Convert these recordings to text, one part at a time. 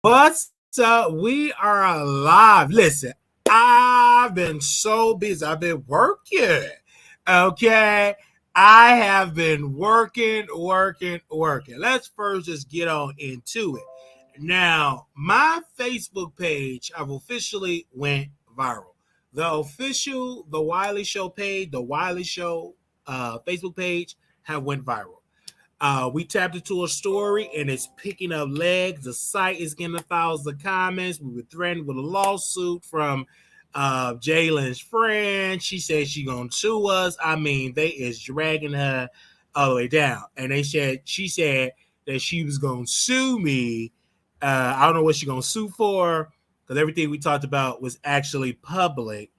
What's up? We are alive. Listen, I've been so busy. I've been working. Okay. I have been working. Let's first just get on into it. Now, my Facebook page, I've officially went viral. The official The Wiley Show page, The Wiley Show Facebook page have went viral. We tapped into a story and it's picking up legs. The site is getting 1,000 comments. We were threatened with a lawsuit from Jalen's friend. She said she gonna sue us. I mean, they is dragging her all the way down. And she said that she was gonna sue me. I don't know what she's gonna sue for because everything we talked about was actually public.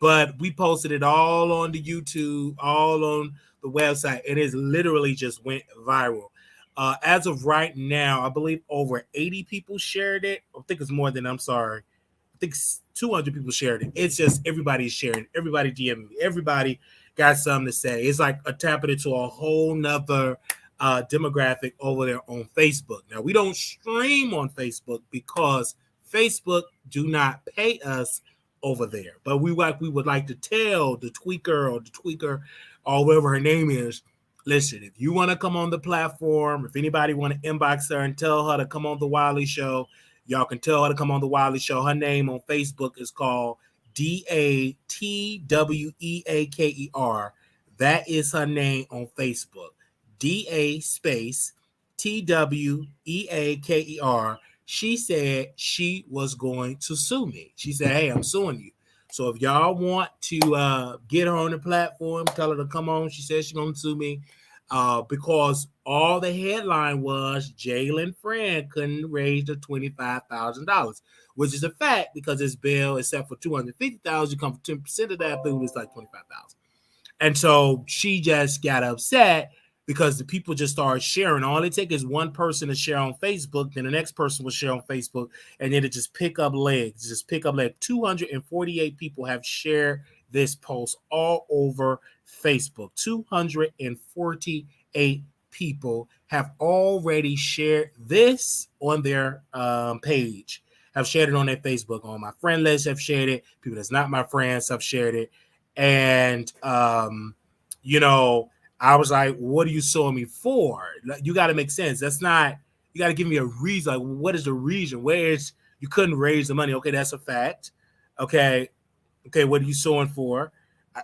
But we posted it all on the YouTube, all on the website, and it's literally just went viral. As of right now, I believe over 80 people shared it. I think it's more than, I'm sorry. I think 200 people shared it. It's just everybody's sharing. Everybody DMing me. Everybody got something to say. It's like tapping into a whole nother demographic over there on Facebook. Now, we don't stream on Facebook because Facebook do not pay us over there. But we would like to tell the tweaker or whatever her name is, listen, if you want to come on the platform, if anybody want to inbox her and tell her to come on the Wiley Show, y'all can tell her to come on the Wiley Show. Her name on Facebook is called DATWEAKER. That is her name on Facebook. DA space TWEAKER. She said she was going to sue me. She said, hey, I'm suing you. So if y'all want to get her on the platform, tell her to come on. She said she's going to sue me because all the headline was Jalen Friend couldn't raise the $25,000, which is a fact because his bill, except for $250,000, you come for 10% of that, but it was like $25,000. And so she just got upset because the people just started sharing. All it takes is one person to share on Facebook, then the next person will share on Facebook, and then it just pick up legs. 248 people have shared this post all over Facebook. 248 people have already shared this on their page, have shared it on their Facebook. On my friend list have shared it. People that's not my friends have shared it. And, I was like, what are you suing me for? You got to make sense. That's not, you got to give me a reason. Like, what is the reason? Where is, you couldn't raise the money. Okay, that's a fact. Okay, what are you suing for?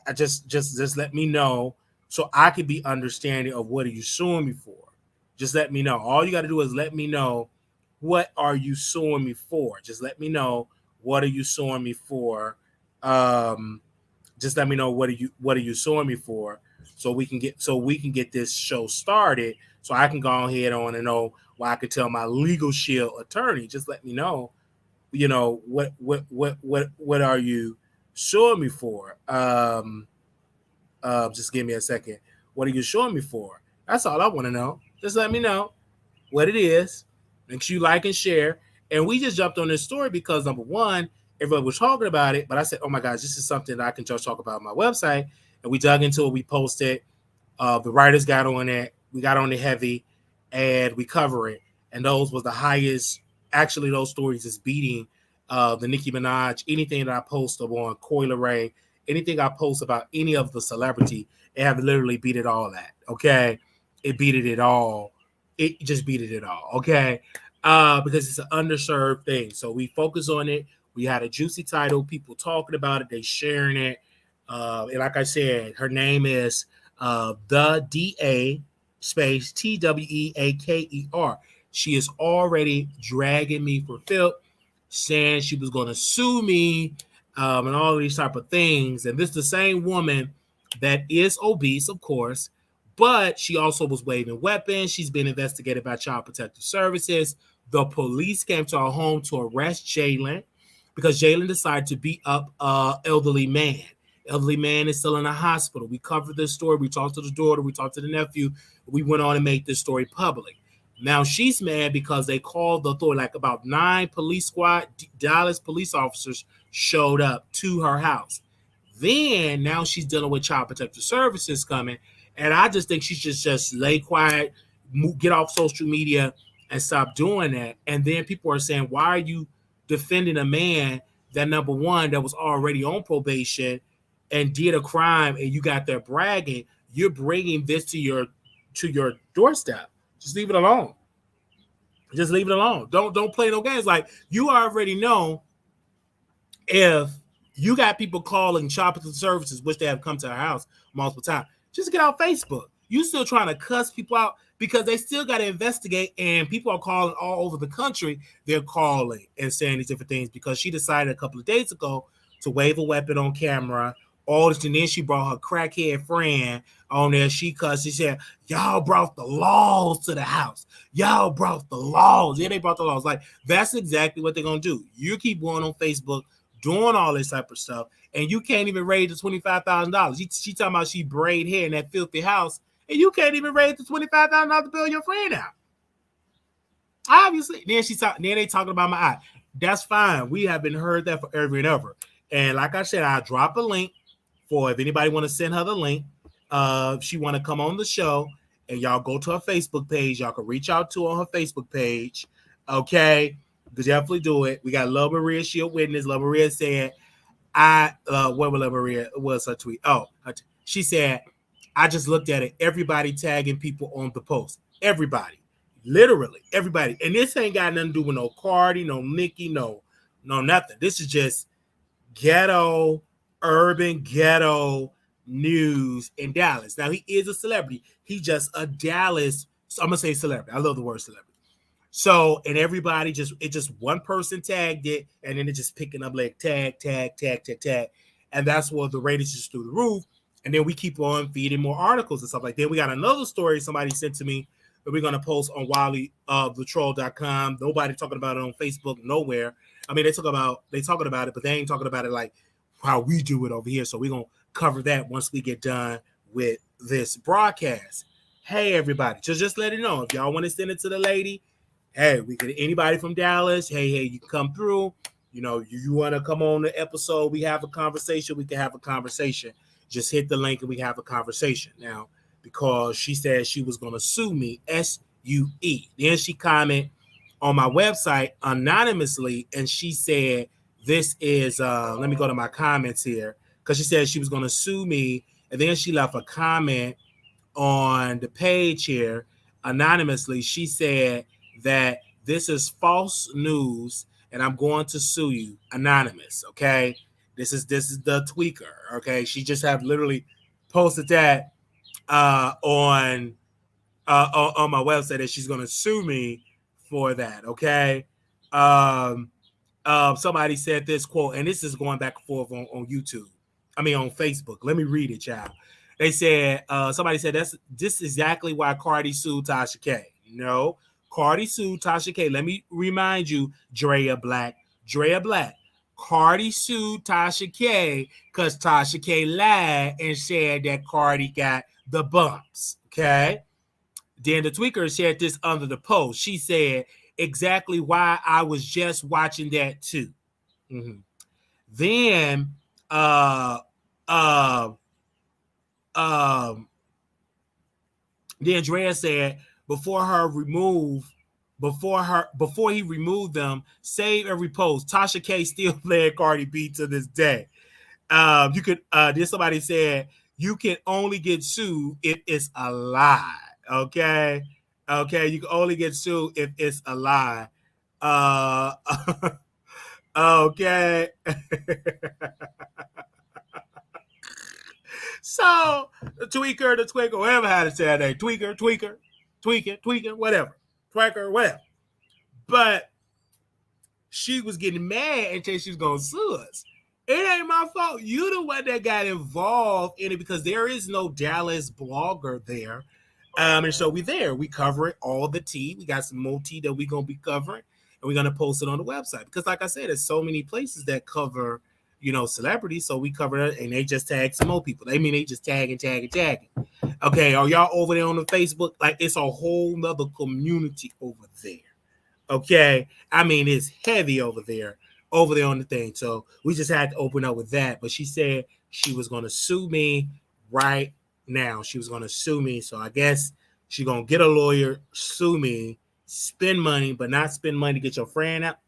I just let me know so I could be understanding of what are you suing me for. Just let me know. All you got to do is let me know, what are you suing me for? Just let me know, what are you suing me for? Just let me know, what are you suing me for? So we can get this show started. So I can go ahead on and know why I could tell my legal shield attorney. Just let me know, what are you suing me for? Just give me a second. What are you suing me for? That's all I want to know. Just let me know what it is. Make sure you like and share. And we just jumped on this story because, number one, everybody was talking about it, but I said, oh my gosh, this is something that I can just talk about on my website. And we dug into it. We posted. The writers got on it. We got on it heavy, and we cover it. And those was the highest. Actually, those stories is beating the Nicki Minaj. Anything that I post on Coi Leray, anything I post about any of the celebrity, it have literally beat it all at. Okay, it beat it all. It just beat it all. Okay, because it's an underserved thing. So we focus on it. We had a juicy title, people talking about it, they sharing it. And like I said, her name is the DA space TWEAKER. She is already dragging me for filth, saying she was going to sue me and all of these type of things. And this is the same woman that is obese, of course, but she also was waving weapons. She's been investigated by Child Protective Services. The police came to our home to arrest Jalen because Jalen decided to beat up an elderly man. Elderly man is still in a hospital. We covered this story. We talked to the daughter. We talked to the nephew. We went on and made this story public. Now she's mad because they called the authority. Like about 9 police squad, Dallas police officers showed up to her house. Then now she's dealing with Child Protective Services coming, and I just think she should just lay quiet, get off social media, and stop doing that. And then people are saying, why are you defending a man that, number one, that was already on probation and did a crime, and you got there bragging? You're bringing this to your doorstep. Just leave it alone. Just leave it alone. Don't play no games. Like, you already know if you got people calling Child Protective Services, which they have come to our house multiple times, just get off Facebook. You still trying to cuss people out because they still got to investigate, and people are calling all over the country. They're calling and saying these different things because she decided a couple of days ago to wave a weapon on camera. All this, and then she brought her crackhead friend on there. She cussed. She said, "Y'all brought the laws to the house. Y'all brought the laws." Yeah, they brought the laws. Like, that's exactly what they're gonna do. You keep going on Facebook doing all this type of stuff, and you can't even raise the $25,000. She talking about she braid hair in that filthy house, and you can't even raise the $25,000 to bail your friend out. Obviously, then they talking about my eye. That's fine. We have been heard that forever and ever. And like I said, I'll drop a link for if anybody want to send her the link. If she want to come on the show, and y'all go to her Facebook page, y'all can reach out to her on her Facebook page. Okay, definitely do it. We got Love Maria, she a witness. Love Maria said, what was Love Maria? Was her tweet? Oh, she said, I just looked at it. Everybody tagging people on the post. Everybody. Literally, everybody. And this ain't got nothing to do with no Cardi, no Nicki, no nothing. This is just ghetto, urban ghetto news in Dallas. Now, he is a celebrity. He's just a Dallas, so I'm going to say celebrity. I love the word celebrity. So, and everybody just one person tagged it, and then it just picking up like tag. And that's where the ratings just through the roof. And then we keep on feeding more articles and stuff like that. We got another story somebody sent to me that we're going to post on WileyTheTroll.com. Nobody talking about it on Facebook, nowhere. I mean, they talking about it, but they ain't talking about it like how we do it over here. So we're going to cover that once we get done with this broadcast. Hey, everybody, just let it know. If y'all want to send it to the lady, hey, we could, anybody from Dallas, hey, you can come through. You know, you want to come on the episode, we have a conversation, we can have a conversation. Just hit the link and we have a conversation. Now, because she said she was going to sue me, SUE. Then she commented on my website anonymously, and she said, this is, let me go to my comments here, because she said she was going to sue me, and then she left a comment on the page here anonymously. She said that this is false news, and I'm going to sue you, anonymous, okay? This is the tweaker, okay? She just have literally posted that on my website that she's going to sue me for that, okay? Somebody said this quote, and this is going back and forth on YouTube. I mean, on Facebook. Let me read it, child. They said, somebody said, this is exactly why Cardi sued Tasha K. No, Cardi sued Tasha K. Let me remind you, Drea Black. Cardi sued Tasha K because Tasha K lied and said that Cardi got the bumps, okay? Then the tweaker shared this under the post. She said, exactly why I was just watching that too. Mm-hmm. Then then Drea said before he removed them, save every post. Tasha K still playing Cardi B to this day. You could then somebody said you can only get sued if it's a lie. Okay, you can only get sued if it's a lie. Okay. So the tweaker, the twinkle, whatever how to say that name, tweaker, tweaker, tweaking, whatever, twerker, whatever. But she was getting mad and said she was gonna sue us. It ain't my fault. You the one that got involved in it because there is no Dallas blogger there. And so we there. We cover it all the tea. We got some more tea that we gonna be covering, and we're gonna post it on the website. Because like I said, there's so many places that cover, celebrities. So we cover it and they just tag some more people. They just tagging. Okay, are y'all over there on the Facebook? Like it's a whole nother community over there. Okay. It's heavy over there on the thing. So we just had to open up with that. But she said she was going to sue me right now. She was going to sue me. So I guess she's going to get a lawyer, sue me, spend money, but not spend money to get your friend out.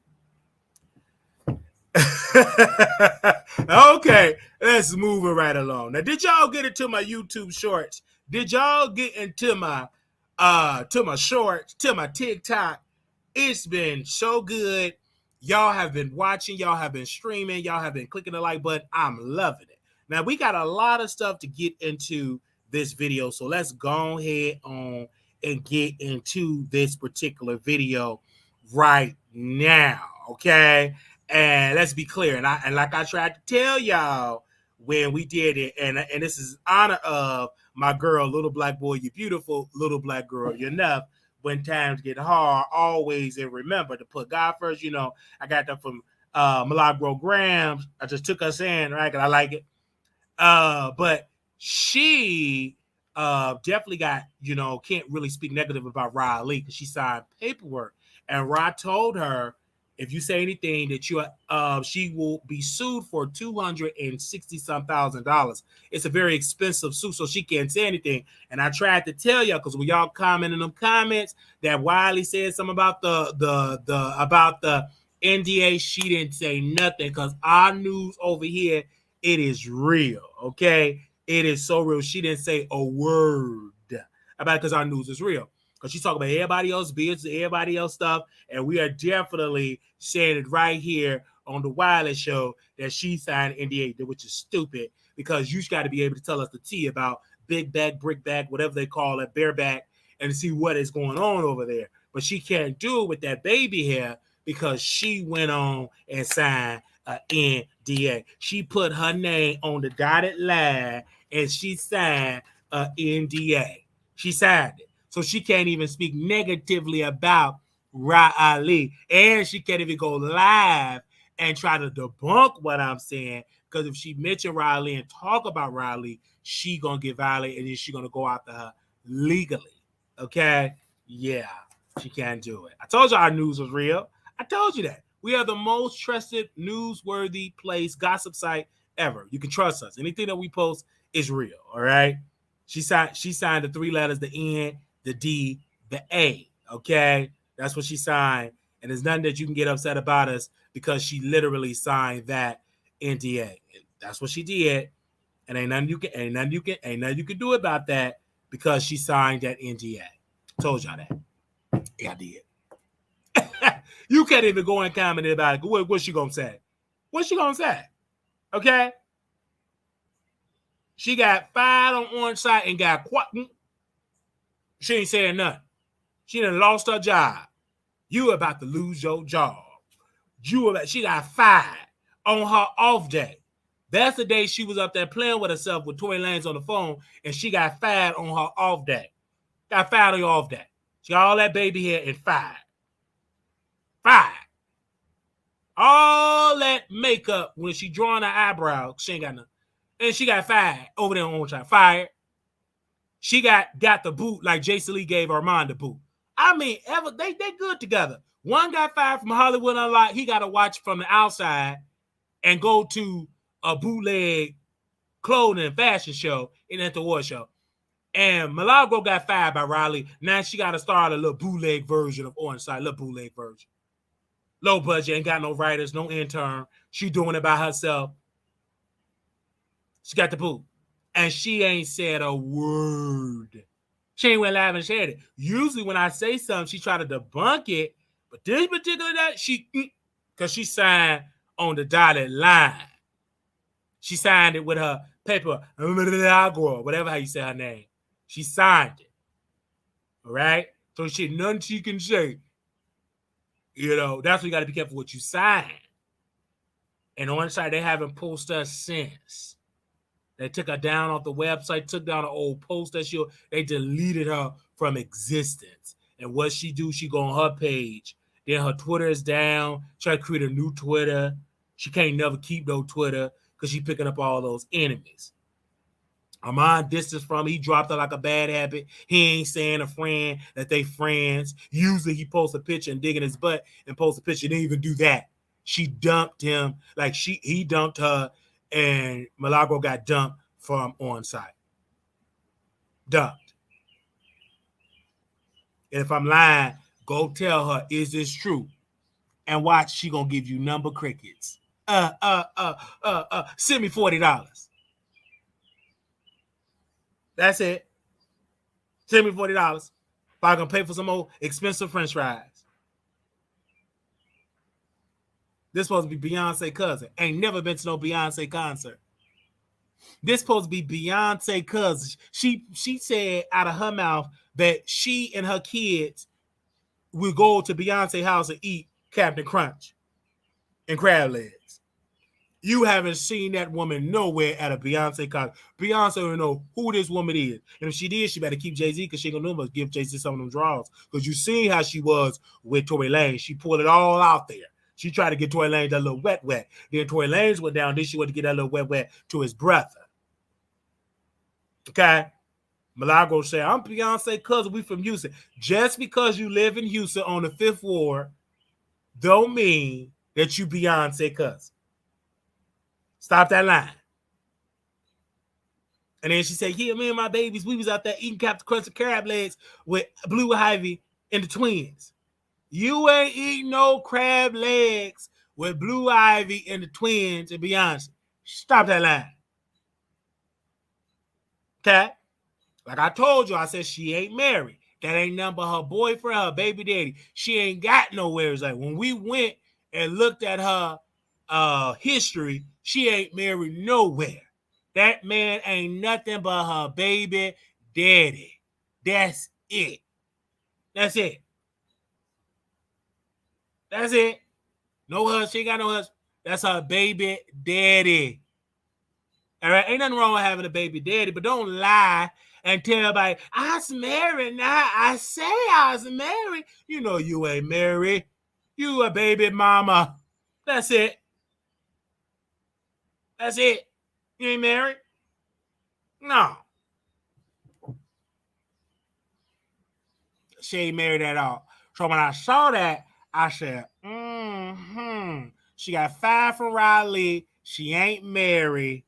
Okay, let's move it right along. Now, did y'all get into my YouTube shorts? Did y'all get into my shorts, to my TikTok? It's been so good. Y'all have been watching, y'all have been streaming, y'all have been clicking the like button. I'm loving it. Now we got a lot of stuff to get into this video, so let's go ahead on and get into this particular video right now, okay? And let's be clear, and like I tried to tell y'all when we did it, and this is in honor of my girl, little black boy, you beautiful, little black girl, you're enough. When times get hard, always and remember to put God first. I got that from Milagro Grams. I just took us in, right? Because I like it. But she definitely got, can't really speak negative about Riley because she signed paperwork. And Rod told her, if you say anything that she will be sued for $260,000. It's a very expensive suit, so she can't say anything. And I tried to tell y'all because when y'all comment in them comments that Wiley said something about the NDA, she didn't say nothing because our news over here, it is real. Okay, it is so real. She didn't say a word about it because our news is real. Because she's talking about everybody else business, everybody else stuff, and we are definitely saying it right here on the Wireless Show that she signed NDA, which is stupid because you got to be able to tell us the tea about big back, brick back, whatever they call it, bareback, and see what is going on over there. But she can't do it with that baby hair because she went on and signed an NDA. She put her name on the dotted line and she signed an NDA. She signed it. So she can't even speak negatively about Riley. And she can't even go live and try to debunk what I'm saying. Because if she mention Riley and talk about Riley, she gonna get violated and then she gonna go after her legally. Okay? Yeah, she can't do it. I told you our news was real. I told you that. We are the most trusted, newsworthy place, gossip site ever. You can trust us. Anything that we post is real. All right. She signed the three letters, the N, the D, the A. Okay, that's what she signed, and there's nothing that you can get upset about us because she literally signed that NDA. That's what she did, and ain't nothing you can do about that because she signed that NDA. Told y'all that. Yeah, I did. You can't even go and comment about it. What's she gonna say? What's she gonna say? Okay. She got fired on Orange side and got what? She ain't saying nothing. She done lost her job. You about to lose your job. She got fired on her off day. That's the day she was up there playing with herself with Tory Lanez on the phone, and she got fired on her off day. Got fired on your off day. She got all that baby hair and fired. Fired. All that makeup when she drawing her eyebrows, she ain't got nothing. And she got fired over there on Orange side. Fired. She got the boot like Jason Lee gave Armand the boot. They good together. One got fired from Hollywood Unlocked. He got to watch from the outside and go to a bootleg clothing and fashion show in at the award show. And Milagro got fired by Riley. Now she got to start a little bootleg version of Orange Side, little bootleg version. Low budget, ain't got no writers, no intern. She doing it by herself. She got the boot. And she ain't said a word. She ain't went live and shared it. Usually when I say something, she try to debunk it. But this particular that because she signed on the dotted line. She signed it with her paper, whatever how you say her name. She signed it. All right? So shit, nothing she can say. You know, that's why you got to be careful what you sign. And on the side, they haven't posted her since. They took her down off the website, took down an old post that they deleted her from existence. And what she do, she go on her page. Then her Twitter is down. Try to create a new Twitter. She can't never keep no Twitter because she picking up all those enemies. Amon distance from him. He dropped her like a bad habit. He ain't saying a friend that they friends. Usually he posts a picture and digging his butt and posts a picture. He didn't even do that. She dumped him. Like he dumped her and Milagro got dumped from on site. Dumped. And if I'm lying, go tell her, is this true? And watch, she gonna give you number crickets. Send me $40. That's it. Send me $40. If I can pay for some more expensive French fries. This supposed to be Beyonce cousin. Ain't never been to no Beyonce concert. This supposed to be Beyonce cousin. She said out of her mouth that she and her kids will go to Beyonce house and eat Captain Crunch and crab legs. You haven't seen that woman nowhere at a Beyonce concert. Beyonce don't know who this woman is. And if she did, she better keep Jay-Z because she ain't gonna give Jay-Z some of them draws. Because you seen how she was with Tory Lanez. She pulled it all out there. She tried to get Tory Lanez that little wet. Then Tory Lanez went down. Then she wanted to get that little wet to his brother. Okay? Milagro said, I'm Beyonce cousin. We from Houston. Just because you live in Houston on the 5th Ward don't mean that you Beyonce cousin. Stop that line. And then she said, yeah, me and my babies, we was out there eating Captain Crunch and crab legs with Blue Ivy and the twins. You ain't eating no crab legs with Blue Ivy and the twins and Beyonce. Stop that line. Okay? Like I told you, I said she ain't married. That ain't nothing but her boyfriend, her baby daddy. She ain't got nowhere. It's like when we went and looked at her history, she ain't married nowhere. That man ain't nothing but her baby daddy. That's it. That's it. That's it. No husband. She ain't got no husband. That's her baby daddy. All right. Ain't nothing wrong with having a baby daddy, but don't lie and tell everybody, I was married. Now I say I was married. You know you ain't married. You a baby mama. That's it. That's it. You ain't married? No. She ain't married at all. So when I saw that, I said, She got 5 from Riley. She ain't married.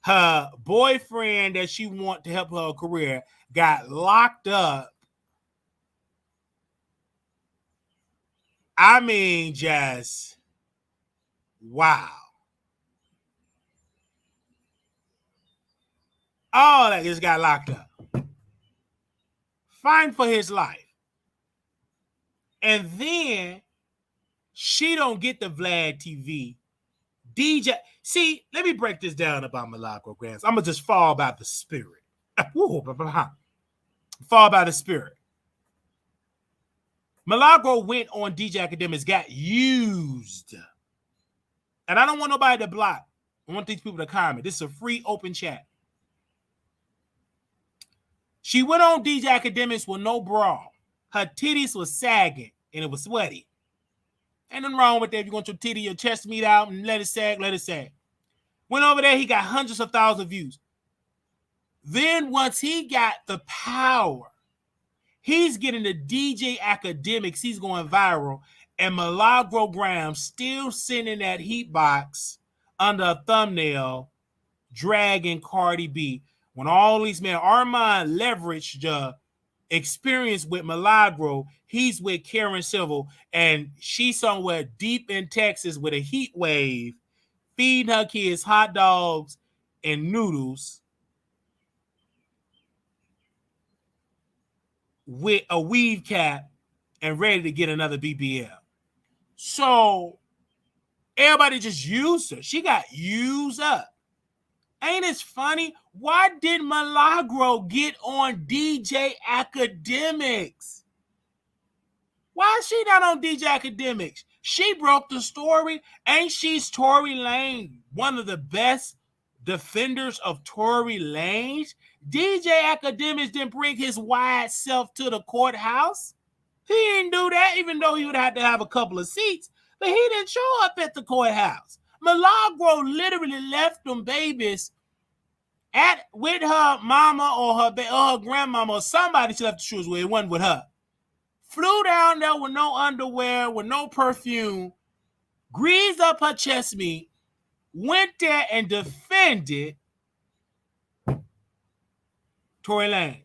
Her boyfriend that she want to help her career got locked up. I mean, just wow. All that just got locked up. Fighting for his life. And then she don't get the Vlad TV. DJ, see, let me break this down about Milagro Grams. I'm going to just fall by the spirit. Fall by the spirit. Milagro went on DJ Academics, got used. And I don't want nobody to block. I want these people to comment. This is a free open chat. She went on DJ Academics with no bra. Her titties was sagging and it was sweaty. Ain't nothing wrong with that. If you want your titty, your chest meat out and let it sag, let it sag. Went over there, he got hundreds of thousands of views. Then once he got the power, he's getting the DJ Academics. He's going viral. And Milagro Graham still sending that heat box under a thumbnail, dragging Cardi B. When all these men, Armand leveraged the experience with Milagro. He's with Karen Civil, and she's somewhere deep in Texas with a heat wave, feeding her kids hot dogs and noodles with a weave cap and ready to get another BBL. So Everybody just used her. She got used up. Ain't it funny? Why did Milagro get on DJ Academics? Why is she not on DJ Academics? She broke the story. Ain't she Tory Lanez, one of the best defenders of Tory Lanez? DJ Academics didn't bring his wide self to the courthouse. He didn't do that, even though he would have to have a couple of seats. But he didn't show up at the courthouse. Milagro literally left them babies with her mama or her grandmama or somebody she left the shoes with. It wasn't with her. Flew down there with no underwear, with no perfume, greased up her chest meat, went there and defended Tory Lanez.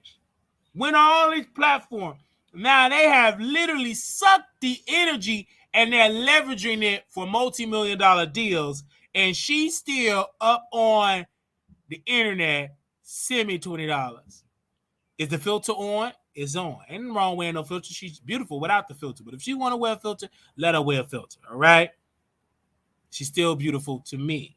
Went on all these platforms. Now they have literally sucked the energy and they're leveraging it for multi-million-dollar deals. And she's still up on the internet. Send me $20. Is the filter on? It's on. Ain't nothing wrong wearing no filter. She's beautiful without the filter. But if she want to wear a filter, let her wear a filter. All right? She's still beautiful to me.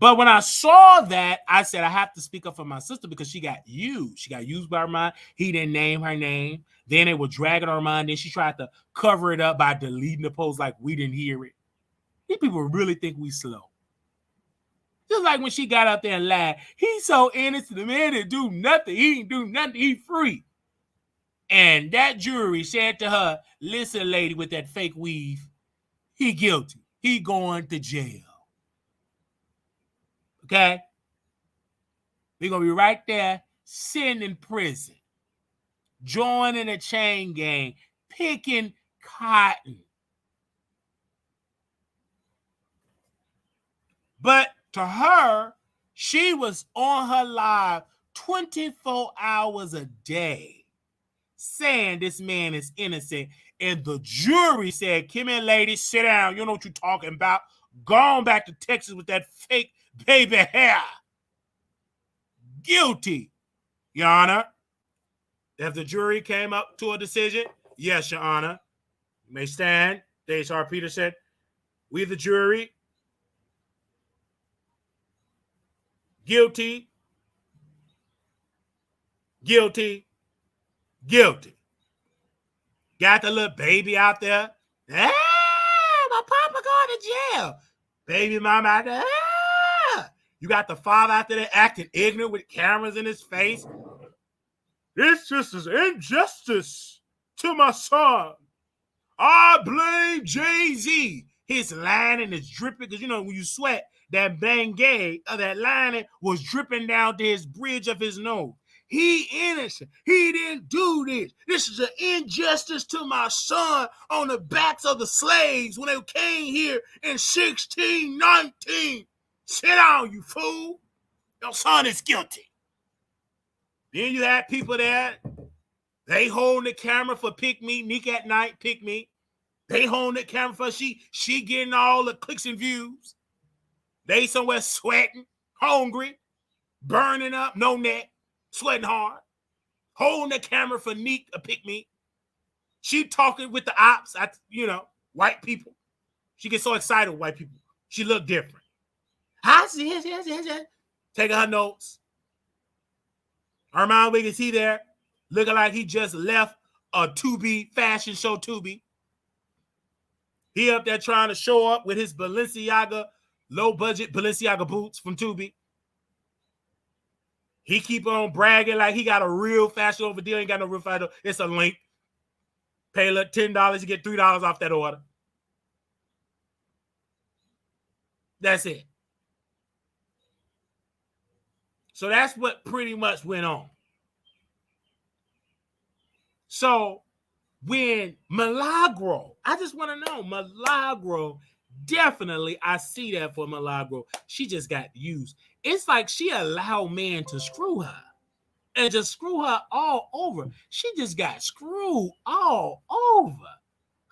But when I saw that, I said, I have to speak up for my sister because she got used. She got used by Armand. He didn't name her name. Then they were dragging Armand. Then she tried to cover it up by deleting the post like we didn't hear it. These people really think we slow. Just like when she got out there and lied. He's so innocent. The man didn't do nothing. He didn't do nothing. He free. And that jury said to her, listen, lady with that fake weave, he guilty. He going to jail. Okay? We're going to be right there, sitting in prison, joining a chain gang, picking cotton. But to her, she was on her live 24 hours a day saying this man is innocent. And the jury said, come here, lady, sit down. You know what you're talking about. Gone back to Texas with that fake baby hair. Guilty, Your Honor. If the jury came up to a decision, yes, Your Honor. You may stand. H.R. Peter said, we, the jury, guilty, guilty, guilty. Got the little baby out there. Ah, my papa going to jail. Baby mama out there. Ah. You got the father out there acting ignorant with cameras in his face. This just is injustice to my son. I blame Jay-Z. His lining is dripping because, you know, when you sweat, that Bengay of that lining was dripping down to his bridge of his nose. He innocent. He didn't do this. This is an injustice to my son on the backs of the slaves when they came here in 1619. Sit down, you fool. Your son is guilty. Then you had people there. They holding the camera for Pick Me, Nick at Night, Pick Me. They holding the camera for she getting all the clicks and views. They somewhere sweating, hungry, burning up, no neck, sweating hard. Holding the camera for Nick, a Pick Me. She talking with the ops, white people. She gets so excited with white people. She look different. Taking her notes. Armand Wiggins, he there, looking like he just left a Tubi fashion show Tubi. He up there trying to show up with his Balenciaga, low-budget Balenciaga boots from Tubi. He keep on bragging like he got a real fashion over deal. Ain't got no real fashion. It's a link. Pay $10, you get $3 off that order. That's it. So that's what pretty much went on. So when Milagro, I just want to know, Milagro, definitely I see that for Milagro. She just got used. It's like she allowed men to screw her and just screw her all over. She just got screwed all over.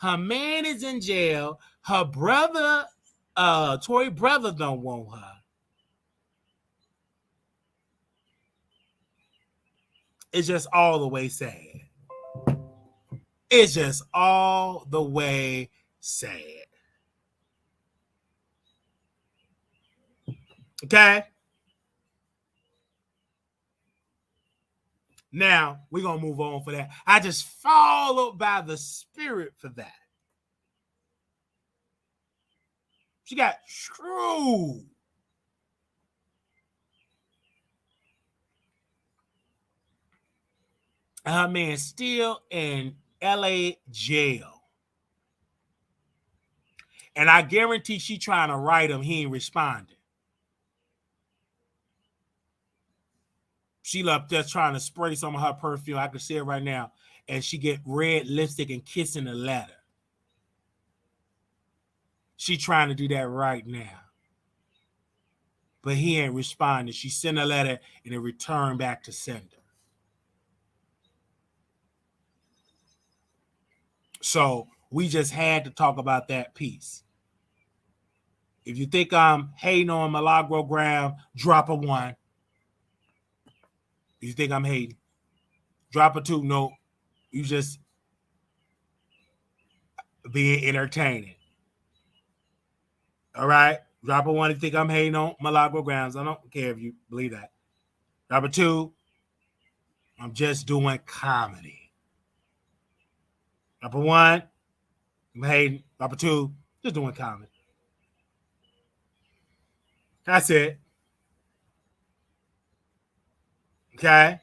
Her man is in jail. Her brother, Tory brother don't want her. It's just all the way sad. It's just all the way sad. Okay? Now, we're going to move on for that. I just followed by the spirit for that. She got screwed. Her man still in LA jail. And I guarantee she trying to write him, he ain't responding. She up there trying to spray some of her perfume. I can see it right now. And she get red lipstick and kissing the letter. She trying to do that right now. But he ain't responding. She sent a letter and it returned back to sender. So we just had to talk about that piece. If you think I'm hating on Milagro Graham, drop a 1. If you think I'm hating, drop a 2. No, you just being entertaining. All right? Drop a 1 if you think I'm hating on Milagro Graham. I don't care if you believe that. Drop a 2. I'm just doing comedy. Drop a 1. I'm hating. Drop a 2. Just doing comedy. That's it. Okay?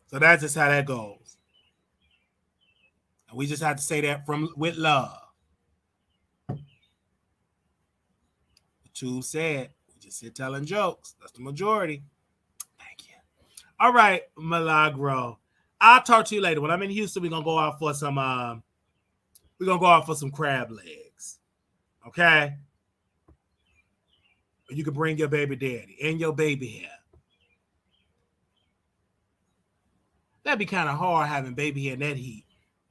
So that's just how that goes. And we just have to say that with love. The 2 said, we just sit telling jokes. That's the majority. Thank you. All right, Milagro. I'll talk to you later. When I'm in Houston, we're gonna go out for some crab legs. Okay? You can bring your baby daddy and your baby hair. That'd be kind of hard having baby hair in that heat.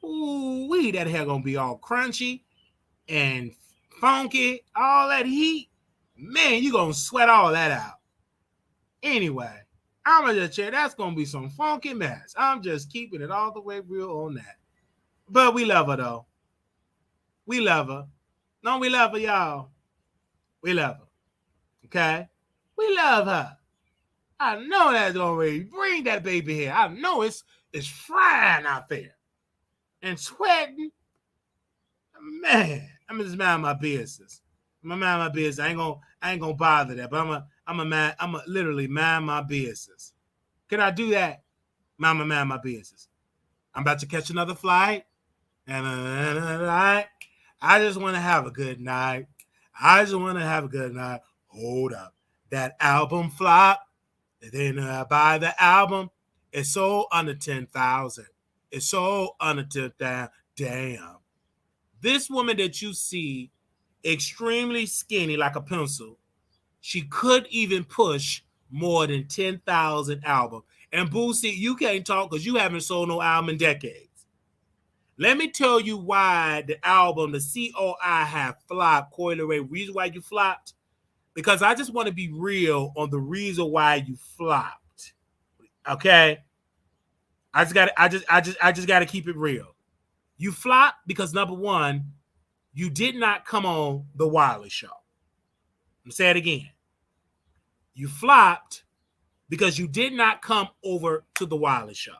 Ooh, that hair gonna be all crunchy and funky, all that heat. Man, you gonna sweat all that out. Anyway, I'm gonna just check. That's gonna be some funky mess. I'm just keeping it all the way real on that. But we love her though. We love her. No, we love her, y'all. We love her. Okay? We love her. I know that's gonna bring that baby here. I know it's frying out there and sweating. Man, I'm just mind my business. I'm gonna mind my business. I ain't gonna bother that, but I'm a literally mind my business. Can I do that? Mind my business. I'm about to catch another flight, and I just want to have a good night. I just want to have a good night. Hold up, that album flop. Then I buy the album. It's sold under 10,000. It's sold under 10,000. Damn. This woman that you see, extremely skinny like a pencil, she could even push more than 10,000 albums. And Boosie, you can't talk because you haven't sold no album in decades. Let me tell you why the album, the COI, have flopped. Coil Ray, reason why you flopped? Because I just want to be real on the reason why you flopped. Okay? I just got to keep it real. You flopped because number one, you did not come on the Wiley Show. I'm gonna say it again. You flopped because you did not come over to the Wiley Show.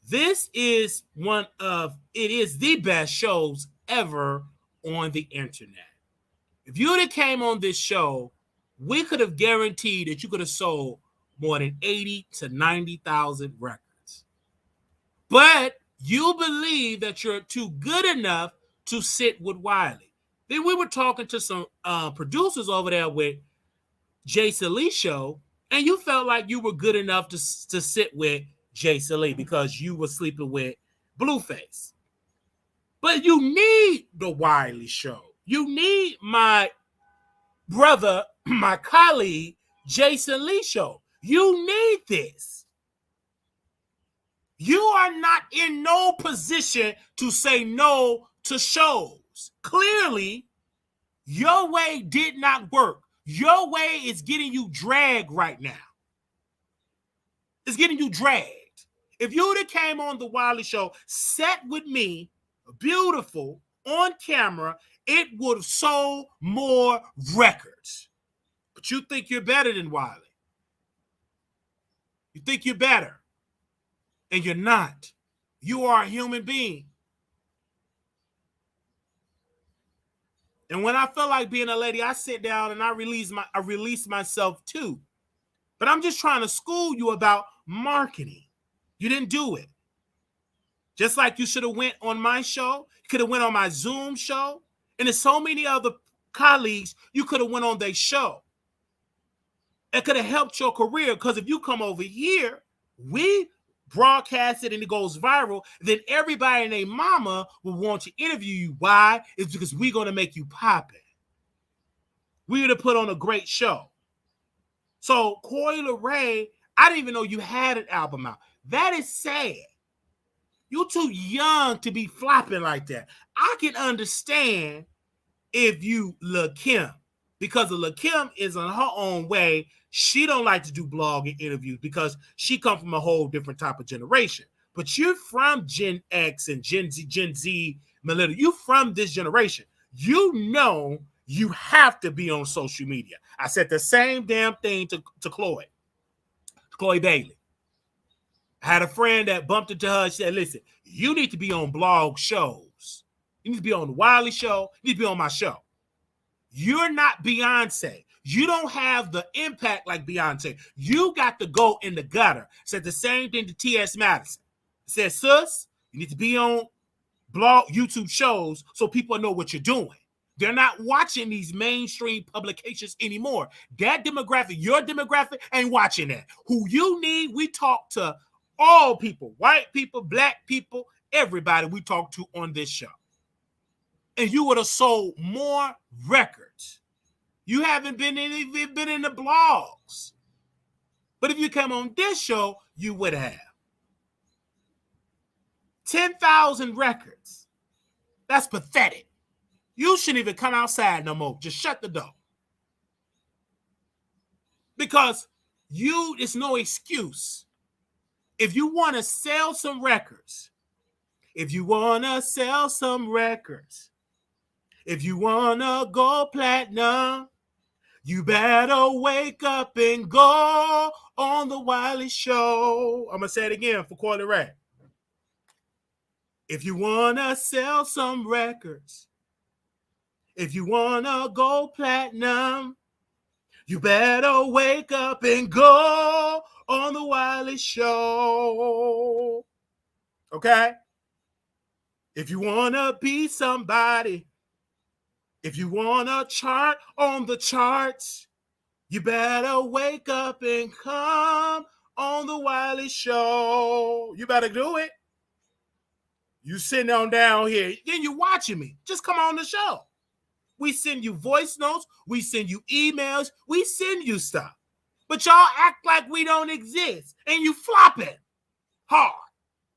This is it is the best shows ever on the internet. If you would have came on this show, we could have guaranteed that you could have sold more than 80 to 90,000 records. But you believe that you're too good enough to sit with Wiley. Then we were talking to some producers over there with Jason Lee show, and you felt like you were good enough to sit with Jason Lee because you were sleeping with Blueface. But you need the Wiley show. You need my brother, my colleague, Jason Lee show. You need this. You are not in no position to say no to shows. Clearly, your way did not work. Your way is getting you dragged right now. It's getting you dragged. If you would have came on the Wiley Show, sat with me, beautiful, on camera, it would have sold more records. But you think you're better than Wiley. You think you're better. And you're not. You are a human being. And when I feel like being a lady, I sit down and I release myself too. But I'm just trying to school you about marketing. You didn't do it. Just like you should have went on my show, you could have went on my Zoom show, and there's so many other colleagues you could have went on their show. It could have helped your career, because if you come over here, we broadcast it and it goes viral, then everybody and their mama will want to interview you. Why? It's because we're going to make you poppin'. We're going to put on a great show. So Coi Leray, I didn't even know you had an album out. That is sad. You're too young to be flopping like that. I can understand if you Lil' Kim, because Lil' Kim is in her own way. She don't like to do blogging interviews because she comes from a whole different type of generation. But you're from Gen X and Gen Z, millennial. You from this generation. You know you have to be on social media. I said the same damn thing to Chloe Bailey. I had a friend that bumped into her and said, listen, you need to be on blog shows. You need to be on the Wiley Show. You need to be on my show. You're not Beyonce. You don't have the impact like Beyonce. You got to go in the gutter. Said the same thing to T.S. Madison. Said, sis, you need to be on blog YouTube shows so people know what you're doing. They're not watching these mainstream publications anymore. That demographic, your demographic, ain't watching that. Who you need, we talk to all people, white people, black people, everybody we talk to on this show. And you would have sold more records. You haven't been in the blogs. But if you come on this show, you would have. 10,000 records. That's pathetic. You shouldn't even come outside no more. Just shut the door. Because it's no excuse. If you want to sell some records, if you want to sell some records, if you want to go platinum, you better wake up and go on the Wiley Show. I'm going to say it again for Coi Leray. If you want to sell some records, if you want to go platinum, you better wake up and go on the Wiley Show. Okay? If you want to be somebody, if you want to chart on the charts, you better wake up and come on the Wiley Show. You better do it. You sitting on down here, then you watching me. Just come on the show. We send you voice notes. We send you emails. We send you stuff. But y'all act like we don't exist. And you flopping hard.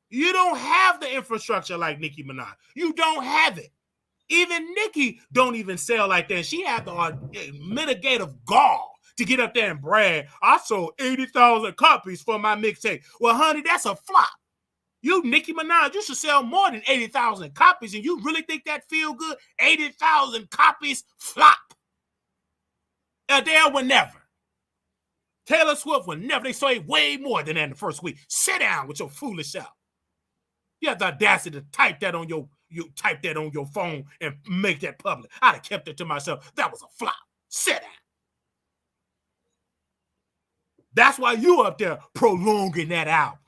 You don't have the infrastructure like Nicki Minaj. You don't have it. Even Nicki don't even sell like that. She had the mitigative gall to get up there and brag. I sold 80,000 copies for my mixtape. Well, honey, that's a flop. You, Nicki Minaj, you should sell more than 80,000 copies, and you really think that feel good? 80,000 copies flop. Adele would never. Taylor Swift would never. They sold way more than that in the first week. Sit down with your foolish self. You have the audacity to type that on your phone and make that public. I'd have kept it to myself. That was a flop. Sit down. That's why you up there prolonging that album.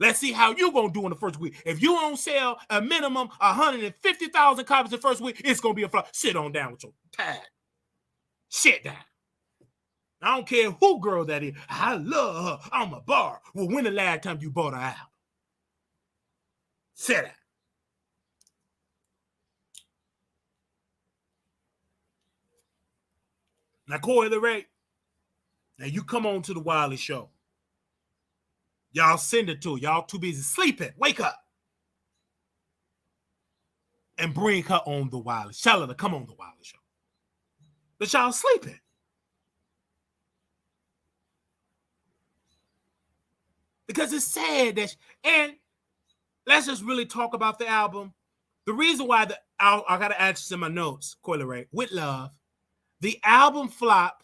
Let's see how you going to do in the first week. If you don't sell a minimum 150,000 copies the first week, it's going to be a flop. Sit on down with your pad. Sit down. I don't care who girl that is. I love her. I'm a bar. Well, when the last time you bought her album? Sit down. Now, Coi Leray, now you come on to the Wiley Show. Y'all send it to her. Y'all too busy sleeping. Wake up. And bring her on the Wiley. Tell her to come on the Wiley Show. But y'all sleeping. Because it's sad that, and let's just really talk about the album. The reason why I got to add this in my notes, Coily Ray, with love. The album flop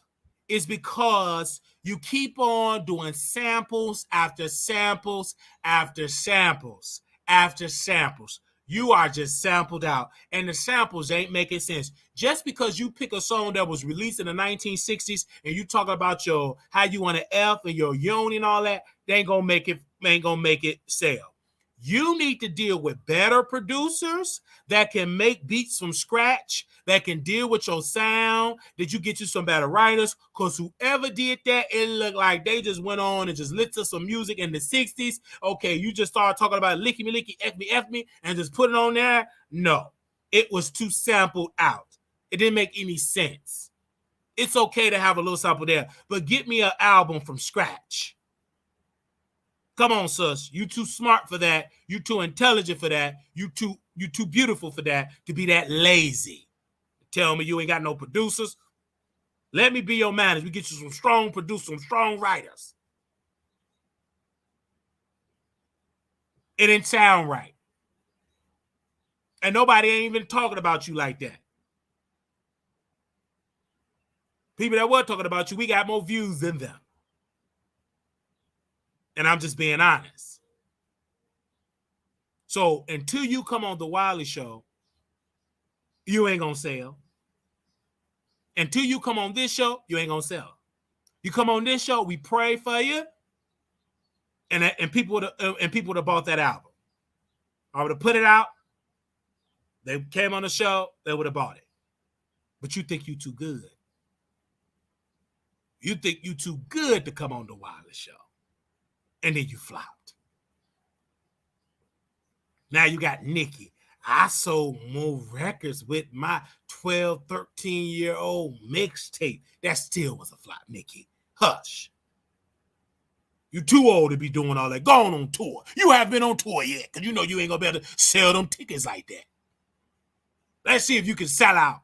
is because you keep on doing samples after samples after samples after samples. You are just sampled out, and the samples ain't making sense. Just because you pick a song that was released in the 1960s and you talk about your how you want to F and your yoni and all that, they ain't gonna make it sell. You need to deal with better producers that can make beats from scratch, that can deal with your sound, that you get you some better writers, because whoever did that, it looked like they just went on and just lit to some music in the 60s. Okay, you just started talking about licky me, licky, F me, and just put it on there. No, it was too sampled out. It didn't make any sense. It's okay to have a little sample there, but get me an album from scratch. Come on, sus. You too smart for that. You too intelligent for that. You too beautiful for that to be that lazy. Tell me you ain't got no producers. Let me be your manager. We get you some strong producers, some strong writers. It didn't sound right. And nobody ain't even talking about you like that. People that were talking about you, we got more views than them. And I'm just being honest. So until you come on the Wiley Show, you ain't gonna sell. Until you come on this show, you ain't gonna sell. You come on this show, we pray for you, and people would have bought that album. I would have put it out. They came on the show, they would have bought it. But you think you too good. You think you too good to come on the Wiley Show, and then you flopped. Now you got Nicki. I sold more records with my 12, 13-year-old mixtape. That still was a flop, Nicki. Hush. You too old to be doing all that. Going on tour. You haven't been on tour yet, because you know you ain't going to be able to sell them tickets like that. Let's see if you can sell out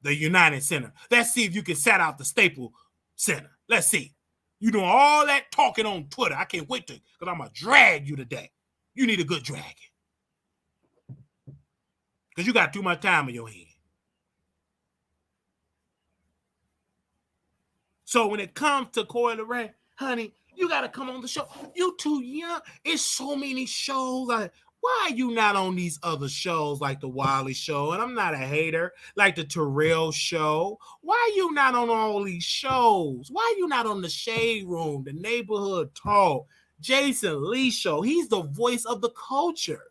the United Center. Let's see if you can sell out the Staples Center. Let's see. You doing all that talking on Twitter. I can't wait to, because I'm going to drag you today. You need a good dragging. Because you got too much time in your hand. So when it comes to Coily Ray, honey, you got to come on the show. You too young. It's so many shows. Like, why are you not on these other shows like the Wiley Show? And I'm not a hater. Like the Terrell Show. Why are you not on all these shows? Why are you not on the Shade Room, the Neighborhood Talk, Jason Lee Show? He's the voice of the culture.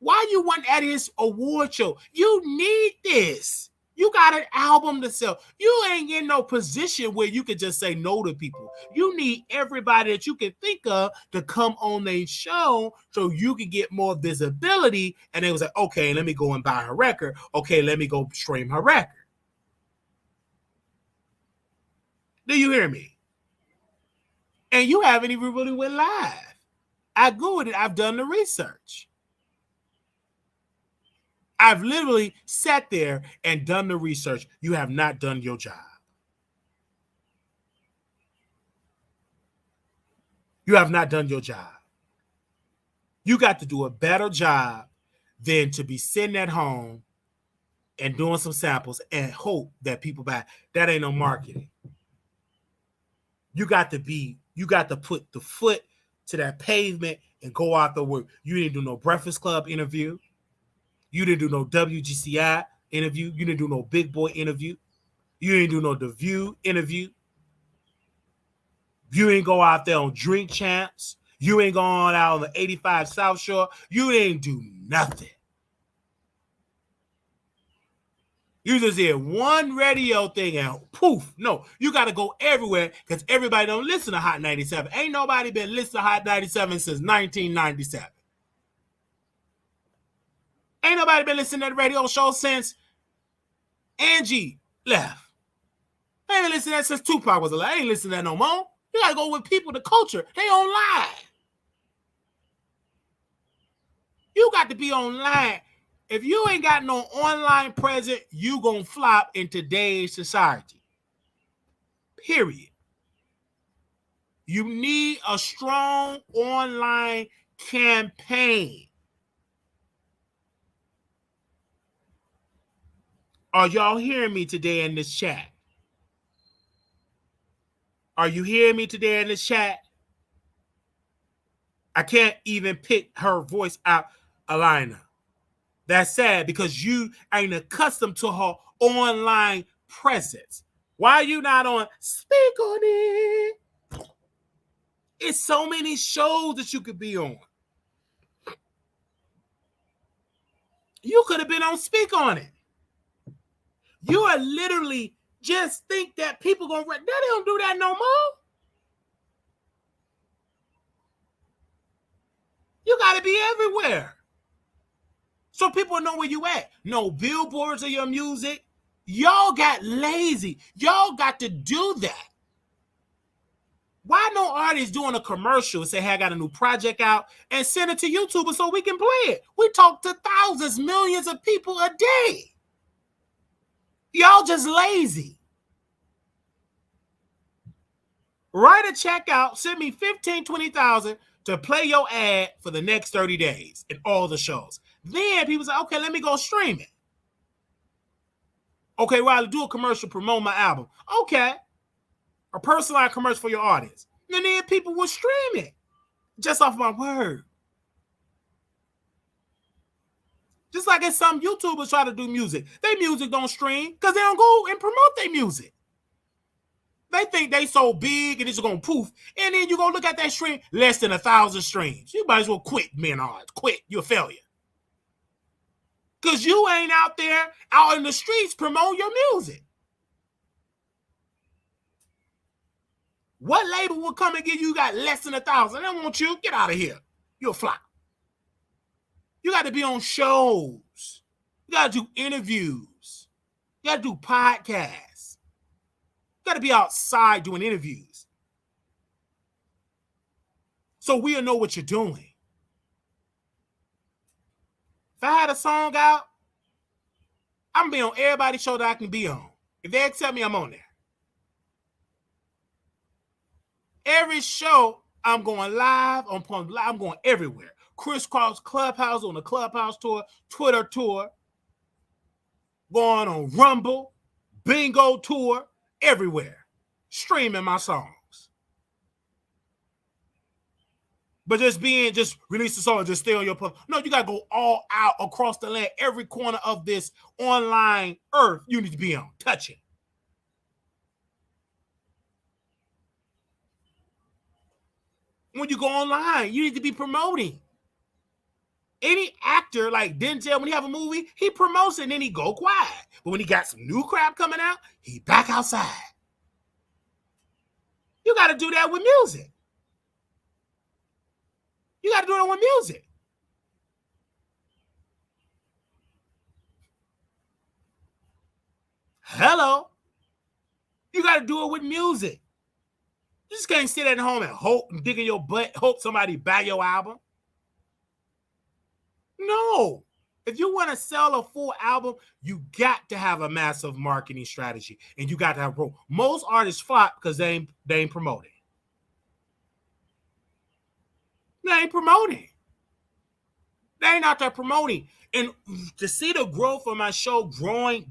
Why you want at his award show? You need this. You got an album to sell. You ain't in no position where you can just say no to people. You need everybody that you can think of to come on their show so you can get more visibility. And they was like, okay, let me go and buy her record. Okay, let me go stream her record. Do you hear me? And you haven't even really went live. I Googled it. I've done the research. I've literally sat there and done the research. You have not done your job. You have not done your job. You got to do a better job than to be sitting at home and doing some samples and hope that people buy. That ain't no marketing. You got to put the foot to that pavement and go out the work. You didn't do no Breakfast Club interview. You didn't do no WGCI interview. You didn't do no Big Boy interview. You didn't do no The View interview. You ain't go out there on Drink Champs. You ain't gone out on the 85 South Shore. You didn't do nothing. You just did one radio thing and poof. No, you got to go everywhere because everybody don't listen to Hot 97. Ain't nobody been listening to Hot 97 since 1997. Ain't nobody been listening to the radio show since Angie left. I ain't been listening to that since Tupac was alive. I ain't listening to that no more. You got to go with people, the culture. They online. You got to be online. If you ain't got no online presence, you gonna flop in today's society. Period. You need a strong online campaign. Are y'all hearing me today in this chat? Are you hearing me today in this chat? I can't even pick her voice out, Alina. That's sad because you ain't accustomed to her online presence. Why are you not on Speak On It? It's so many shows that you could be on. You could have been on Speak On It. You are literally just think that people gonna they don't do that no more. You gotta be everywhere. So people know where you at. No billboards of your music. Y'all got lazy. Y'all got to do that. Why no artist doing a commercial and say, hey, I got a new project out and send it to YouTube so we can play it? We talk to thousands, millions of people a day. Y'all just lazy. Write a check out, send me 15, 20,000 to play your ad for the next 30 days in all the shows. Then people say, okay, let me go stream it. Okay, Riley, do a commercial, promote my album. Okay. A personalized commercial for your audience. And then people will stream it just off my word. Just like if some YouTubers try to do music. Their music don't stream because they don't go and promote their music. They think they so big and it's going to poof. And then you go look at that stream, less than 1,000 streams. You might as well quit, Minaj. Quit. You're a failure. Because you ain't out there, out in the streets promoting your music. What label will come and give you got less than 1,000? They don't want you. Get out of here. You're a flop. You got to be on shows. You got to do interviews. You got to do podcasts. You got to be outside doing interviews. So we'll know what you're doing. If I had a song out, I'm going to be on everybody's show that I can be on. If they accept me, I'm on there. Every show, I'm going live. I'm going everywhere. Crisscross Clubhouse on the Clubhouse tour, Twitter tour, going on Rumble, Bingo tour, everywhere. Streaming my songs. But just release the song and just stay on your platform. No, you got to go all out across the land. Every corner of this online earth you need to be on. Touch it. When you go online, you need to be promoting. Any actor like Denzel, when he have a movie, he promotes it and then he go quiet. But when he got some new crap coming out, he back outside. You got to do that with music. You got to do that with music. Hello. You got to do it with music. You just can't sit at home and hope and dig in your butt, hope somebody buy your album. No. If you want to sell a full album, you got to have a massive marketing strategy. And you got to have growth. Most artists flop because they ain't promoting. They ain't promoting. They ain't out there promoting. And to see the growth of my show growing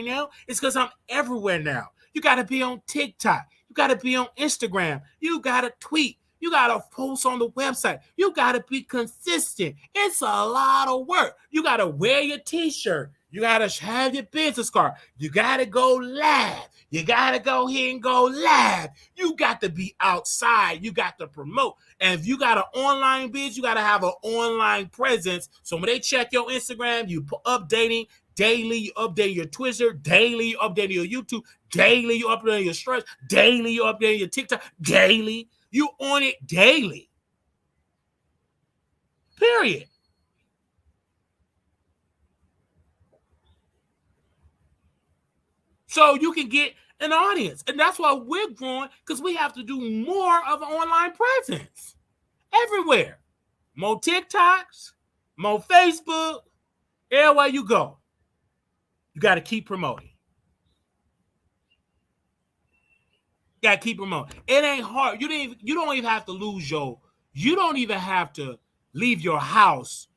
now, it's because I'm everywhere now. You got to be on TikTok. You got to be on Instagram. You got to tweet. You got to post on the website. You got to be consistent. It's a lot of work. You got to wear your t-shirt. You got to have your business card. You got to go live. You got to go here and go live. You got to be outside. You got to promote. And if you got an online biz, you got to have an online presence. So when they check your Instagram, you updating daily, you update your Twitter, daily, you update your YouTube, daily, you update your Stretch, daily, you update your TikTok, daily. You on it daily. Period. So you can get an audience. And that's why we're growing, because we have to do more of an online presence. Everywhere. More TikToks, more Facebook, everywhere you go. You got to keep promoting. Gotta keep them on. It ain't hard. You don't even have to you don't even have to leave your house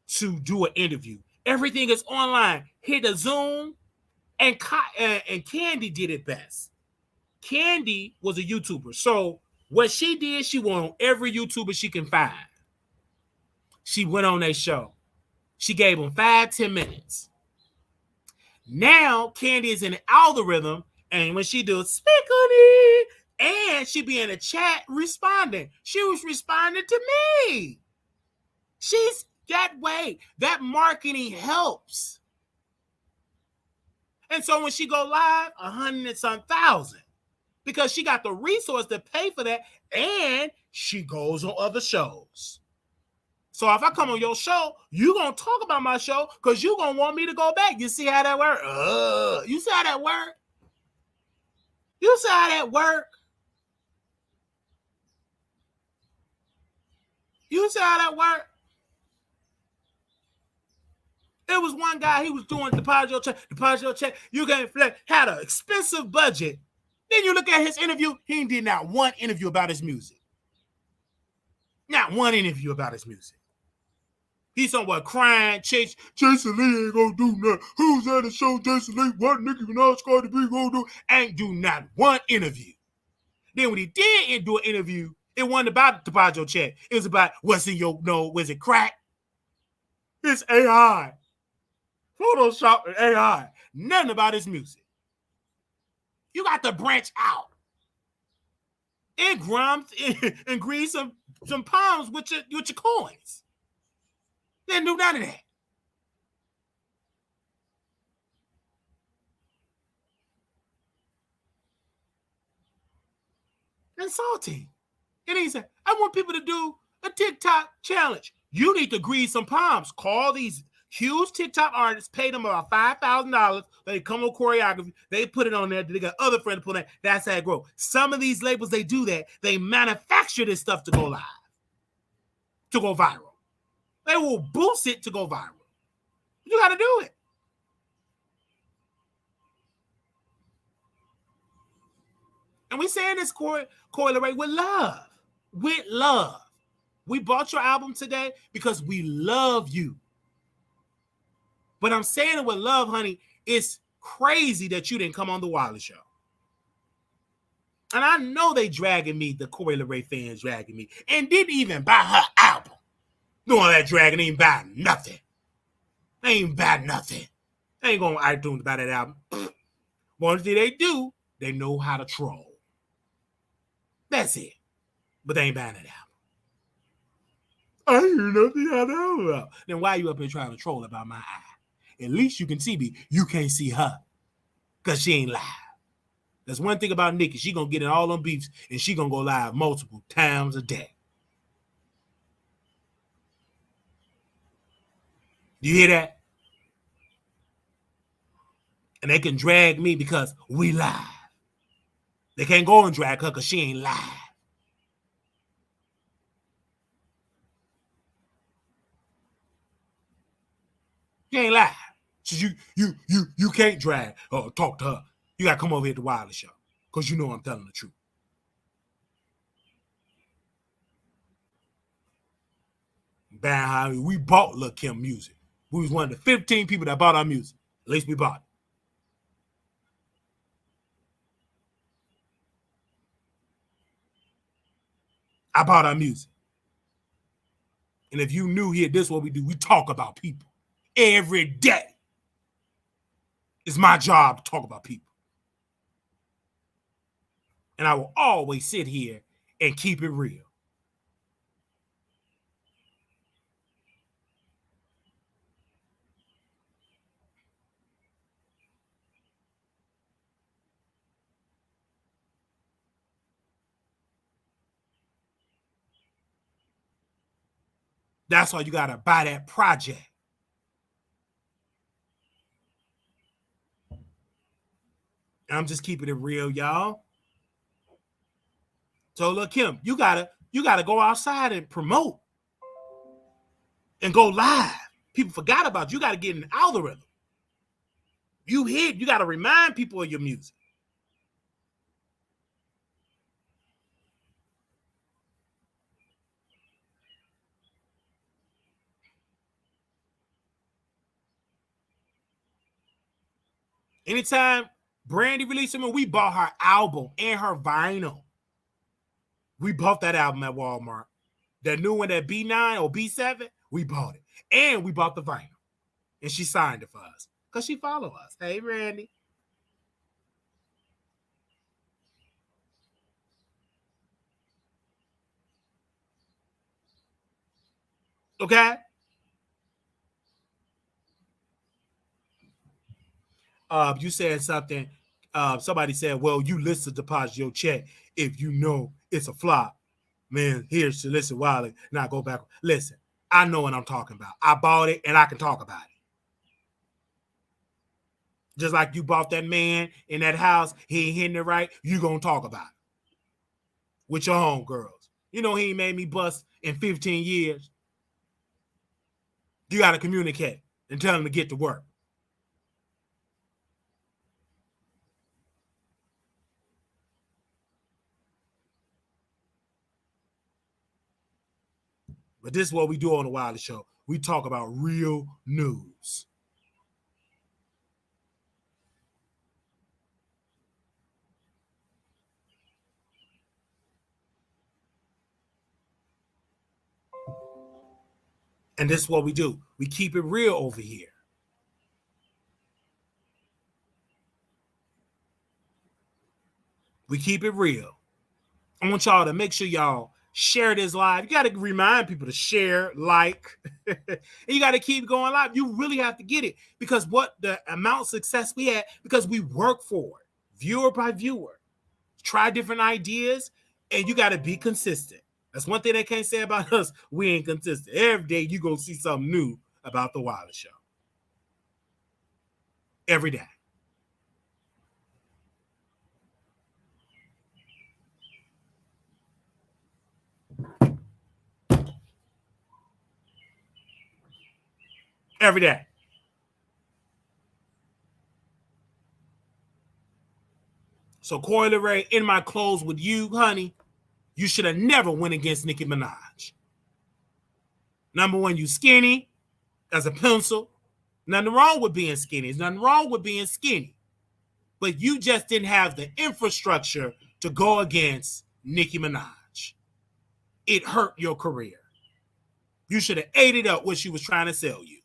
to do an interview. Everything is online. Hit a Zoom, and Candy did it best. Candy was a YouTuber. So what she did, she went on every YouTuber she can find. She went on their show. She gave them 5-10 minutes. Now Candy is in the algorithm, and when she does speak on it, and she be in the chat responding. She was responding to me. She's that way. That marketing helps. And so when she go live, 100 and some thousand. Because she got the resource to pay for that, and she goes on other shows. So if I come on your show, you gonna talk about my show because you gonna want me to go back. You see how that work? You see how that work? You see how that work? You see how that work? There was one guy, he was doing deposit check. You can had an expensive budget. Then you look at his interview, he did not one interview about his music. Not one interview about his music. He's somewhere crying, Jason Lee ain't gonna do nothing. Who's at the show, Jason Lee? What Nicki Minaj, Cardi B gonna do? Ain't do not one interview. Then when he did do an interview, it wasn't about the deposit check. It was about what's in your nose. Was it crack? It's AI. Photoshop and AI. Nothing about his music. You got to branch out. And grease some palms with your coins. Didn't do none of that. Insulting. And he said, I want people to do a TikTok challenge. You need to grease some palms. Call these huge TikTok artists, pay them about $5,000. They come with choreography. They put it on there. They got other friends to put it. That's how it grows. Some of these labels, they do that. They manufacture this stuff to go live, to go viral. They will boost it to go viral. You got to do it. And we saying this, Coi Leray, with love. With love. We bought your album today because we love you. But I'm saying it with love, honey. It's crazy that you didn't come on the Wiley Show. And I know they dragging me, the Coi Leray fans dragging me, and didn't even buy her album. Doing that dragging, ain't buy nothing. They ain't buy nothing. They ain't going to iTunes buy that album. One thing they do, they know how to troll. That's it. But they ain't buying that album. I hear nothing out of album. Then why are you up here trying to troll about my eye? At least you can see me. You can't see her. Because she ain't live. That's one thing about Nicki. She going to get in all them beefs and she going to go live multiple times a day. You hear that? And they can drag me because we live. They can't go and drag her because she ain't live. She ain't live. So you can't drag or talk to her. You got to come over here to the Wiley Show because you know I'm telling the truth. We bought Lil' Kim music. We was one of the 15 people that bought our music. At least we bought it. I bought our music. And if you knew here, this is what we do. We talk about people every day. It's my job to talk about people. And I will always sit here and keep it real. That's why you got to buy that project. And I'm just keeping it real, y'all. So look, Kim, you gotta go outside and promote and go live. People forgot about you. You got to get in the algorithm. You gotta remind people of your music. Anytime Brandy released something, we bought her album and her vinyl. We bought that album at Walmart. That new one, that B9 or B7, we bought it. And we bought the vinyl. And she signed it for us because she followed us. Hey, Randy. Okay? You said something. Somebody said, well, you list to deposit your check if you know it's a flop. Man, here's to listen Wiley. Now go back. Listen, I know what I'm talking about. I bought it and I can talk about it. Just like you bought that man in that house, he ain't hitting it right, you gonna talk about it. With your homegirls. You know he ain't made me bust in 15 years. You gotta communicate and tell him to get to work. But this is what we do on the Wiley Show. We talk about real news. And this is what we do. We keep it real over here. We keep it real. I want y'all to make sure y'all share this live. You got to remind people to share, like, and you got to keep going live. You really have to get it because what the amount of success we had, because we work for it, viewer by viewer. Try different ideas, and you got to be consistent. That's one thing they can't say about us. We ain't consistent. Every day you go see something new about the Wiley Show. Every day. Every day. So Coi Leray, in my clothes with you, honey, you should have never went against Nicki Minaj. Number one, you skinny as a pencil. Nothing wrong with being skinny. There's nothing wrong with being skinny. But you just didn't have the infrastructure to go against Nicki Minaj. It hurt your career. You should have ate it up what she was trying to sell you.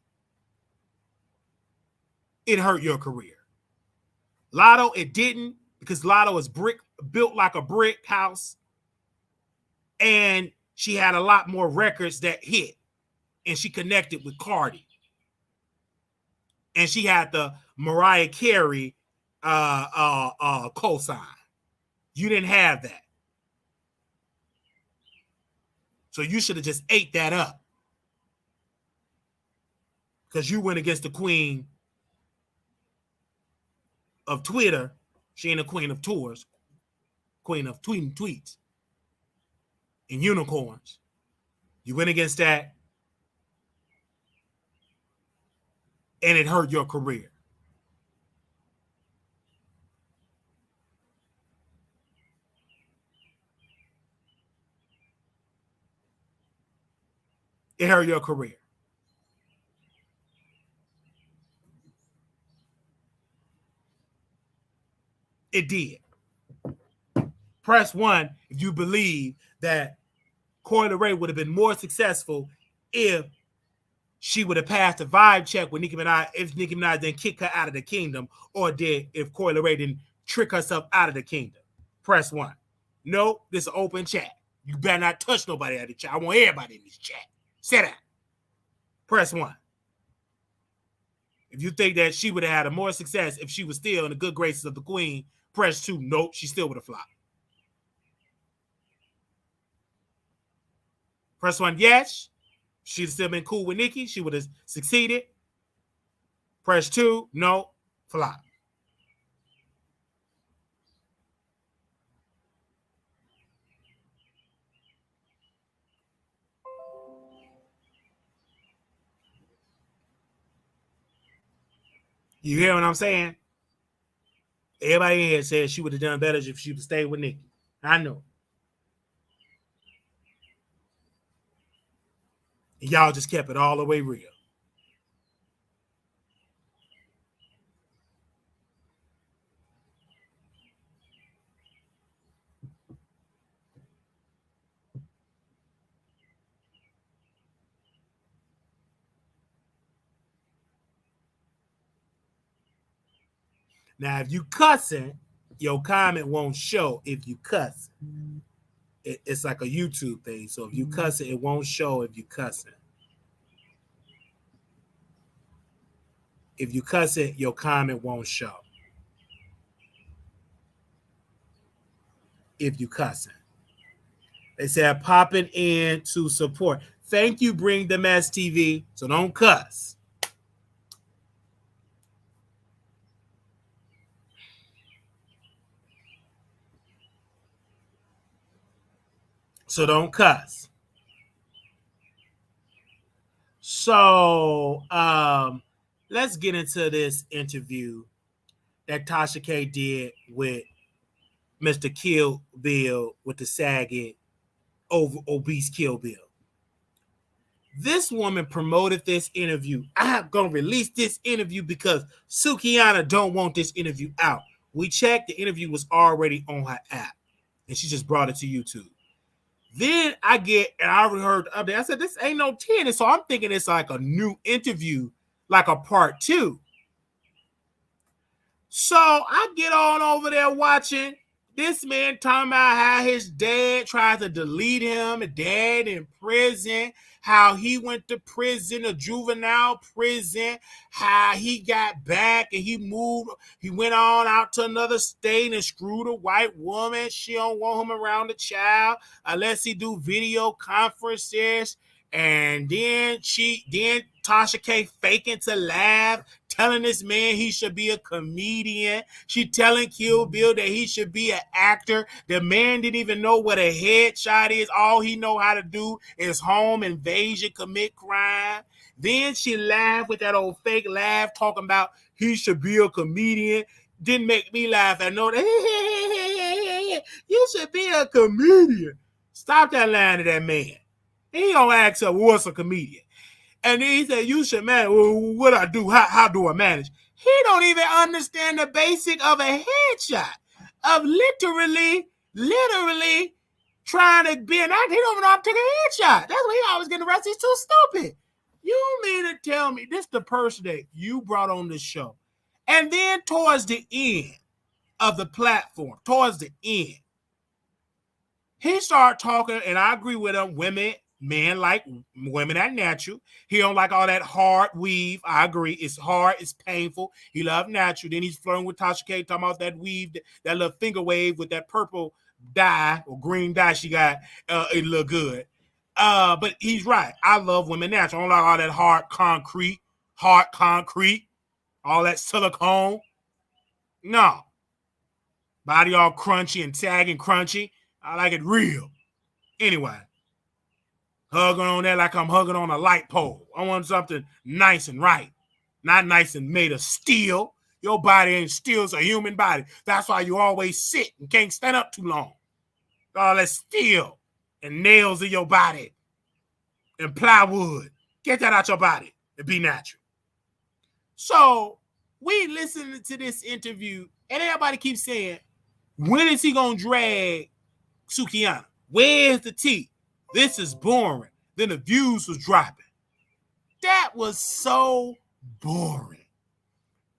It hurt your career. Lotto, it didn't, because Lotto is built like a brick house. And she had a lot more records that hit. And she connected with Cardi. And she had the Mariah Carey cosign. You didn't have that. So you should have just ate that up. Because you went against the queen of Twitter. She ain't a queen of tours. Queen of tweeting tweets. And unicorns. You went against that. And it hurt your career. It hurt your career. It did. Press 1 if you believe that Coi Leray would have been more successful if she would have passed a vibe check with Nicki Minaj, if Nicki Minaj didn't kick her out of the kingdom, or did if Coi Leray didn't trick herself out of the kingdom. Press 1. No, this is an open chat. You better not touch nobody out of the chat. I want everybody in this chat. Sit down. Press 1. If you think that she would have had a more success if she was still in the good graces of the queen, press 2. Nope, she still would have flopped. Press 1, yes. She'd have still been cool with Nicki. She would have succeeded. Press 2, no, flop. You hear what I'm saying? Everybody in here said she would have done better if she would stay with Nicki. I know. And y'all just kept it all the way real. Now, if you cussing, your comment won't show if you cuss. It's like a YouTube thing. So if you cussing, it won't show if you cussing. If you cuss it, your comment won't show. If you cussing. They said popping in to support. Thank you, Bring the Mess TV. So don't cuss. So don't cuss. So let's get into this interview that Tasha K did with Mr. Kill Bill with the sagging over obese Kill Bill. This woman promoted this interview. I'm going to release this interview because Sukihana don't want this interview out. We checked. The interview was already on her app, and she just brought it to YouTube. Then I already heard the update. I said, this ain't no 10. And so I'm thinking it's like a new interview, like a part 2. So I get on over there watching this man talking about how his dad tried to delete him, dad in prison, how he went to prison, a juvenile prison, how he got back and he went on out to another state and screwed a white woman. She don't want him around the child unless he do video conferences. And then Tasha K faking to laugh, telling this man he should be a comedian. She telling Kill Bill that he should be an actor. The man didn't even know what a headshot is. All he know how to do is home invasion, commit crime. Then she laughed with that old fake laugh, talking about he should be a comedian. Didn't make me laugh. I know that. You should be a comedian. Stop that line to that man. He don't ask her what's a comedian. And then he said, you should manage. Well, what I do? How do I manage? He don't even understand the basic of a headshot. Of literally trying to be an actor. He don't even know how to take a headshot. That's why he always getting arrested. He's too stupid. You mean to tell me this the person that you brought on this show? And then towards the end of the platform, towards the end, he started talking, and I agree with him, men like women that natural. He don't like all that hard weave. I agree. It's hard. It's painful. He loved natural. Then he's flirting with Tasha K, talking about that weave, that little finger wave with that purple dye or green dye she got. It look good. But he's right. I love women natural. I don't like all that hard concrete, all that silicone. No. Body all crunchy and tagging crunchy. I like it real. Anyway. Hugging on that like I'm hugging on a light pole. I want something nice and right. Not nice and made of steel. Your body ain't steel, it's a human body. That's why you always sit and can't stand up too long. All that steel and nails in your body and plywood. Get that out your body and be natural. So we listened to this interview and everybody keeps saying, when is he going to drag Sukihana? Where's the tea? This is boring. Then the views was dropping. That was so boring.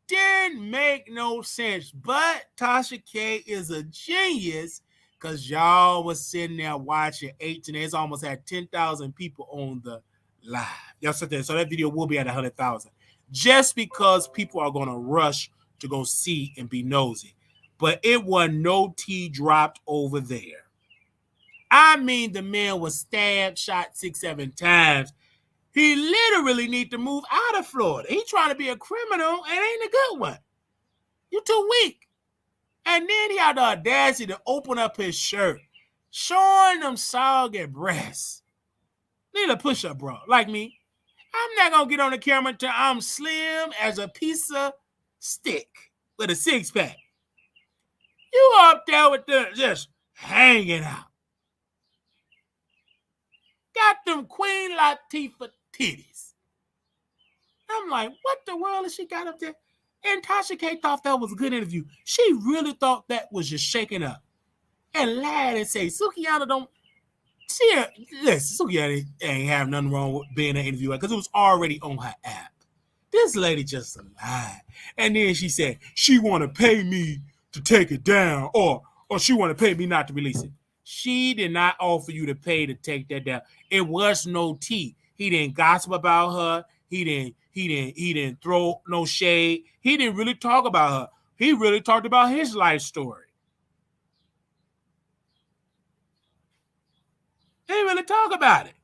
Didn't make no sense. But Tasha K is a genius because y'all was sitting there watching 18. It's almost had 10,000 people on the live. Y'all sit there. So that video will be at 100,000. Just because people are going to rush to go see and be nosy. But it was no tea dropped over there. I mean, the man was stabbed, shot 6-7 times. He literally need to move out of Florida. He trying to be a criminal and ain't a good one. You too weak. And then he had the audacity to open up his shirt, showing them soggy breasts. Need a push-up, bro, like me. I'm not going to get on the camera until I'm slim as a piece of stick with a six-pack. You up there with them just hanging out. Got them Queen Latifah titties. I'm like, what the world has she got up there? And Tasha K thought that was a good interview. She really thought that was just shaking up. And lied and say, Sukihana don't... Listen, Sukihana ain't have nothing wrong with being an interviewer because it was already on her app. This lady just lied. And then she said she want to pay me to take it down, or she want to pay me not to release it. She did not offer you to pay to take that down. It was no tea. He didn't gossip about her. He didn't throw no shade. He didn't really talk about her. He really talked about his life story. He didn't really talk about it.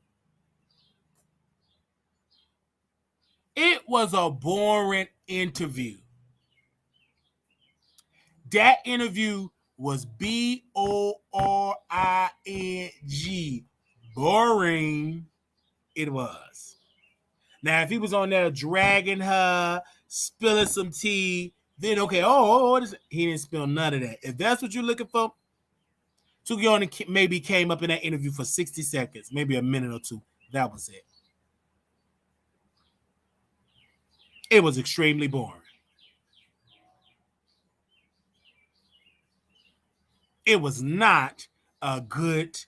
It was a boring interview. That interview was boring. Boring. It was. Now, if he was on there dragging her, spilling some tea, then okay, he didn't spill none of that. If that's what you're looking for, Sukihana maybe came up in that interview for 60 seconds, maybe a minute or two. That was it. It was extremely boring. It was not a good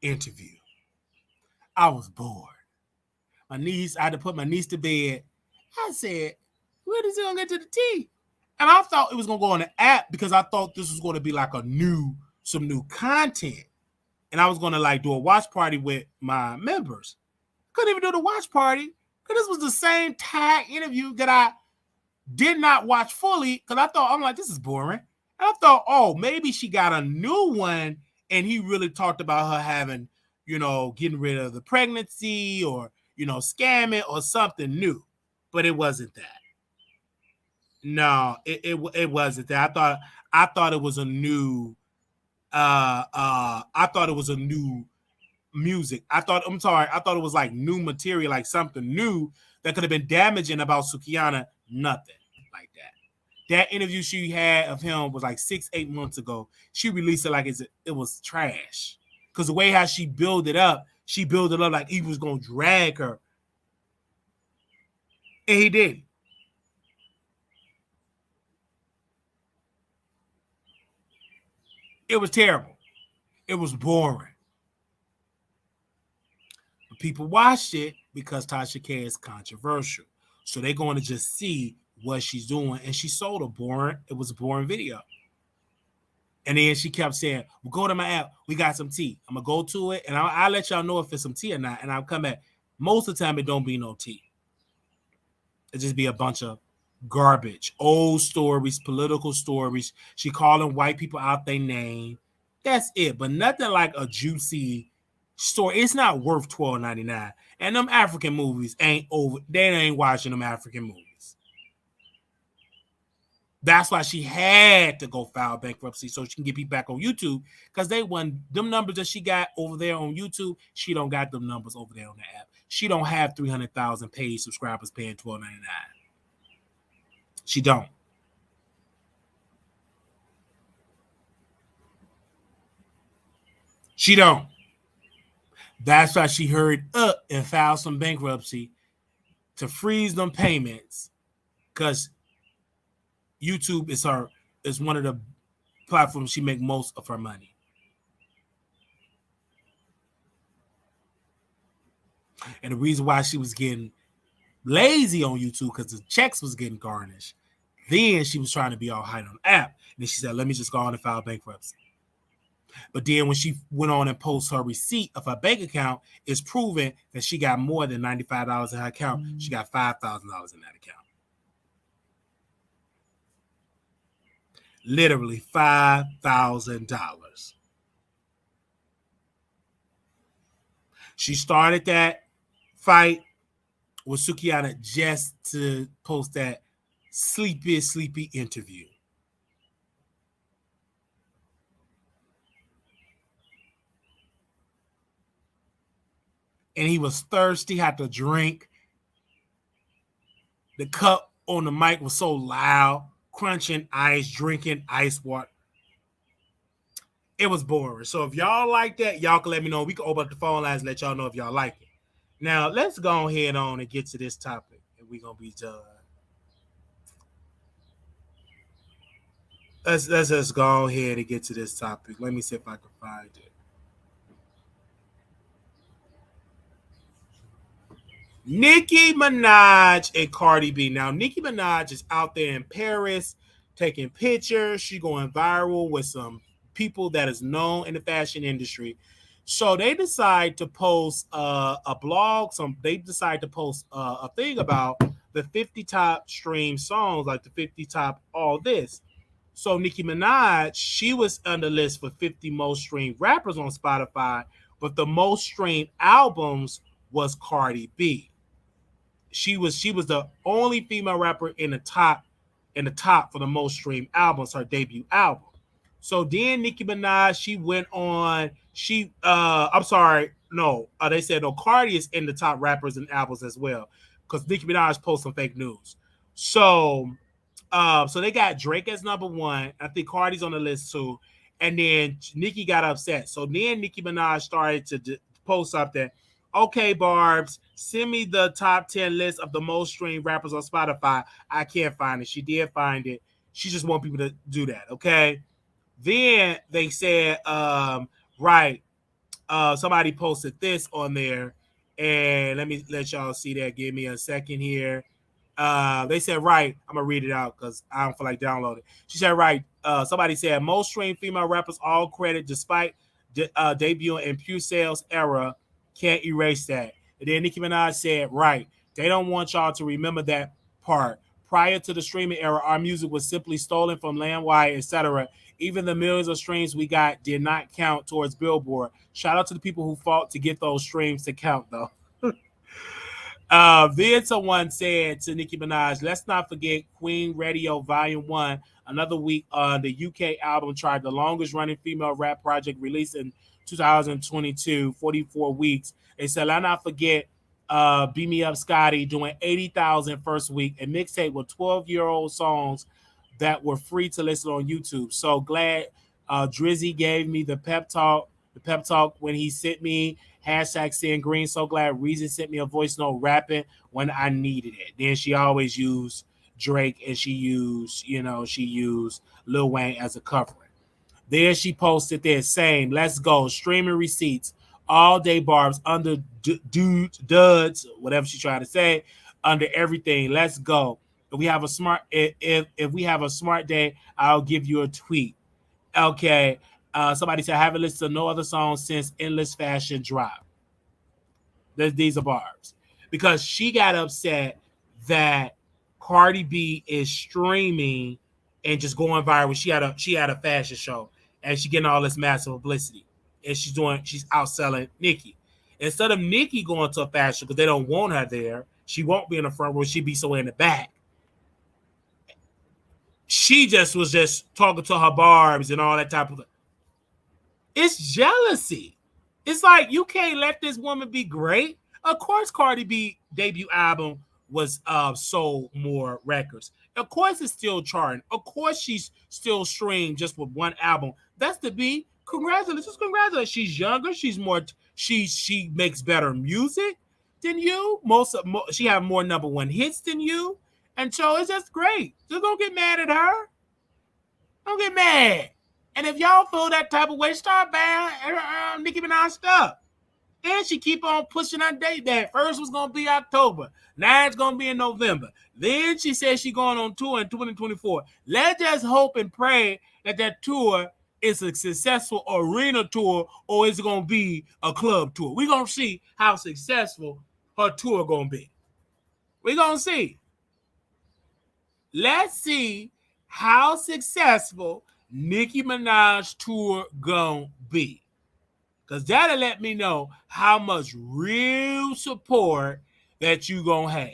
interview. I was bored. I had to put my niece to bed. I said, when is it gonna get to the tea? And I thought it was gonna go on the app because I thought this was gonna be like some new content. And I was gonna like do a watch party with my members. Couldn't even do the watch party because this was the same tag interview that I did not watch fully because I'm like, this is boring. And I thought, oh, maybe she got a new one and he really talked about her having, getting rid of the pregnancy or, scamming or something new. But it wasn't that. No, it wasn't that. I thought it was a new I thought it was a new music. I thought it was like new material, like something new that could have been damaging about Sukihana. Nothing like that. That interview she had of him was like 6-8 months ago. She released it like it was trash. Because the way how she built it up like he was gonna drag her. And he didn't. It was terrible. It was boring. But people watched it because Tasha K is controversial. So they're going to just see what she's doing. And she sold it was a boring video. And then she kept saying, well, go to my app. We got some tea. I'm going to go to it. And I'll let y'all know if it's some tea or not. And I'll come back. Most of the time, it don't be no tea. It just be a bunch of garbage. Old stories, political stories. She calling white people out their name. That's it. But nothing like a juicy story. It's not worth $12.99. And them African movies ain't over. They ain't watching them African movies. That's why she had to go file bankruptcy so she can get people back on YouTube because they won them numbers that she got over there on YouTube. She don't got them numbers over there on the app. She don't have 300,000 paid subscribers paying $12.99. She don't. She don't. That's why she hurried up and filed some bankruptcy to freeze them payments because YouTube is one of the platforms she make most of her money. And the reason why she was getting lazy on YouTube because the checks was getting garnished. Then she was trying to be all high on the app. And then she said, let me just go on and file bankruptcy. But then when she went on and posted her receipt of her bank account, it's proven that she got more than $95 in her account. She got $5,000 in that account. Literally $5,000. She started that fight with Sukihana just to post that sleepy interview. And he was thirsty, had to drink. The cup on the mic was so loud, crunching ice, drinking ice water. It was boring. So if y'all like that, y'all can let me know. We can open up the phone lines and let y'all know if y'all like it. Now, let's go ahead on and get to this topic. And we're going to be done. Let's just go ahead and get to this topic. Let me see if I can find it. Nicki Minaj and Cardi B. Now, Nicki Minaj is out there in Paris taking pictures. She going viral with some people that is known in the fashion industry. So they decide to post a blog. They decide to post a thing about the 50 top stream songs, like the 50 top all this. So Nicki Minaj, she was on the list for 50 most streamed rappers on Spotify, but the most streamed albums was Cardi B. She was the only female rapper in the top for the most streamed albums, her debut album. So then Nicki Minaj, she went on. I'm sorry, no, they said no. Cardi is in the top rappers and albums as well, because Nicki Minaj posted some fake news. So they got Drake as number one. I think Cardi's on the list too. And then Nicki got upset. So then Nicki Minaj started to post something. Okay, Barb's, send me the top 10 list of the most streamed rappers on Spotify. I can't find it. She did find it. She just want people to do that. Okay. Then they said, right, somebody posted this on there. And let me let y'all see that. Give me a second here. They said, right, I'm gonna read it out because I don't feel like downloading. She said, right. Somebody said most streamed female rappers all credit despite debuting in Pew Sales era. Can't erase that. And then Nicki Minaj said, right, they don't want y'all to remember that part. Prior to the streaming era, our music was simply stolen from LandWire, etc. Even the millions of streams we got did not count towards Billboard. Shout out to the people who fought to get those streams to count, though. Then someone said to Nicki Minaj, let's not forget Queen Radio Volume 1, another week on the UK album chart, the longest running female rap project released in 2022, 44 weeks. They said, let's not forget Beat Me Up Scotty doing 80,000 first week, a mixtape with 12-year-old songs that were free to listen on YouTube. So glad Drizzy gave me the pep talk when he sent me hashtag seeing green. So glad Reason sent me a voice note rapping when I needed it. Then she always used Drake and she used Lil Wayne as a covering. There she posted this same, let's go, streaming receipts, all day Barbs, under dudes, duds, whatever she's trying to say, under everything. Let's go. If we have a smart day, I'll give you a tweet. Okay. Somebody said I haven't listened to no other song since Endless Fashion dropped. These are barbs. Because she got upset that Cardi B is streaming and just going viral. She had a fashion show and she getting all this massive publicity. And she's outselling Nicki. Instead of Nicki going to a fashion because they don't want her there, she won't be in the front row, she'd be somewhere in the back. She just was just talking to her barbs and all that type of. It's jealousy. It's like you can't let this woman be great. Of course, Cardi B debut album was sold more records. Of course, it's still charting. Of course, she's still streamed just with one album. That's the B. Congratulations, congratulations. She's younger. She's more. She makes better music than you. She have more number one hits than you, and so it's just great. Just don't get mad at her. Don't get mad. And if y'all feel that type of way, start buying Nicki Minaj stuff. And she keep on pushing her date that first was gonna be October. Now it's gonna be in November. Then she said she going on tour in 2024. Let's just hope and pray that tour is a successful arena tour or is it gonna be a club tour. We're gonna see how successful her tour gonna be. We're gonna see. Let's see how successful Nicki Minaj tour gonna be. Because that'll let me know how much real support that you gonna have.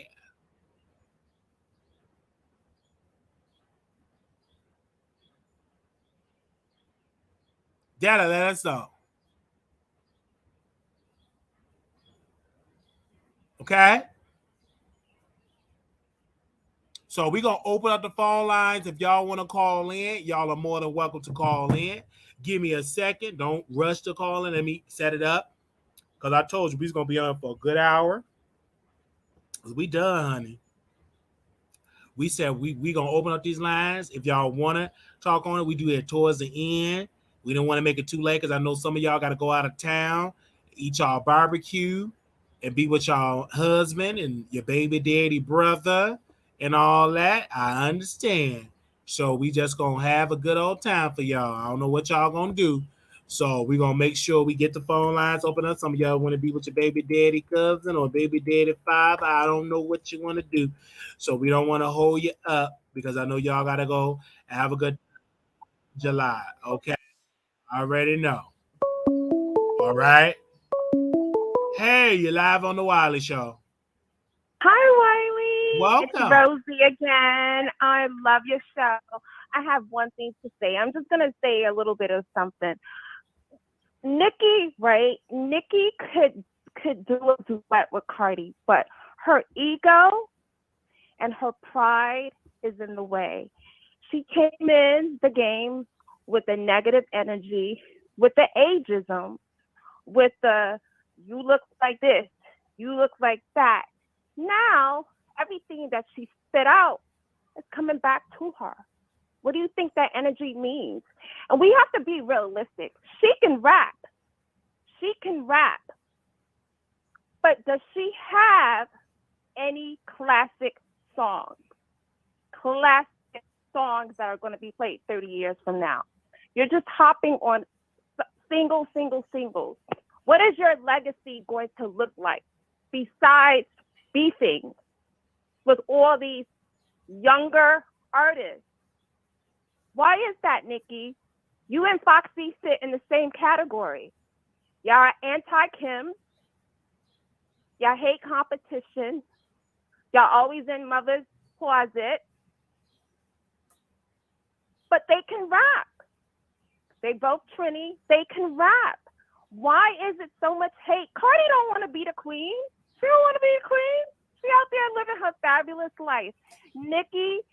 That'll let us know. Okay? So we're gonna open up the phone lines. If y'all want to call in, y'all are more than welcome to call in. Give me a second. Don't rush to call in. Let me set it up. Because I told you we're gonna be on for a good hour. We done, honey. We said we gonna open up these lines. If y'all wanna talk on it, we do it towards the end. We don't want to make it too late because I know some of y'all got to go out of town, eat y'all barbecue. and be with y'all husband and your baby daddy brother and all that. I understand. So we just gonna have a good old time for y'all. I don't know what y'all gonna do. So we gonna make sure we get the phone lines open up. Some of y'all want to be with your baby daddy cousin or baby daddy father. I don't know what you want to do. So we don't want to hold you up because I know y'all gotta go and have a good July. Okay. I already know. All right. Hey, you're live on the Wiley Show. Hi, Wiley. It's Welcome. Rosie again. I love your show. I have one thing to say. I'm just going to say a little bit of something. Nicki, right? Nicki could do a duet with Cardi, but her ego and her pride is in the way. She came in the game with the negative energy, with the ageism, with the you look like this, you look like that. Now, everything that she spit out is coming back to her. What do you think that energy means? And we have to be realistic. She can rap. She can rap. But does she have any classic songs? Classic songs that are going to be played 30 years from now. You're just hopping on singles. What is your legacy going to look like besides beefing with all these younger artists? Why is that, Nicki? You and Foxy sit in the same category. Y'all are anti-Kim. Y'all hate competition. Y'all always in mother's closet. But they can rap. They both Trini. They can rap. Why is it so much hate? Cardi don't want to be the queen. She don't want to be a queen. She out there living her fabulous life. Nicki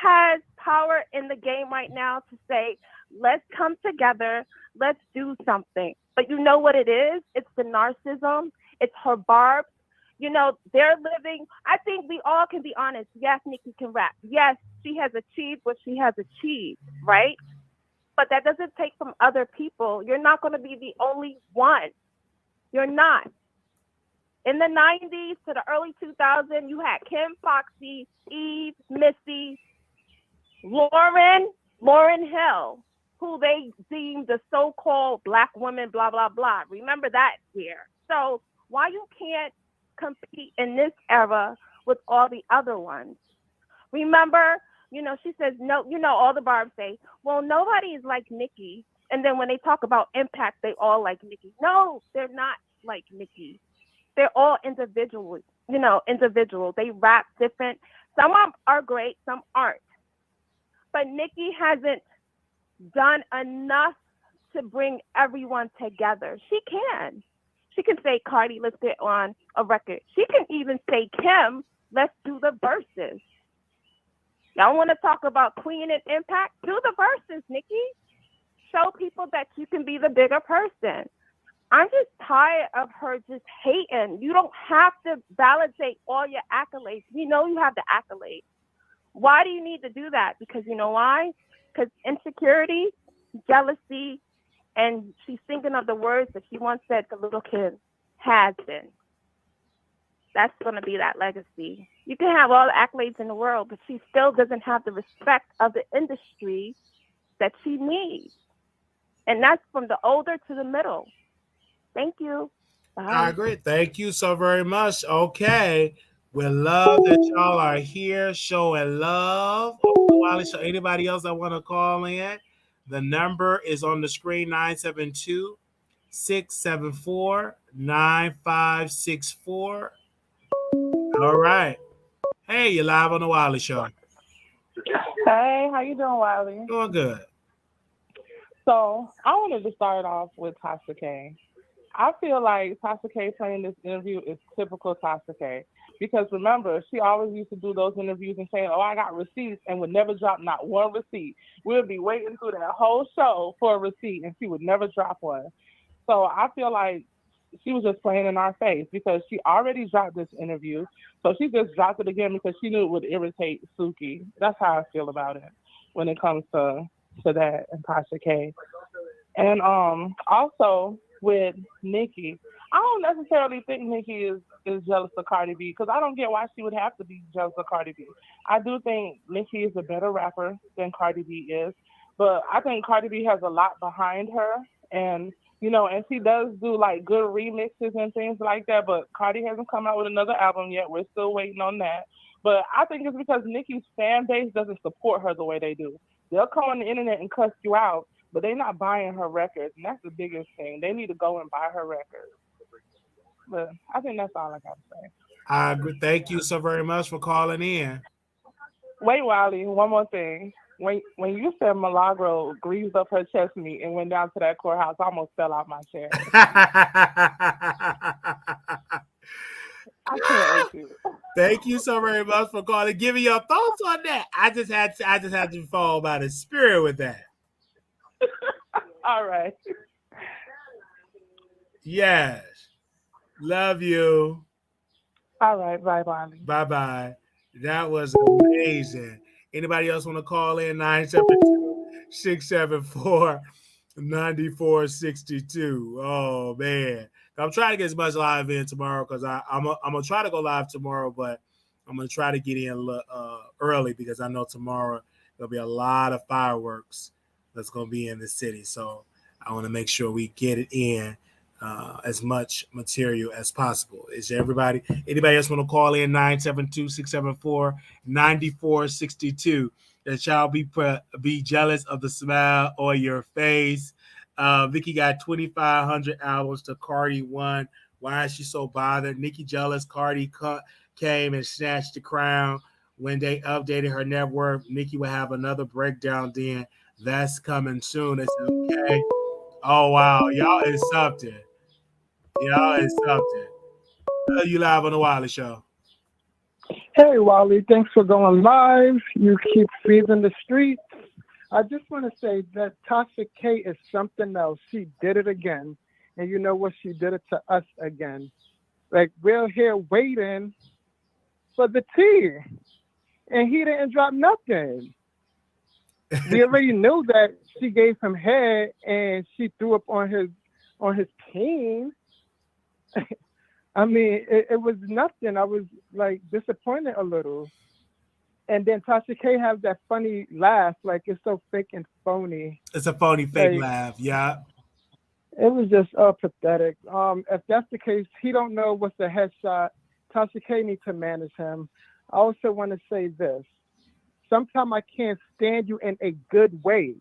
has power in the game right now to say, let's come together, let's do something. But you know what it is? It's the narcissism. It's her barbs. You know, they're living. I think we all can be honest. Yes, Nicki can rap. Yes, she has achieved what she has achieved, right? But that doesn't take from other people. You're not going to be the only one. You're not. In the 90s to the early 2000s, you had Kim, Foxy, Eve, Missy, Lauren Hill, who they deemed the so-called black woman, blah, blah, blah. Remember that here. So why you can't compete in this era with all the other ones? Remember, she says, no, all the barbs say, well, nobody is like Nicki. And then when they talk about impact, they all like Nicki. No, they're not like Nicki. They're all individual. They rap different. Some are great, some aren't. But Nicki hasn't done enough to bring everyone together. She can. She can say, Cardi, let's get on a record. She can even say, Kim, let's do the verses. Y'all want to talk about Queen and Impact? Do the verses, Nicki. Show people that you can be the bigger person. I'm just tired of her just hating. You don't have to validate all your accolades. We know you have the accolades. Why do you need to do that? Because you know why? Because insecurity, jealousy, and she's thinking of the words that she once said to little kids, has been. That's going to be that legacy. You can have all the accolades in the world, but she still doesn't have the respect of the industry that she needs. And that's from the older to the middle. Thank you. I Bye. agree. Thank you so very much. Okay. We love that y'all are here showing love. Wiley Show. Anybody else that want to call in? The number is on the screen 972-674-9564. All right. Hey, you're live on the Wiley Show. Hey, how you doing, Wiley? Doing good. So I wanted to start off with Tasha K. I feel like Tasha K playing this interview is typical Tasha K. Because remember, she always used to do those interviews and saying, oh, I got receipts, and would never drop not one receipt. We'd be waiting through that whole show for a receipt, and she would never drop one. So I feel like she was just playing in our face because she already dropped this interview. So she just dropped it again because she knew it would irritate Suki. That's how I feel about it when it comes to that and Tasha K. And also with Nicki, I don't necessarily think Nicki is jealous of Cardi B because I don't get why she would have to be jealous of Cardi B. I do think Nicki is a better rapper than Cardi B is, but I think Cardi B has a lot behind her, and and she does do like good remixes and things like that. But Cardi hasn't come out with another album yet. We're still waiting on that. But I think it's because Nicki's fan base doesn't support her the way they do. They'll come on the internet and cuss you out, but they're not buying her records, and that's the biggest thing. They need to go and buy her records. But I think that's all I got to say. I agree. Thank you so very much for calling in. Wait, Wiley, one more thing. When you said Milagro greased up her chest meat and went down to that courthouse, I almost fell out my chair. I can't with you. Thank you so very much for calling. Give me your thoughts on that. I just had to fall by the spirit with that. All right. Yes. Love you. All right. Bye, Wiley. Bye. That was amazing. Anybody else want to call in? 972-674-9462. Oh man. I'm trying to get as much live in tomorrow because I'm gonna try to go live tomorrow, but I'm gonna try to get in early because I know tomorrow there'll be a lot of fireworks that's gonna be in the city. So I want to make sure we get it in as much material as possible. Is everybody? Anybody else want to call in? 972-674-9462. That y'all be jealous of the smile on your face. Vicky got 2,500 albums to Cardi 1. Why is she so bothered? Nicki jealous. Cardi came and snatched the crown. When they updated her net worth, Nicki will have another breakdown then. That's coming soon. It's okay. Oh, wow. Y'all is something. You live on the Wiley Show. Hey, Wally, thanks for going live. You keep feeding the streets. I just want to say that Tasha K is something else. She did it again. And you know what? She did it to us again. Like, we're here waiting for the tea. And he didn't drop nothing. We already knew that she gave him head and she threw up on his team. I mean, it was nothing. I was like disappointed a little. And then Tasha K has that funny laugh, like it's so fake and phony. It's a phony fake laugh, yeah. It was just pathetic. If that's the case, he don't know what's a headshot. Tasha K needs to manage him. I also want to say this. Sometimes I can't stand you in a good way,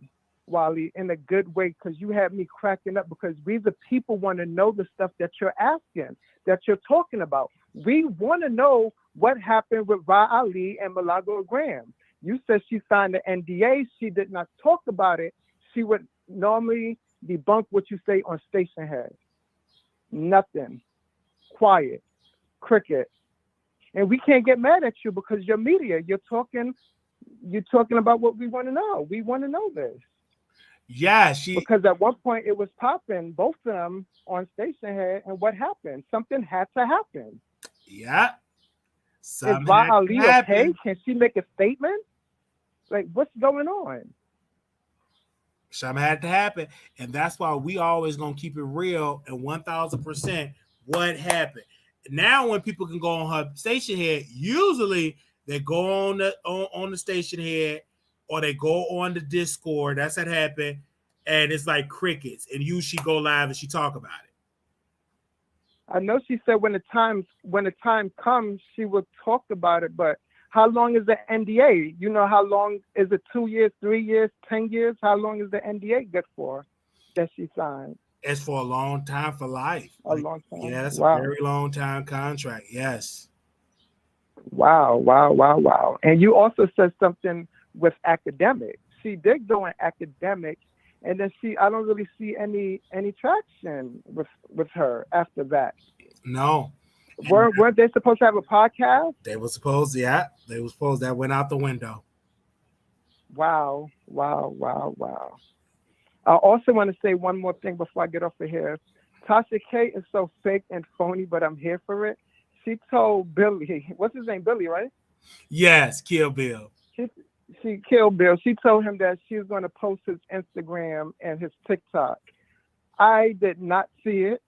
Wally, in a good way, because you have me cracking up because we the people want to know the stuff that you're asking, that you're talking about. We want to know what happened with Ra Ali and Milagro Graham. You said she signed the NDA. She did not talk about it. She would normally debunk what you say on Station Head. Nothing. Quiet. Cricket. And we can't get mad at you because you're media. You're talking about what we want to know. We want to know this. Yeah, because at one point it was popping, both of them on Station Head, and what happened? Something had to happen. Yeah. Is Ra Ali okay? Can she make a statement? Like, what's going on? Something had to happen, and that's why we always gonna keep it real and 1,000% what happened. Now, when people can go on her Station Head, usually they go on the Station Head or they go on the Discord. That's what happened, and it's like crickets. And usually she go live and she talk about it. I know she said when the time comes, she will talk about it. But how long is the NDA? You know, how long is it? 2 years, 3 years, 10 years? How long is the NDA good for that she signed? It's for a long time, for life. A long time. Yeah, that's wow. a very long time contract. Yes. Wow. And you also said something with academic. She did go in academic, and then I don't really see any traction with her after that. No. Weren't they supposed to have a podcast? They were supposed, yeah. They were supposed. That went out the window. Wow. I also want to say one more thing before I get off of here. Tasha K is so fake and phony, but I'm here for it. She told Billy, what's his name? Billy, right? Yes, Kill Bill. She killed Bill. She told him that she was going to post his Instagram and his TikTok. I did not see it,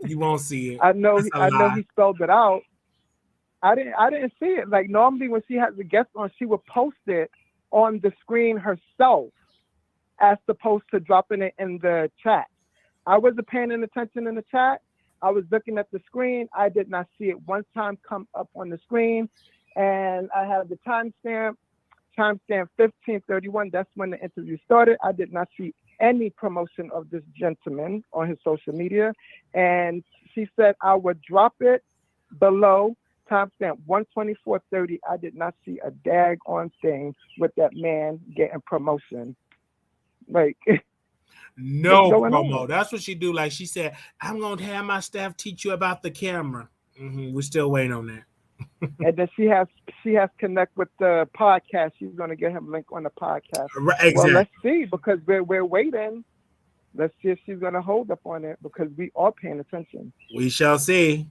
You won't see it. I know That's a I know lie. he spelled it out. I didn't see it. Like normally when she has a guest on, she would post it on the screen herself as opposed to dropping it in the chat. I wasn't paying any attention in the chat. I was looking at the screen. I did not see it one time come up on the screen. And I have the timestamp 15:31. That's when the interview started. I did not see any promotion of this gentleman on his social media. And she said I would drop it below timestamp 1:24:30. I did not see a daggone thing with that man getting promotion. Like, what's No going promo. on? That's what she do. Like she said, I'm gonna have my staff teach you about the camera. We're still waiting on that. And then she has connect with the podcast. She's going to get him link on the podcast. Right, Well, let's exactly. see, because we're waiting. Let's see if she's going to hold up on it, because we are paying attention. We shall see.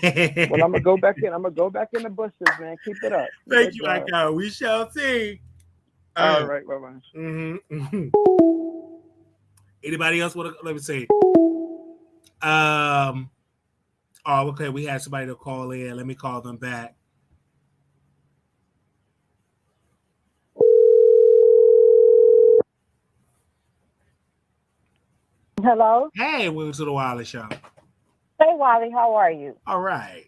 Well, I'm gonna go back in. I'm gonna go back in the bushes, man. Keep it up. Thank Good you, job. Icon. We shall see. All right, bye-bye. Anybody else want to? Let me see. Oh, okay. We had somebody to call in. Let me call them back. Hello. Hey, welcome to the Wiley Show. Hey, Wally. How are you? All right.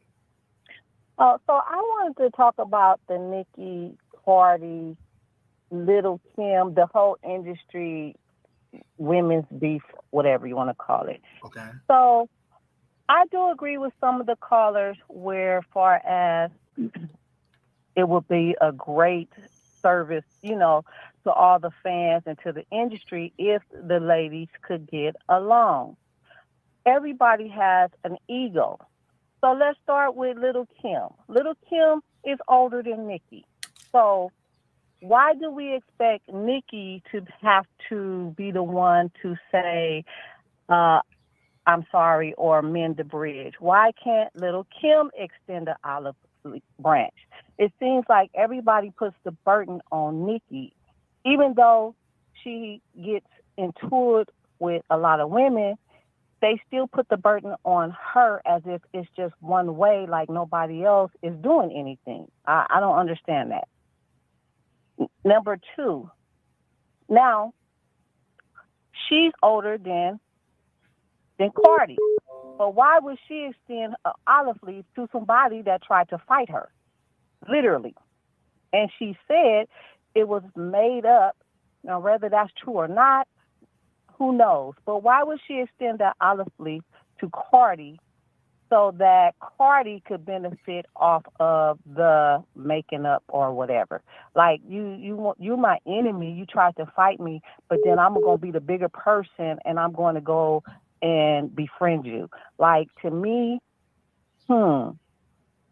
So I wanted to talk about the Nicki, Cardi, Little Kim, the whole industry, women's beef, whatever you want to call it. Okay. So I do agree with some of the callers where far as it would be a great service, to all the fans and to the industry if the ladies could get along. Everybody has an ego. So let's start with Little Kim. Little Kim is older than Nicki. So why do we expect Nicki to have to be the one to say, I'm sorry, or mend the bridge? Why can't Little Kim extend the olive branch? It seems like everybody puts the burden on Nicki, even though she gets into it with a lot of women. They still put the burden on her as if it's just one way, like nobody else is doing anything. I don't understand that. Number two, now she's older than Cardi. But why would she extend an olive leaf to somebody that tried to fight her? Literally. And she said it was made up. Now, whether that's true or not, who knows? But why would she extend that olive leaf to Cardi so that Cardi could benefit off of the making up or whatever? Like you're my enemy. You tried to fight me, but then I'm gonna be the bigger person and I'm going to go and befriend you. Like, to me,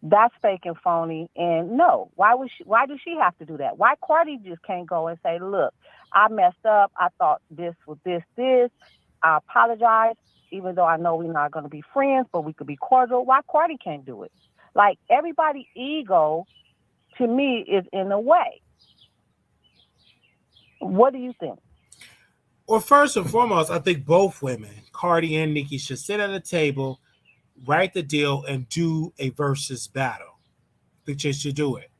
that's fake and phony. And no, why does she have to do that? Why Cardi just can't go and say, look, I messed up. I thought this was this. I apologize, even though I know we're not going to be friends, but we could be cordial. Why Cardi can't do it? Like, everybody's ego, to me, is in the way. What do you think? Well, first and foremost, I think both women, Cardi and Nicki, should sit at a table, write the deal, and do a versus battle. I think they should do it.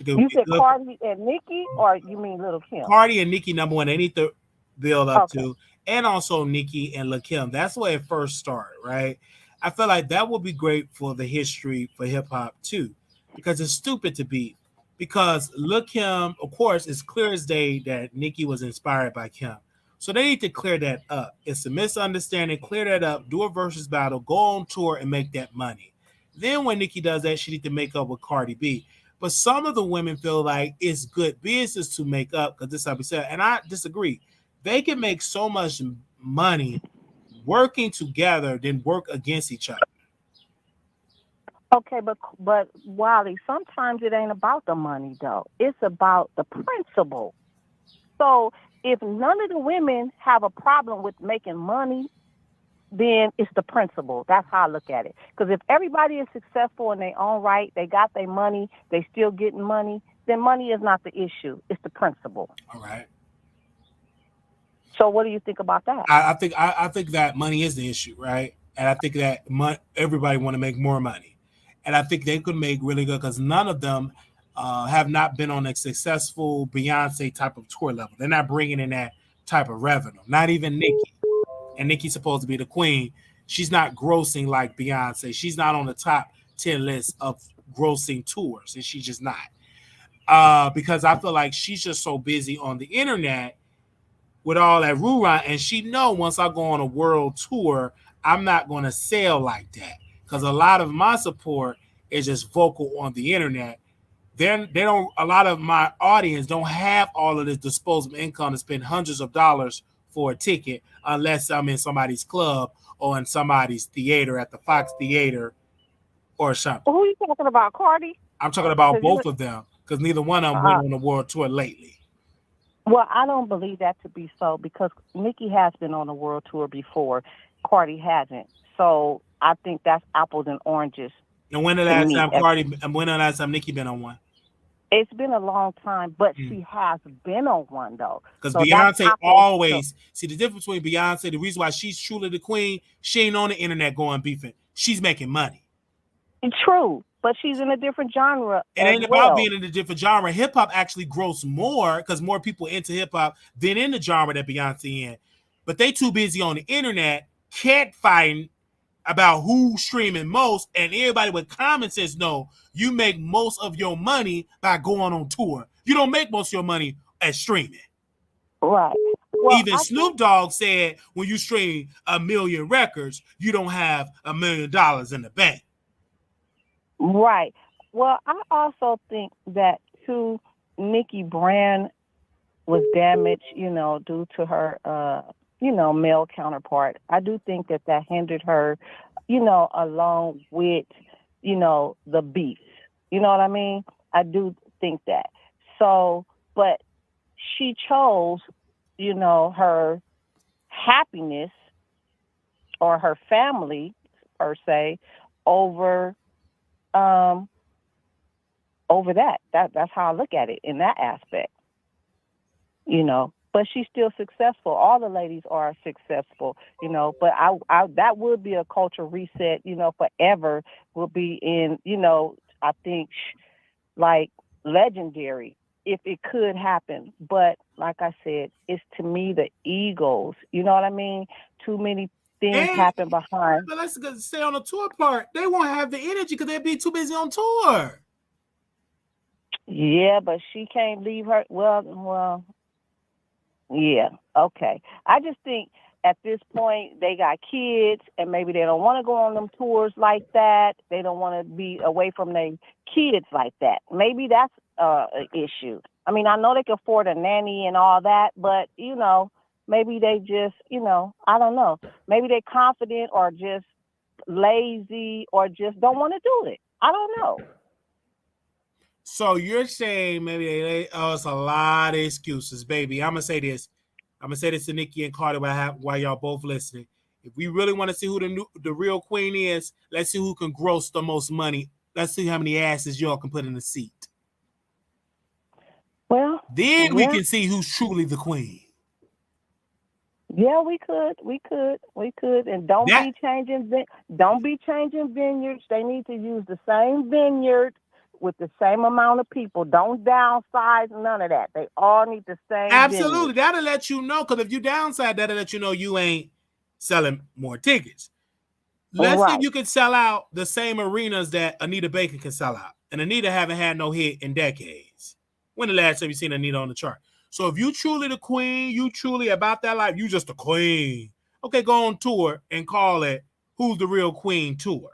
You said Cardi and Nicki, or you mean Little Kim? Cardi and Nicki, number one, they need to build up Okay. to, and also Nicki and Lil Kim. That's where it first started, right? I feel like that would be great for the history for hip hop too, because it's stupid to beat. Because Lil Kim, of course, it's clear as day that Nicki was inspired by Kim. So they need to clear that up. It's a misunderstanding. Clear that up. Do a versus battle. Go on tour and make that money. Then when Nicki does that, she needs to make up with Cardi B. But some of the women feel like it's good business to make up, because this is how we said, and I disagree. They can make so much money working together than work against each other. Okay, but Wally, sometimes it ain't about the money though. It's about the principle. So if none of the women have a problem with making money, then it's the principle. That's how I look at it. Because if everybody is successful in their own right, they got their money, they still getting money, then money is not the issue. It's the principle. All right. So what do you think about that? I think that money is the issue, right? and I think that everybody want to make more money, and I think they could make really good because none of them have not been on a successful Beyonce type of tour level. They're not bringing in that type of revenue. Not even Nicki, and Nicki's supposed to be the queen. She's not grossing like Beyonce. She's not on the top 10 list of grossing tours, and she's just not. Because I feel like she's just so busy on the internet with all that rura, and she know once I go on a world tour, I'm not going to sell like that because a lot of my support is just vocal on the internet. Then they don't. A lot of my audience don't have all of this disposable income to spend hundreds of dollars for a ticket unless I'm in somebody's club or in somebody's theater at the Fox Theater or something. Who are you talking about, Cardi? I'm talking about Because you, both of them because neither one of them went uh, on the world tour lately. well, I don't believe that to be so because Nicki has been on a world tour before. Cardi hasn't. So I think that's apples and oranges And when the to last me. time Cardi and when the last time Nicki been on one? It's been a long time, but she has been on one though. Because So that's Beyonce apples to always see the difference between Beyonce. The reason why she's truly the queen, she ain't on the internet going beefing. She's making money. true, but she's in a different genre It as ain't about well. being in a different genre. Hip hop actually grows more because more people into hip hop than in the genre that Beyonce in. But they too busy on the internet catfighting about who's streaming most, and everybody with common sense know you make most of your money by going on tour. You don't make most of your money at streaming. Right. Well, Even I Snoop think Dogg said when you stream a million records, you don't have $1 million in the bank. right. Well, I also think that too. Nikki Brand was damaged, due to her, male counterpart. I do think that that hindered her, along with, the beef. You know what I mean? I do think that. So, but she chose, her happiness or her family per se over um over that. That's how I look at it in that aspect. But she's still successful. All the ladies are successful, but I that would be a culture reset, forever will be in, I think like legendary if it could happen. But like I said, it's to me the egos. You know what I mean? Too many things And happen behind. but let's stay on the tour part. They won't have the energy because they'll be too busy on tour. Yeah, but she can't leave her. Well, yeah, okay. I just think at this point they got kids and maybe they don't want to go on them tours like that. They don't want to be away from their kids like that. Maybe that's an issue. I mean, I know they can afford a nanny and all that, but maybe they just, I don't know. Maybe they're confident or just lazy or just don't want to do it. I don't know. So you're saying maybe they us a lot of excuses, baby. I'm gonna say this. I'm gonna say this to Nikki and Carter while y'all both listening. If we really want to see who the real queen is, let's see who can gross the most money. Let's see how many asses y'all can put in the seat. Well, Then we yeah. can see who's truly the queen. Yeah, we could, and don't That be changing. Don't be changing vineyards. They need to use the same vineyard with the same amount of people. Don't downsize. None of that. They all need the same absolutely vineyard. that'll let you know because if you downside, that'll let you know you ain't selling more tickets. Let's see if Right. you can sell out the same arenas that Anita Baker can sell out. And Anita haven't had no hit in decades. When the last time you seen Anita on the chart? So if you truly the queen, you truly about that life, you just the queen. Okay, go on tour and call it Who's the Real Queen Tour.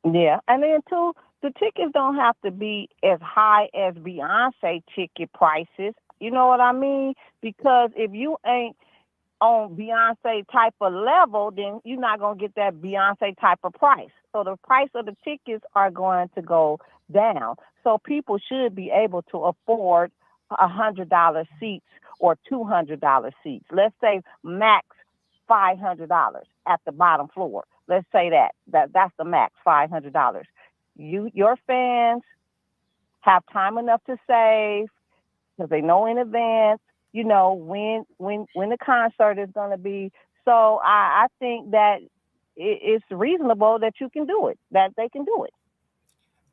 Yeah, and then too, the tickets don't have to be as high as Beyonce ticket prices. You know what I mean? Because if you ain't on Beyonce type of level, then you're not gonna get that Beyonce type of price. So the price of the tickets are going to go down. So people should be able to afford $100 seats or $200 seats. Let's say max $500 at the bottom floor. Let's say that's the max $500. Your fans have time enough to save because they know in advance, when the concert is going to be. So I think that it's reasonable that you can do it, that they can do it.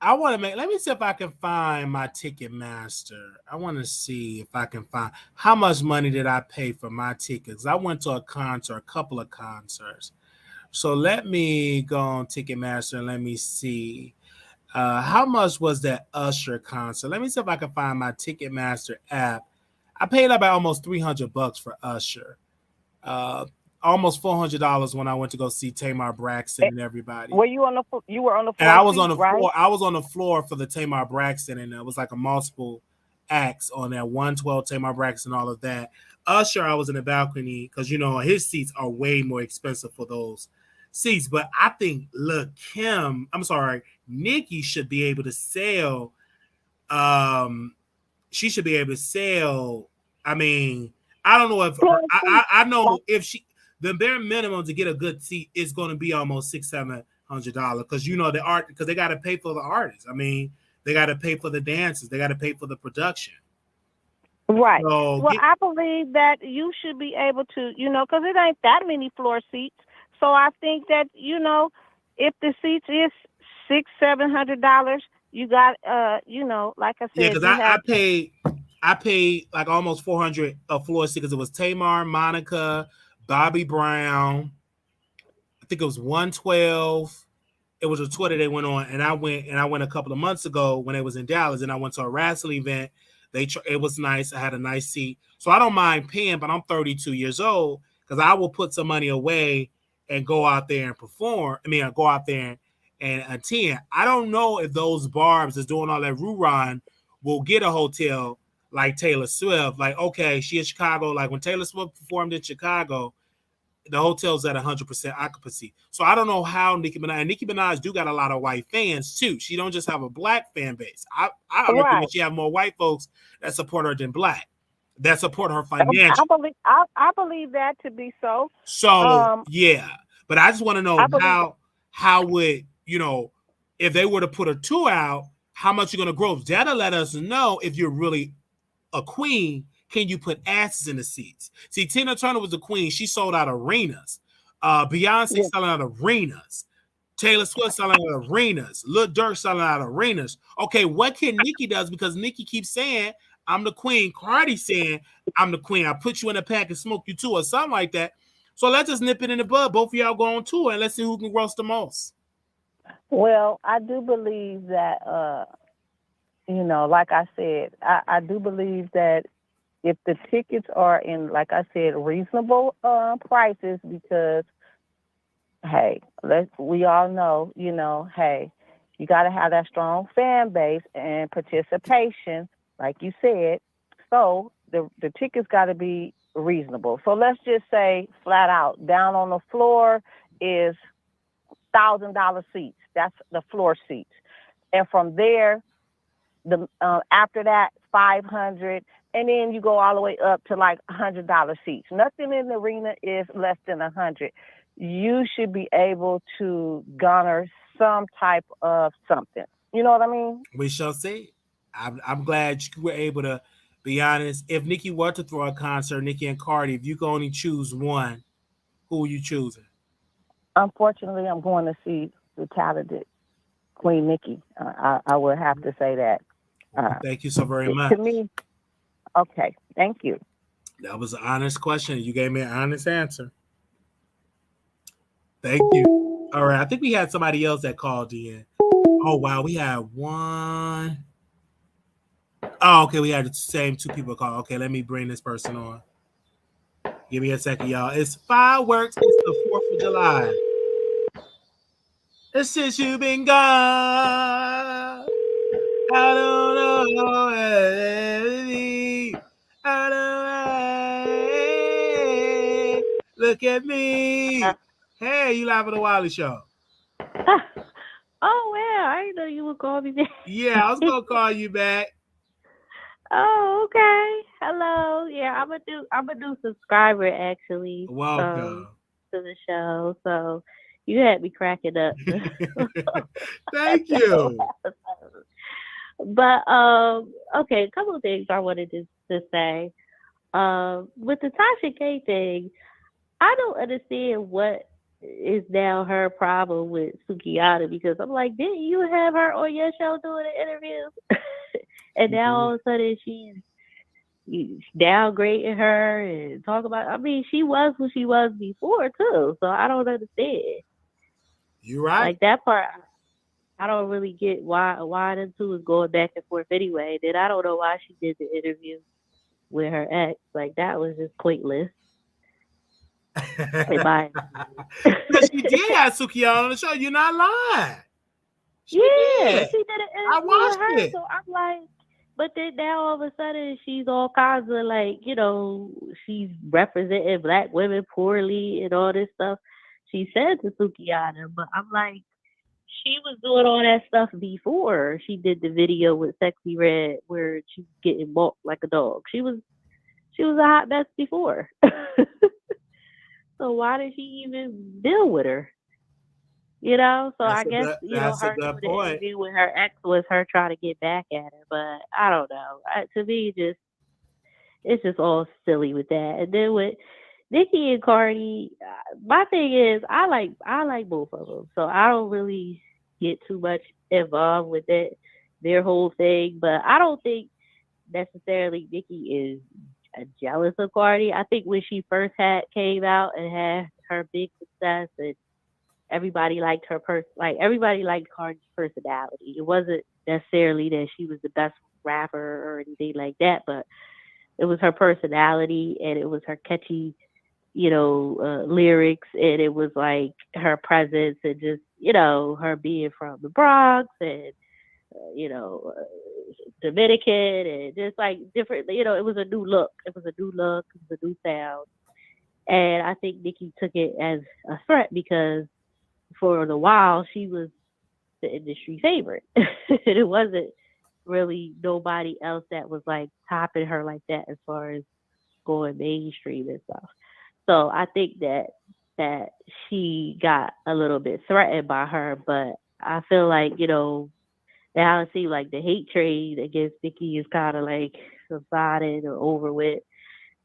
I want to make. Let me see if I can find my Ticketmaster. I want to see if I can find how much money did I pay for my tickets. I went to a concert, a couple of concerts. So let me go on Ticketmaster and let me see how much was that Usher concert. Let me see if I can find my Ticketmaster app. I paid about almost $300 for Usher. Uh, Almost $400 when I went to go see Tamar Braxton Eh, and everybody. Were you on the you were on the And floor I was on seat, the right? floor. I was on the floor for the Tamar Braxton, and it was like a multiple acts on that 112 Tamar Braxton, all of that. Usher, I was in the balcony because his seats are way more expensive for those seats. But I think, look, I'm sorry, Nicki should be able to sell. Um, she should be able to sell. I mean, I don't know if her. Floor seat. I know if she the bare minimum to get a good seat is going to be almost $600-700 because the art because they got to pay for the artists. I mean, they got to pay for the dances. They got to pay for the production. Right. So Well, I believe that you should be able to, because it ain't that many floor seats. So I think that, if the seats is $600-700, you got, like I yeah, said, because you I have. paid like almost 400 a floor seat because it was Tamar, Monica, Bobby Brown. I think it was 112. It was a tour that they went on, and I went a couple of months ago when it was in Dallas, and I went to a wrestling event. It was nice. I had a nice seat, so I don't mind paying. But I'm 32 years old because I will put some money away and go out there and perform. I mean, I go out there and attend. I don't know if those barbs that's doing all that rerun will get a hotel like Taylor Swift. Like, okay, she in Chicago. Like when Taylor Swift performed in Chicago, the hotel's at 100% occupancy. So I don't know how Nicki Minaj do got a lot of white fans too. She don't just have a black fan base. I argue Right. that she have more white folks that support her than black that support her I financially. believe I believe that to be so. So Um, yeah, but I just want to know I believe how would if they were to put a tour out, how much you're gonna grow? That'll let us know if you're really a queen, can you put asses in the seats? See, Tina Turner was a queen. She sold out arenas. Beyonce yeah. selling out arenas. Taylor Swift selling out arenas. Lil Durk selling out arenas. Okay, what can Nicki does? Because Nicki keeps saying, I'm the queen. Cardi saying, I'm the queen. I put you in a pack and smoke you too, or something like that. So let's just nip it in the bud. Both of y'all go on tour and let's see who can roast the most. Well, I do believe that, like I said, I do believe that if the tickets are in, like I said, reasonable prices, because hey, we all know, hey, you got to have that strong fan base and participation, like you said. So the tickets got to be reasonable. So let's just say flat out, down on the floor is $1,000 seats. That's the floor seats, and from there, the after that 500, and then you go all the way up to like $100 seats. Nothing in the arena is less than 100. You should be able to garner some type of something. You know what I mean? We shall see. I'm glad you were able to be honest. If Nicki were to throw a concert, Nicki and Cardi, if you could only choose one, who are you choosing? Unfortunately, I'm going to see the talented Queen Nicki. I would have to say that. Well, Uh, thank you so very to much. me, okay, thank you. That was an honest question. You gave me an honest answer. Thank you. All right. I think we had somebody else that called in. Oh wow, we had one. Oh, okay. We had the same two people call. Okay, let me bring this person on. Give me a second, y'all. It's fireworks. It's the 4th of July. And since you've been gone, I don't know anything. I don't know. Look at me. Hey, you live on the Wiley Show. Oh well, I didn't know you would call me back. Yeah, I was gonna call you back. Oh, okay. Hello. Yeah, I'm a new subscriber actually, Welcome. to the show. So you had me cracking up. Thank you. But okay, a couple of things I wanted to say. With the Tasha K thing, I don't understand what is now her problem with Sukihana because I'm like, didn't you have her on your show doing an interview? And now all of a sudden she's downgrading her and talk about. I mean, she was who she was before too, so I don't understand. You right. Like that part, I don't really get why them two is going back and forth anyway. Then I don't know why she did the interview with her ex. Like that was just pointless, in my opinion. Because she did have Sukihana on the show. You're not lying. She Yeah, did. she did an I interview with watched her, it. so I'm like, but then now all of a sudden she's all kinds of like, she's representing black women poorly and all this stuff. She said to Sukiyana, but I'm like, she was doing all that stuff before she did the video with Sexy Red where she's getting walked like a dog. She was a hot mess before. So why did she even deal with her? So I guess, That's a her good doing the point. interview with her ex was her trying to get back at her. But I don't know. To me, it's just all silly with that. And then with Nicki and Cardi, my thing is I like both of them, so I don't really get too much involved with their whole thing. But I don't think necessarily Nicki is jealous of Cardi. I think when she first had came out and had her big success and everybody liked her like everybody liked Cardi's personality. It wasn't necessarily that she was the best rapper or anything like that, but it was her personality and it was her catchy, lyrics, and it was like her presence and just her being from the Bronx and Dominican and just like different. It was a new look. It was a new look. It was a new sound, and I think Nicki took it as a threat because for a while she was the industry favorite. And it wasn't really nobody else that was like topping her like that as far as going mainstream and stuff. So I think that she got a little bit threatened by her, but I feel like, now it seems like the hate trade against Nicki is kind of like subsided or over with.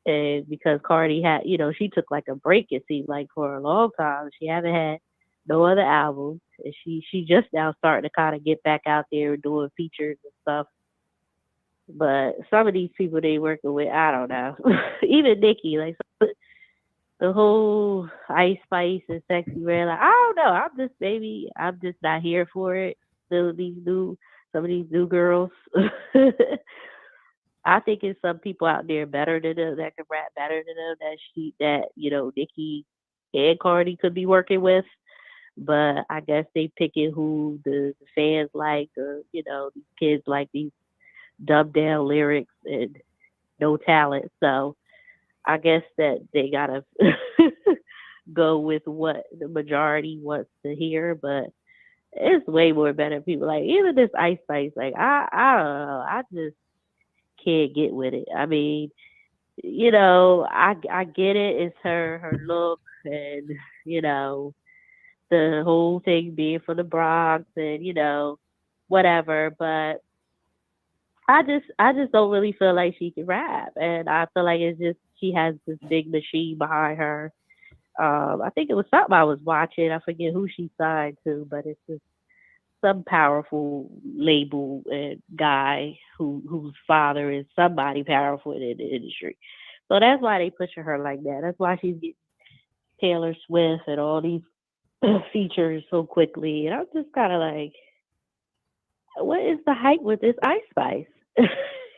And because Cardi had, she took like a break, it seemed like for a long time. She haven't had no other albums. And she just now starting to kind of get back out there doing features and stuff. But some of these people they working with, I don't know. Even Nicki, like the whole Ice Spice and Sexy Red, like I don't know. I'm just not here for it. Some of these new girls. I think it's some people out there better than them that can rap better than them that Nicki and Cardi could be working with. But I guess they picking who the fans like, or these kids like these dumbed down lyrics and no talent. So I guess that they gotta go with what the majority wants to hear. But it's way more better people. Like even this Ice Spice, like I don't know, I just can't get with it. I mean, I get it. It's her look and the whole thing being from the Bronx and whatever. But I just don't really feel like she can rap, and I feel like it's just she has this big machine behind her. I think it was something I was watching. I forget who she signed to, but it's just some powerful label and guy whose father is somebody powerful in the industry. So that's why they pushing her like that. That's why she's getting Taylor Swift and all these features so quickly. And I'm just kind of like, what is the hype with this Ice Spice?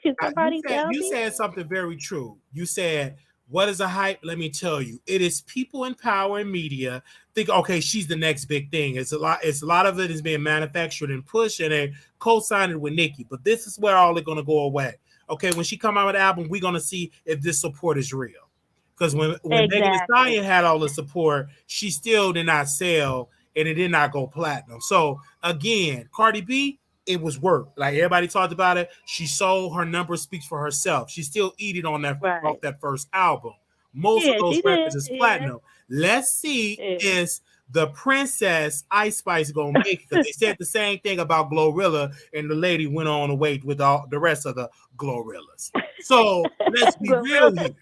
Can somebody tell You me? said something very true. You said, "What is a hype?" Let me tell you, it is people in power and media think, okay, she's the next big thing. It's a lot. It's a lot of it is being manufactured and pushed, and they co-signed it with Nicki. But this is where all are going to go away. Okay, when she come out with an album, we're going to see if this support is real. Because when Megan Thee Exactly. Stallion had all the support, she still did not sell and it did not go platinum. So again, Cardi B, it was work. Like everybody talked about it. She sold her number speaks for herself. She still eat it on that off Right. that first album. Most of Yeah, those she did. records is Yeah. platinum. Let's see Yeah. is the princess Ice Spice gonna make it because they said the same thing about Glorilla, and the lady went on to wait with all the rest of the Glorillas. So let's be Gorilla. real here.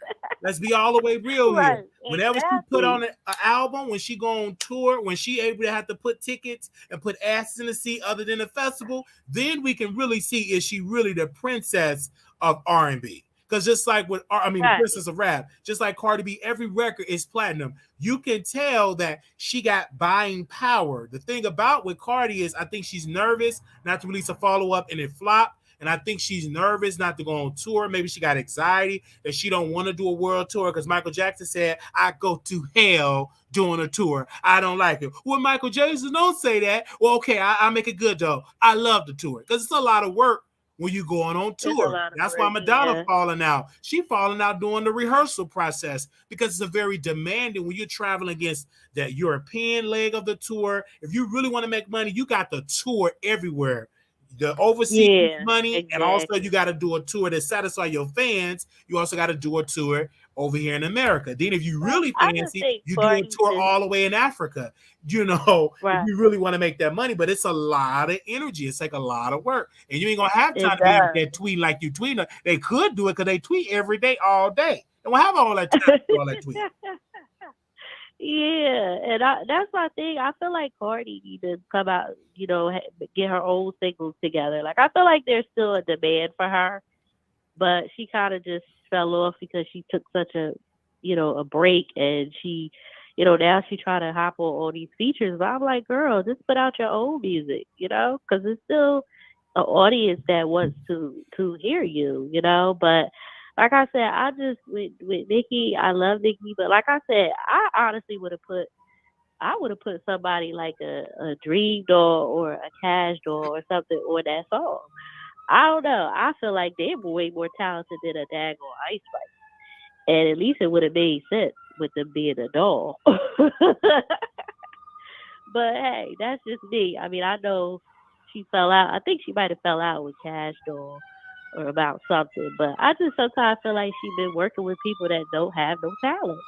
Let's be all the way real here. Right, Whenever she put on exactly. an album, when she go on tour, when she able to have to put tickets and put asses in the seat other than the festival, then we can really see is she really the princess of R&B. Because just like with, I mean, the Right. princess of rap, just like Cardi B, every record is platinum. You can tell that she got buying power. The thing about with Cardi is I think she's nervous not to release a follow-up and it flop. And I think she's nervous not to go on tour. Maybe she got anxiety that she don't want to do a world tour because Michael Jackson said, I go to hell doing a tour. I don't like it. Well, Michael Jackson don't say that. Well, okay, I make it good though. I love the tour because it's a lot of work when you going on It's a tour. lot of That's why work, Madonna yeah. falling out. She falling out during the rehearsal process because it's a very demanding when you're traveling against that European leg of the tour. If you really want to make money, you got the tour everywhere. The overseas Yeah, money, and also you exactly. got to do a tour to satisfy your fans. You also got to do a tour over here in America. Then, if you Well, really I just fancy, think you do a Cardi tour just all the way in Africa. You know, if right. you really want to make that money, but it's a lot of energy. It's like a lot of work, and you ain't gonna have time It to be out there does. tweeting like you tweet. They could do it because they tweet every day, all day. They won't have all that time to do all that tweet. Yeah, and that's my thing. I feel like Cardi need to come out, get her old singles together. Like I feel like there's still a demand for her, but she kind of just fell off because she took such a break, and now she try to hop on all these features. But I'm like, girl, just put out your old music, because it's still an audience that wants to hear you. But like I said, I just with Nicki, I love Nicki, but like I said, I honestly would have put somebody like a Dream Doll or a Cash Doll or something on that song. I don't know. I feel like they're way more talented than a daggone Ice Spice, and at least it would have made sense with them being a doll. But hey, that's just me. I mean, I know she fell out. I think she might have fell out with Cash Doll or about something. But I just sometimes feel like she been working with people that don't have no talent.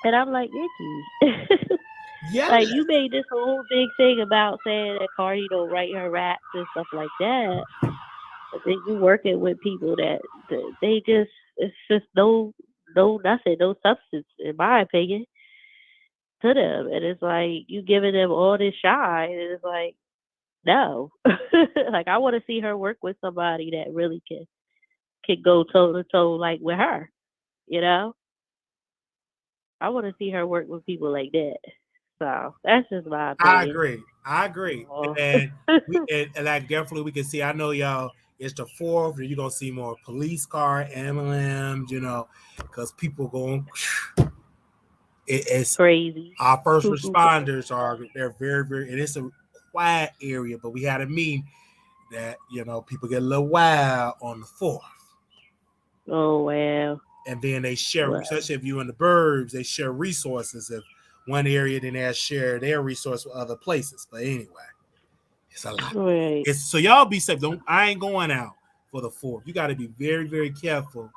And I'm like, Nikki, Yeah, like you made this whole big thing about saying that Cardi don't write her raps and stuff like that. But then you working with people that they just it's just no nothing, no substance in my opinion to them. And it's like you giving them all this shine and it's like no. Like I want to see her work with somebody that really can go toe to toe like with her. You know, I want to see her work with people like that. So that's just my I opinion. agree. I agree. Oh. And and like definitely we can see. I know y'all. It's the fourth, and you're gonna see more police car, MLMs, because people going. It's Crazy. our first responders are they're very very, and it's a quiet area, but we had a meeting that people get a little wild on the fourth, Oh wow. and then they share, Well, especially if you're in the burbs, they share resources. If one area, then they share their resource with other places. But anyway. It's a lot. right. It's so y'all be safe. Don't I ain't going out for the fourth. You got to be very, very careful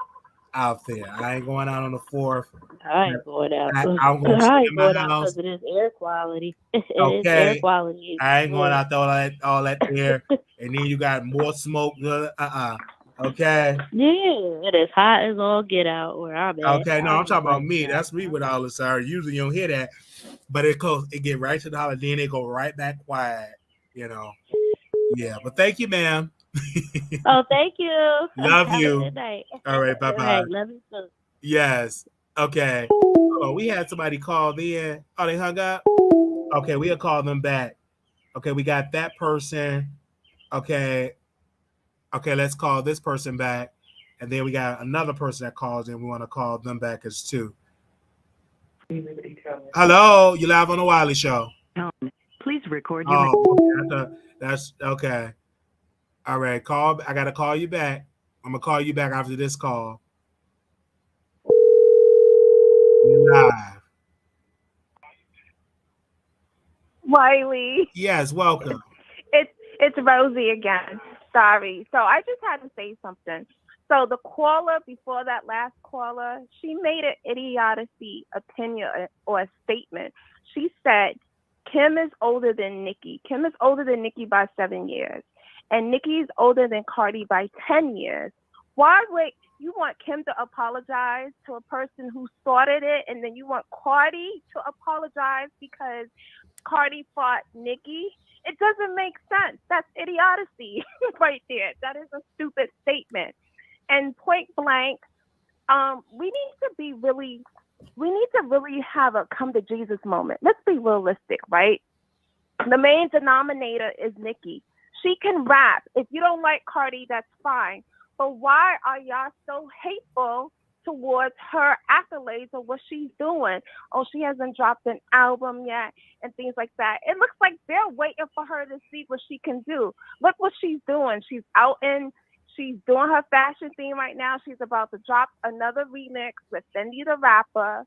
out there. I ain't going out on the fourth. I ain't going out. I'm gonna stay I in ain't my going out because house. of this air quality. And this air Okay. quality is I ain't going good. out there all that air, and then you got more smoke. Okay. Yeah, it is hot as all get out where I'm at. Okay. No, I'm I'm just talking about like, me. That's me nah. with all the sorry. Usually you don't hear that, but it get right to the holler, then it go right back quiet. You know. Yeah. But thank you, ma'am. Oh, thank you. Love Have a you. good night. All right. Bye All bye. right, love you too. Yes. Okay. Oh, we had somebody call in. Oh, they hung up. Okay, we'll call them back. Okay, we got that person. Okay. Okay, let's call this person back. And then we got another person that calls in. We want to call them back as too. Hello, you live on the Wiley Show. Please record your Oh, okay. That's okay. All right, call. I gotta call you back. I'm gonna call you back after this call. You live. Wiley. Yes, welcome. It's Rosie again. Sorry. So I just had to say something. So the caller before that last caller, she made an idiocy opinion or a statement. She said Kim is older than Nicki. Kim is older than Nicki by 7 years, and Nicki is older than Cardi by 10 years. Why would You want Kim to apologize to a person who started it, and then you want Cardi to apologize because Cardi fought Nicki. It doesn't make sense. That's idiocy right there. That is a stupid statement. And point blank, we need to really have a come to Jesus moment. Let's be realistic, right? The main denominator is Nicki. She can rap. If you don't like Cardi, that's fine. But why are y'all so hateful towards her accolades or what she's doing? Oh, she hasn't dropped an album yet and things like that. It looks like they're waiting for her to see what she can do. Look what she's doing. She's doing her fashion theme right now. She's about to drop another remix with Fendi the Rapper,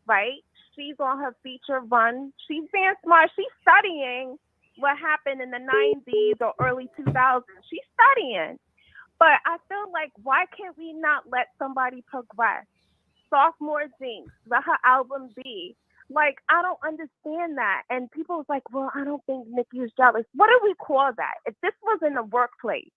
right? She's on her feature run. She's being smart. She's studying what happened in the 90s or early 2000s. She's studying. But I feel like, why can't we not let somebody progress? Sophomore Jinx, let her album be. Like, I don't understand that. And people was like, well, I don't think Nicki is jealous. What do we call that? If this was in the workplace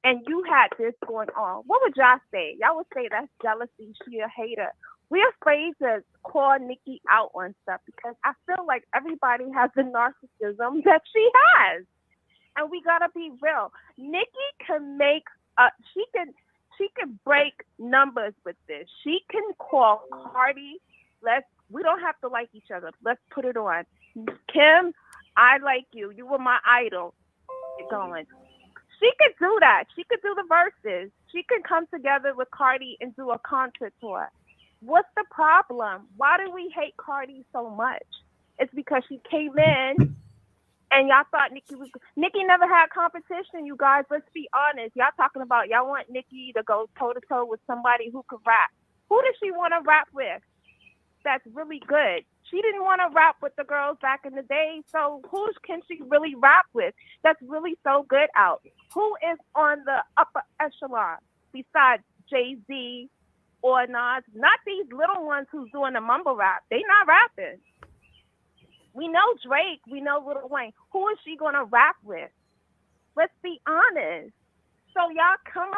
and you had this going on, what would y'all say? Y'all would say that's jealousy, she a hater. We're afraid to call Nicki out on stuff because I feel like everybody has the narcissism that she has. And we gotta be real. Nicki can make she can break numbers with this. She can call Cardi. We don't have to like each other. Let's put it on. Kim, I like you. You were my idol. Get going. She could do that. She could do the verses. She could come together with Cardi and do a concert tour. What's the problem? Why do we hate Cardi so much? It's because she came in and y'all thought Nicki never had competition, you guys. Let's be honest. Y'all talking about y'all want Nicki to go toe-to-toe with somebody who could rap. Who does she want to rap with? That's really good. She didn't want to rap with the girls back in the day, so who can she really rap with that's really so good out? Who is on the upper echelon besides Jay-Z or Nas? Not these little ones who's doing the mumble rap. They not rapping. We know Drake. We know Lil Wayne. Who is she going to rap with? Let's be honest. So y'all come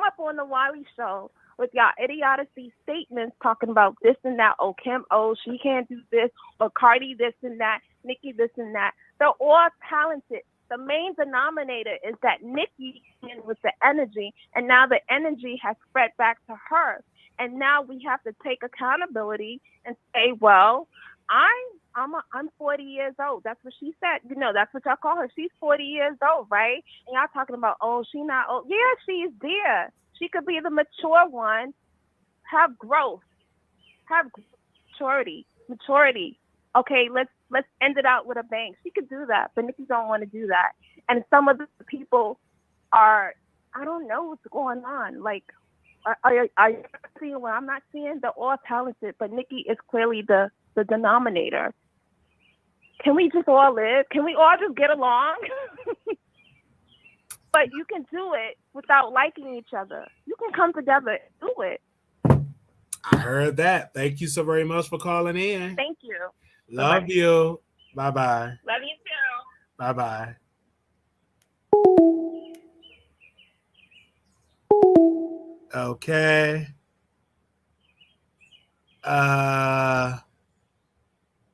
up on the Wiley Show with y'all idiocy statements talking about this and that. Oh, Kim, she can't do this. Or Cardi this and that. Nicki this and that. They're all talented. The main denominator is that Nicki came in with the energy, and now the energy has spread back to her. And now we have to take accountability and say, well, I'm 40 years old. That's what she said. You know, that's what y'all call her. She's 40 years old, right? And y'all talking about, oh, she not old. Yeah, she's there. She could be the mature one. Have growth. Have maturity. Okay, let's end it out with a bang. She could do that, but Nicki don't want to do that. And some of the people are, I don't know what's going on. Like, are you seeing what I'm not seeing? They're all talented, but Nicki is clearly the denominator. Can we just all live? Can we all just get along? But you can do it without liking each other. You can come together and do it. I heard that. Thank you so very much for calling in. Thank you. Love Bye-bye. you. Bye-bye. Love you too. Bye-bye. Okay.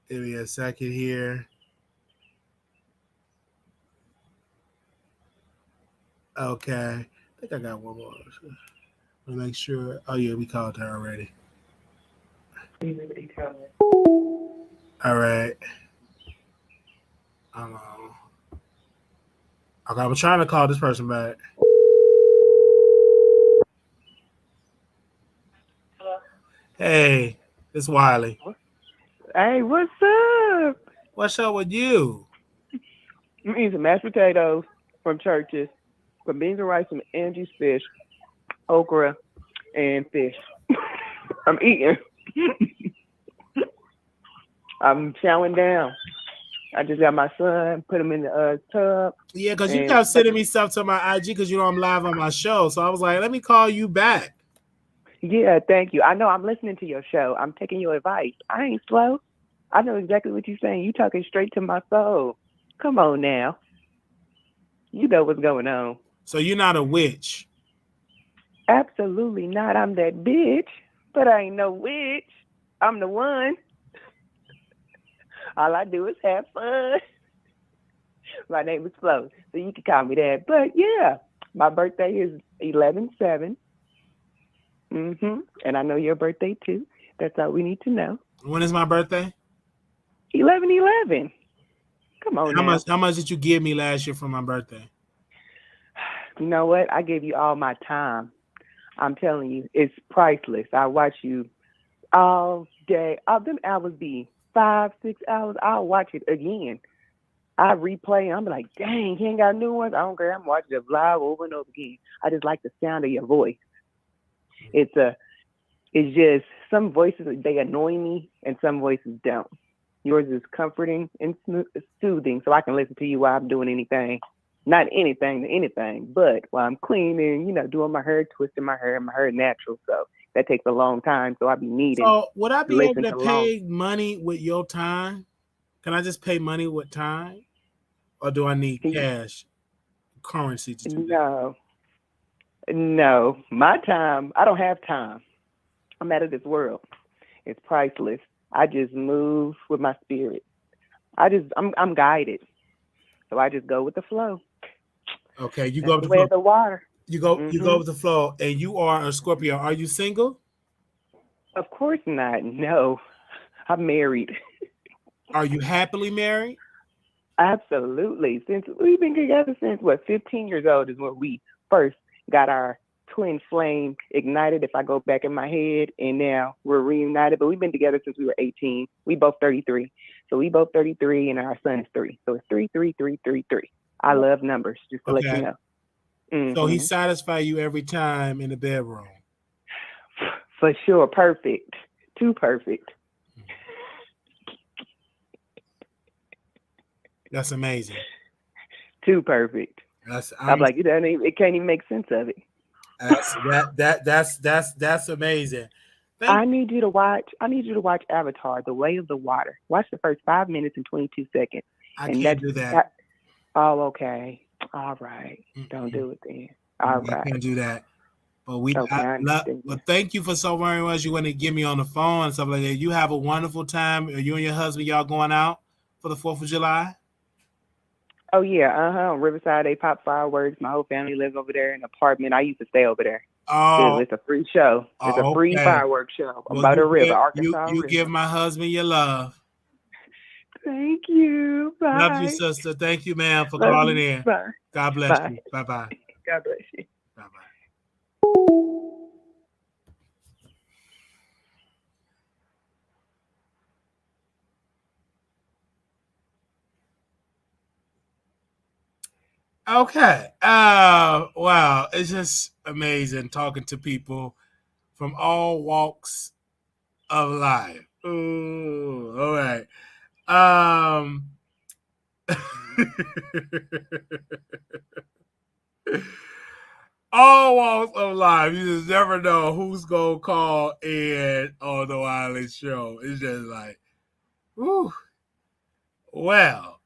Give me a second here. Okay. I think I got one more. Let me make sure. Oh, yeah, we called her already. All right. Okay, I'm trying to call this person back. Hello? Hey, it's Wiley. Hey, what's up? What's up with you? I'm eating some mashed potatoes from Church's, with beans and rice, some Angie's fish, okra, and fish. I'm eating. I'm chowing down. I just got my son, put him in the tub. Yeah, because you kept sending me stuff to my IG because you know I'm live on my show. So I was like, let me call you back. Yeah, thank you. I know I'm listening to your show. I'm taking your advice. I ain't slow. I know exactly what you're saying. You talking straight to my soul. Come on now. You know what's going on. So you're not a witch? Absolutely not. I'm that bitch, but I ain't no witch. I'm the one. All I do is have fun. My name is Flo, so you can call me that. But yeah, my birthday is 11/7. And I know your birthday too. That's all we need to know. When is my birthday? 11/11. Come on How now. much did you give me last year for my birthday? You know what? I gave you all my time. I'm telling you, it's priceless. I watch you all day. All them hours be 5, 6 hours. I'll watch it again. I replay and I'm like, dang, he ain't got new ones. I don't care. I'm watching it live over and over again. I just like the sound of your voice. It's just some voices they annoy me and some voices don't. Yours is comforting and soothing, so I can listen to you while I'm doing anything. Not anything, but while I'm cleaning, doing my hair, twisting my hair natural. So that takes a long time. So I be needing So would I to be able listen to to long. pay money with your time? Can I just pay money with time? Or do I need cash currency to do that? No. My time, I don't have time. I'm out of this world. It's priceless. I just move with my spirit. I'm guided. So I just go with the flow. Okay, you That's go with the the way flow. of the water. You go with the flow, and you are a Scorpio. Are you single? Of course not. No. I'm married. Are you happily married? Absolutely. Since we've been together since 15 years old is when we first got our twin flame ignited, if I go back in my head, and now we're reunited. But we've been together since we were 18. We both 33. So we both 33 and our son is 3. So it's 33333. I love numbers, just to let you Okay. know. So he satisfies you every time in the bedroom. For sure. Perfect. Too perfect. That's amazing. Too perfect. I'm like, it can't even make sense of it. That's amazing. I need you to watch Avatar, The Way of the Water. Watch the first 5 minutes and 22 seconds. I can't do that. Oh, okay. All right. Don't do it then. All right. I can't do that. But but thank you for so very much. You want to get me on the phone and stuff like that. You have a wonderful time. Are you and your husband, y'all going out for the 4th of July? Oh yeah, On Riverside, they pop fireworks. My whole family lives over there in an apartment. I used to stay over there. Oh, it's a free show. It's a free fireworks show by the river, Arkansas You River. give my husband your love. Thank you. Bye. Love you, sister. Thank you, ma'am, for calling in. Bye. God bless you. Bye-bye. God bless you. Bye-bye. Okay. Wow. It's just amazing talking to people from all walks of life. Ooh, all right. All walks of life. You just never know who's gonna call in on the Wireless Show. It's just like, whew. Well,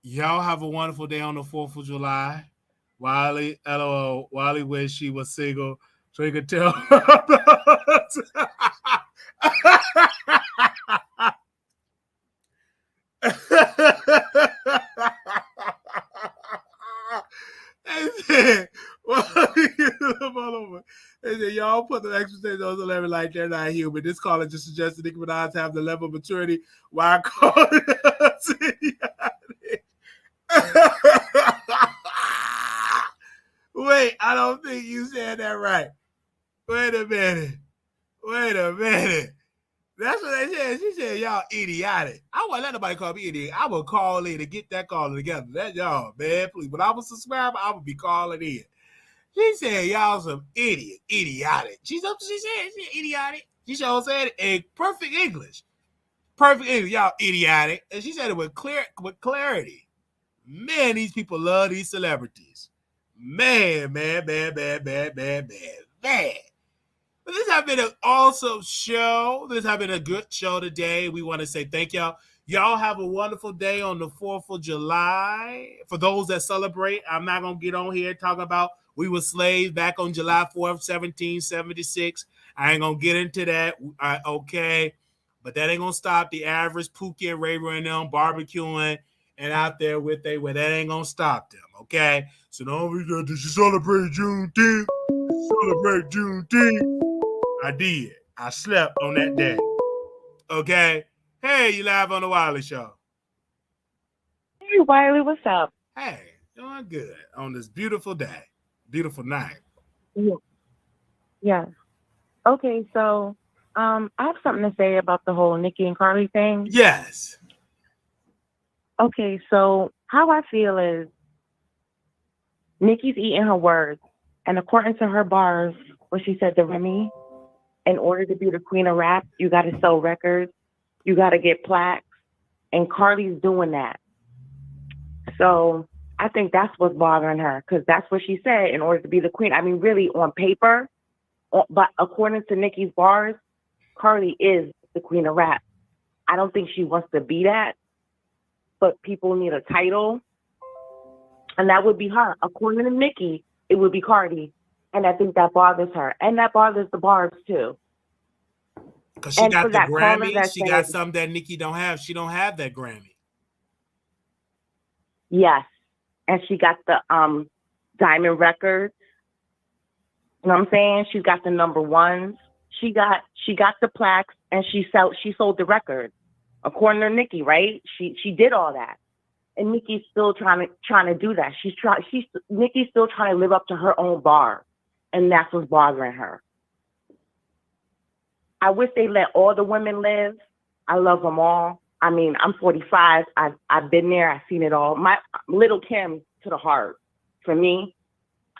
y'all have a wonderful day on the 4th of July. Wiley, LOL. Wiley wish she was single so he could tell. They said, y'all put the expectations on the level like they're not human. This caller just suggested Nicki Minaj have the level of maturity while calling us Wait, I don't think you said that right. Wait a minute. That's what they said. She said, y'all idiotic. I wouldn't let nobody call me idiot. I would call in to get that caller together. That y'all, man, please. When I was a subscriber, I would be calling in. She said, y'all some idiotic. She said, idiotic. She sure said it in perfect English. Y'all idiotic. And she said it with clarity. Man, these people love these celebrities. Man. But this has been an awesome show. This has been a good show today. We want to say thank y'all. Y'all have a wonderful day on the 4th of July. For those that celebrate, I'm not going to get on here talking about We were slaves back on July 4th, 1776. I ain't gonna get into that. Okay. But that ain't gonna stop the average Pookie and Ray Ray and them barbecuing and out there with they where that ain't gonna stop them. Okay. So don't we did you celebrate Juneteenth? Celebrate Juneteenth. I did. I slept on that day. Okay. Hey, you live on the Wiley Show. Hey, Wiley, what's up? Hey, doing good on this beautiful day, beautiful night. Yeah. Okay, so I have something to say about the whole Nicki and Cardi thing. Yes. Okay, so how I feel is Nicki's eating her words, and according to her bars, where she said to Remy, in order to be the queen of rap, you got to sell records, you got to get plaques, and Cardi's doing that. So I think that's what's bothering her, because that's what she said, in order to be the queen. I mean, really, on paper, but according to Nicki's bars, Cardi is the queen of rap. I don't think she wants to be that, but people need a title, and that would be her. According to Nicki, it would be Cardi, and I think that bothers her, and that bothers the bars too. Because she got the Grammy, she got something that Nicki don't have. She don't have that Grammy. Yes, and she got the diamond records. You know what I'm saying? She's got the number ones. She got the plaques, and she sold the record. According to Nicki, right? She did all that, and Nicki's still trying to do that. Nicki's still trying to live up to her own bar, and that's what's bothering her. I wish they let all the women live. I love them all. I mean, I'm 45. I've been there. I've seen it all. My Little Kim to the heart for me.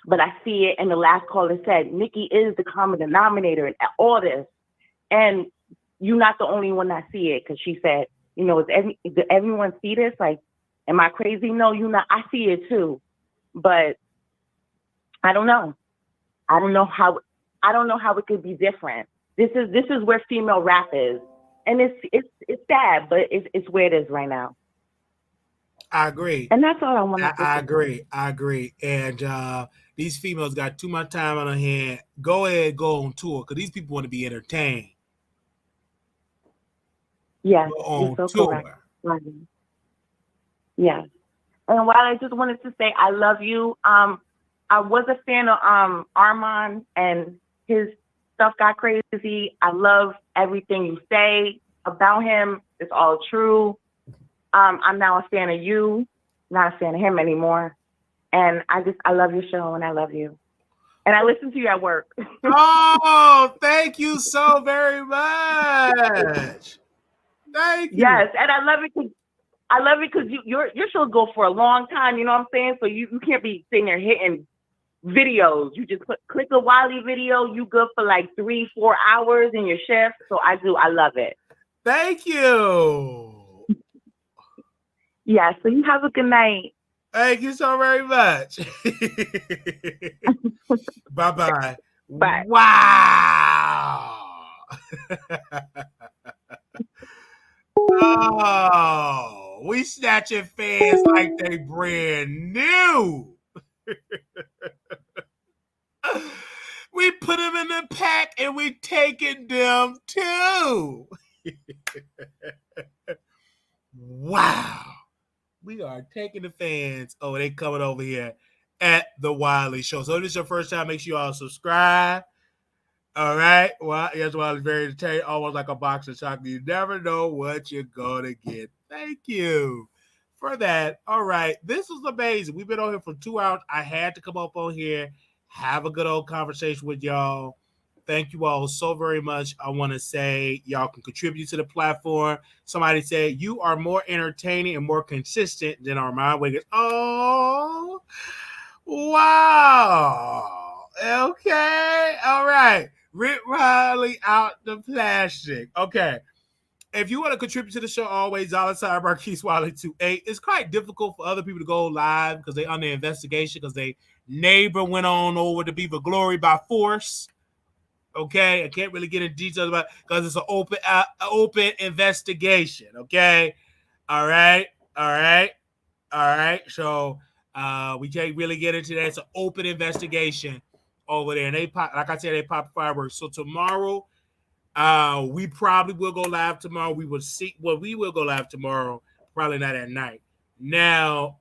But I see it, and the last caller said, Nicki is the common denominator in all this. And you're not the only one that see it, because she said, you know, does everyone see this? Like, am I crazy? No, you're not. I see it too. But I don't know. I don't know how it could be different. This is where female rap is. And it's sad, but it's where it is right now. I agree. And that's all I want to say. I agree. And these females got too much time on their hand. Go ahead, go on tour, because these people want to be entertained. Yes, you're so tour. Correct. Right. Yes. And while I just wanted to say I love you, I was a fan of Armand, and his stuff got crazy. I love everything you say about him. It's all true. I'm now a fan of you, not a fan of him anymore. And I love your show, and I love you. And I listen to you at work. Oh, thank you so very much. Thank you. Yes, and I love it because your shows go for a long time. You know what I'm saying? So you can't be sitting there hitting videos. You just click a Wiley video. You good for like 3-4 hours in your shift. So I love it. Thank you. Yeah. So you have a good night. Thank you so very much. Bye-bye. Bye. Wow. Oh, we snatching fans like they brand new. We put them in the pack and we taking them too. Wow. We are taking the fans. Oh, they coming over here at the Wiley Show. So if this is your first time, make sure you all subscribe. All right. Well, yes, Wiley's very entertaining, almost like a box of chocolate. You never know what you're going to get. Thank you for that. All right. This was amazing. We've been on here for 2 hours. I had to come up on here, have a good old conversation with y'all. Thank you all so very much. I want to say y'all can contribute to the platform. Somebody said you are more entertaining and more consistent than our mind Wiggins. Oh, wow. Okay. All right. Rick Riley out the plastic. Okay. If you want to contribute to the show, always $ Marquise Wiley 28. It's quite difficult for other people to go live because they're under investigation because their neighbor went on over to Beaver Glory by force. Okay, I can't really get into details about it because it's an open investigation. Okay, all right. So We can't really get into that. It's an open investigation over there. And they pop, like I said, they pop fireworks. So tomorrow, we probably will go live tomorrow. We will see. Well, we will go live tomorrow. Probably not at night. Now,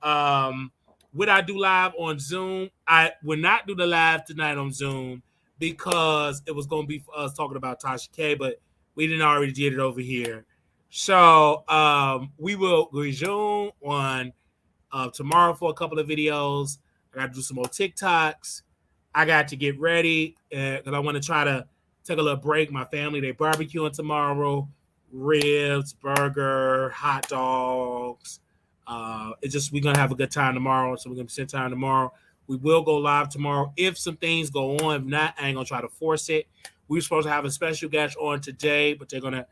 would I do live on Zoom? I would not do the live tonight on Zoom because it was going to be for us talking about Tasha K, but we didn't already did it over here. So we will resume on tomorrow for a couple of videos. I got to do some more TikToks. I got to get ready because I want to try to take a little break. My family, they barbecuing tomorrow. Ribs, burger, hot dogs. It's just we're gonna have a good time tomorrow, so we're gonna spend time tomorrow. We will go live tomorrow if some things go on. If not, I ain't gonna try to force it. We were supposed to have a special guest on today, but they're gonna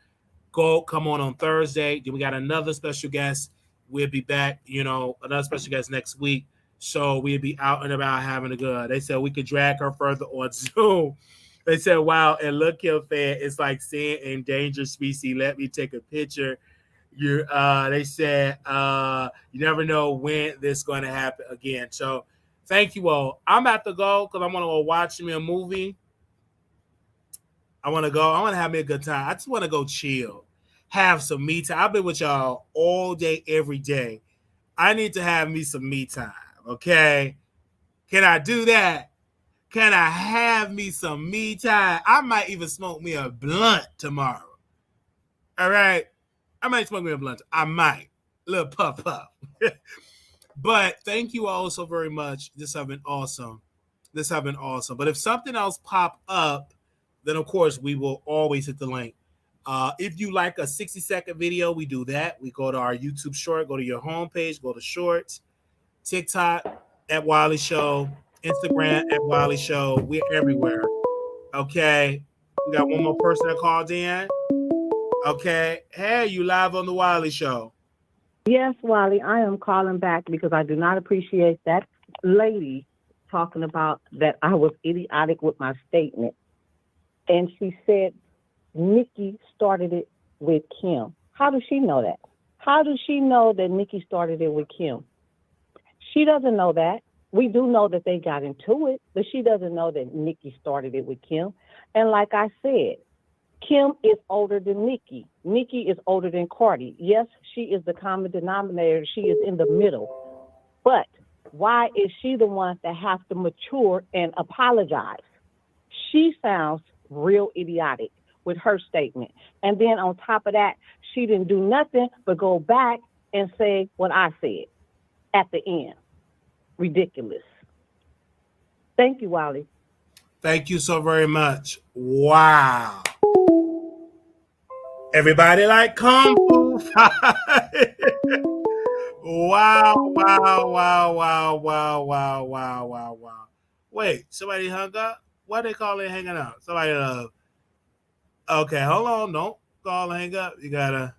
come on Thursday. Then we got another special guest. We'll be back, another special guest next week. So we'll be out and about having a good. They said we could drag her further on Zoom. They said, wow, and look here, fan, it's like seeing endangered species. Let me take a picture. They said, you never know when this is going to happen again. So thank you all. I'm about to go because I want to go watch me a movie. I want to go. I want to have me a good time. I just want to go chill, have some me time. I've been with y'all all day, every day. I need to have me some me time, okay? Can I do that? Can I have me some me time? I might even smoke me a blunt tomorrow. All right? I might smoke me a blunt. I might. A little puff. But thank you all so very much. This has been awesome. But if something else pop up, then of course we will always hit the link. If you like a 60-second video, we do that. We go to our YouTube short, go to your homepage, go to shorts, TikTok at Wiley Show, Instagram at Wiley Show. We're everywhere. Okay. We got one more person that called in. Okay. Hey, you live on the Wiley Show. Yes, Wiley, I am calling back because I do not appreciate that lady talking about that I was idiotic with my statement. And she said Nicki started it with Kim. How does she know that? How does she know that Nicki started it with Kim? She doesn't know that. We do know that they got into it, but she doesn't know that Nicki started it with Kim. And like I said, Kim is older than Nicki. Nicki is older than Cardi. Yes, she is the common denominator. She is in the middle. But why is she the one that has to mature and apologize? She sounds real idiotic with her statement. And then on top of that, she didn't do nothing but go back and say what I said at the end. Ridiculous. Thank you, Wiley. Thank you so very much. Wow. Everybody like Kung Fu Fight. Wow. Wait, somebody hung up? What they call it hanging up? Somebody okay, hold on. Don't call and hang up. You gotta.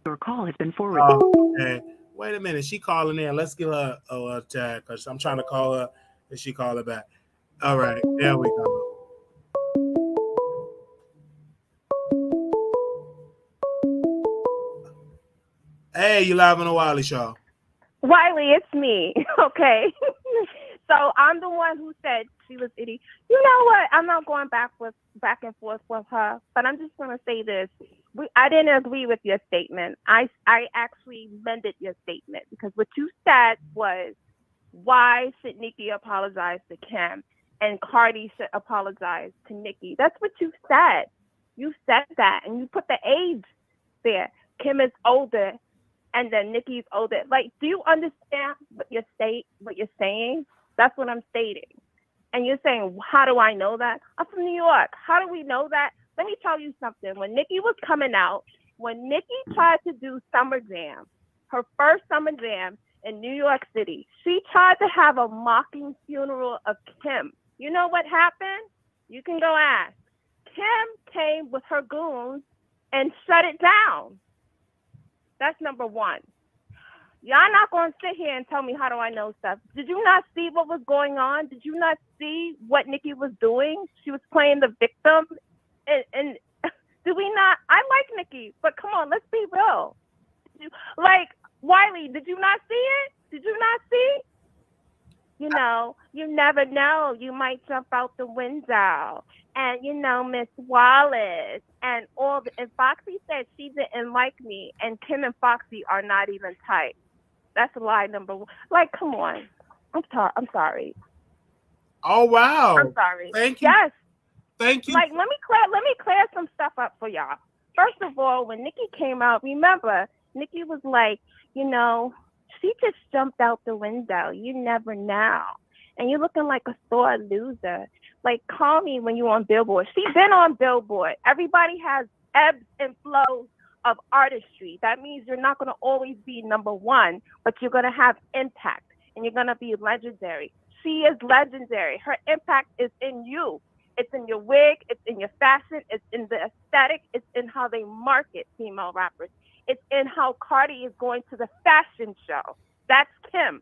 Your call has been forwarded. Okay. Wait a minute. She calling in. Let's give her a tag because I'm trying to call her and she call her back. All right. There we go. Hey, you live on the Wiley Show. Wiley, it's me. Okay. So I'm the one who said she was idiot. You know what? I'm not going back and forth with her, but I'm just going to say this. I didn't agree with your statement. I actually mended your statement because what you said was, why should Nicki apologize to Kim and Cardi should apologize to Nicki? That's what you said. You said that, and you put the age there. Kim is older, and then Nicki's older. Like, do you understand what you're saying? That's what I'm stating. And you're saying, how do I know that? I'm from New York. How do we know that? Let me tell you something. When Nicki was coming out, when Nicki tried to do Summer Jam, her first Summer Jam in New York City, she tried to have a mocking funeral of Kim. You know what happened? You can go ask. Kim came with her goons and shut it down. That's number one. Y'all not going to sit here and tell me how do I know stuff. Did you not see what was going on? Did you not see what Nicki was doing? She was playing the victim. And do we not? I like Nicki, but come on, let's be real. Like, Wiley, did you not see it? Did you not see? You know, you never know. You might jump out the window. And you know, Miss Wallace and and Foxy said she didn't like me, and Kim and Foxy are not even tight. That's lie number one. Like, come on. I'm sorry. Oh I'm wow. sorry. Thank you. Yes. Thank you. Like, let me clear some stuff up for y'all. First of all, when Nicki came out, remember, Nicki was like, you know, she just jumped out the window. You never know. And you're looking like a sore loser. Like, call me when you're on Billboard. She been on Billboard. Everybody has ebbs and flows of artistry. That means you're not going to always be number one, but you're going to have impact and you're going to be legendary. She is legendary. Her impact is in you. It's in your wig, it's in your fashion, it's in the aesthetic, it's in how they market female rappers. It's in how Cardi is going to the fashion show. That's Kim.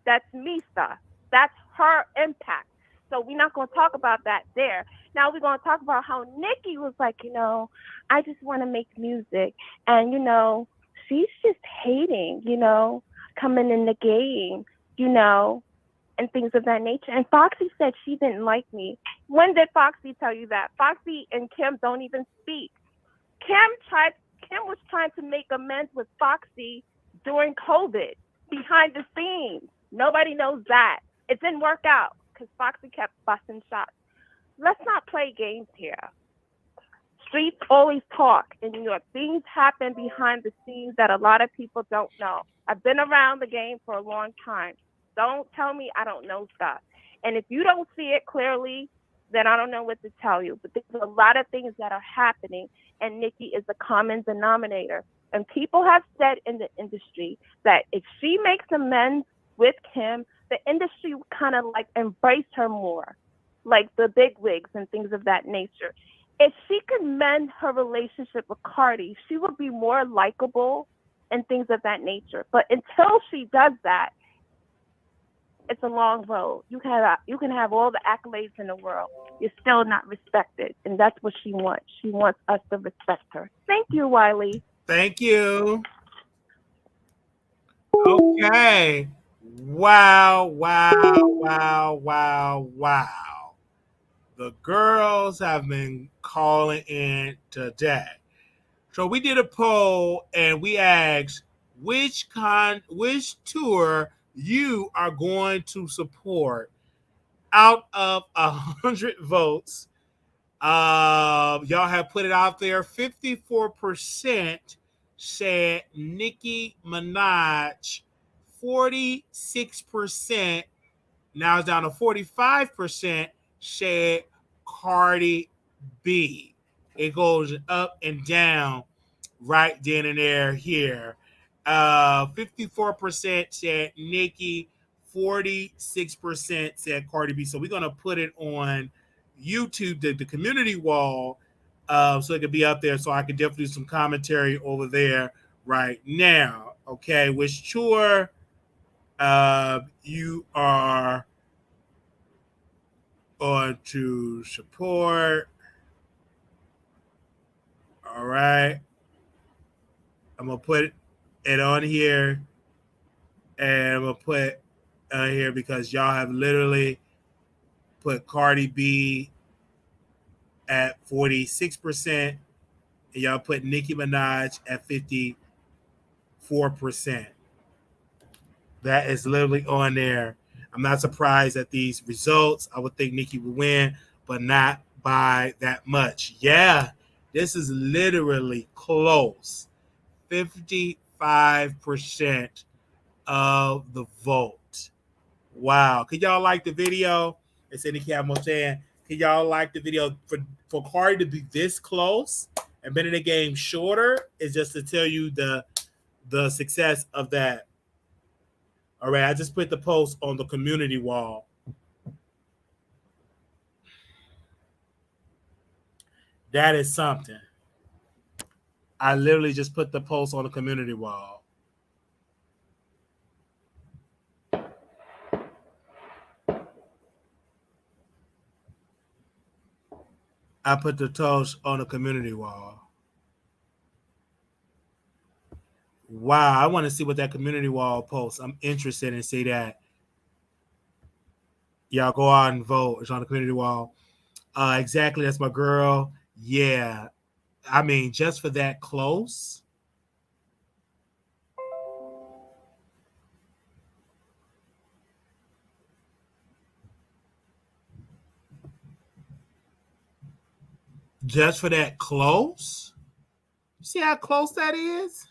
That's Misa. That's her impact. So we're not going to talk about that there. Now we're going to talk about how Nicki was like, you know, I just want to make music. And, you know, she's just hating, you know, coming in the game, you know, and things of that nature. And Foxy said she didn't like me. When did Foxy tell you that? Foxy and Kim don't even speak. Kim was trying to make amends with Foxy during COVID behind the scenes. Nobody knows that. It didn't work out because Foxy kept busting shots. Let's not play games here. Streets always talk in New York. Things happen behind the scenes that a lot of people don't know. I've been around the game for a long time. Don't tell me I don't know stuff. And if you don't see it clearly, then I don't know what to tell you. But there's a lot of things that are happening, and Nicki is the common denominator. And people have said in the industry that if she makes amends with Kim, the industry would kind of like embrace her more, like the big wigs and things of that nature. If she could mend her relationship with Cardi, she would be more likable and things of that nature. But until she does that, it's a long road. You can have all the accolades in the world. You're still not respected, and that's what she wants. She wants us to respect her. Thank you, Wiley. Thank you. Okay. Wow, wow, wow, wow, wow. The girls have been calling in today. So we did a poll and we asked which tour you are going to support. Out of 100 votes, y'all have put it out there. 54% said Nicki Minaj. 46%, now it's down to 45%, said Cardi B. It goes up and down right then and there here. 54% said Nicki, 46% said Cardi B. So we're going to put it on YouTube, the community wall, so it could be up there so I could definitely do some commentary over there right now. Okay, which tour you are on to support. All right. I'm going to put it on here. And I'm going to put on here because y'all have literally put Cardi B at 46%. And y'all put Nicki Minaj at 54%. That is literally on there. I'm not surprised at these results. I would think Nicki would win, but not by that much. Yeah, this is literally close. 55% of the vote. Wow. Could y'all like the video? It's in the camera saying, can y'all like the video for Cardi to be this close and been in the game shorter? Is just to tell you the success of that. All right, I just put the post on the community wall. That is something. I literally just put the post on the community wall. I put the post on the community wall. Wow, I want to see what that community wall posts. I'm interested in see that. Y'all go out and vote. It's on the community wall. Exactly, that's my girl. Yeah, I mean, just for that close. Just for that close. You see how close that is?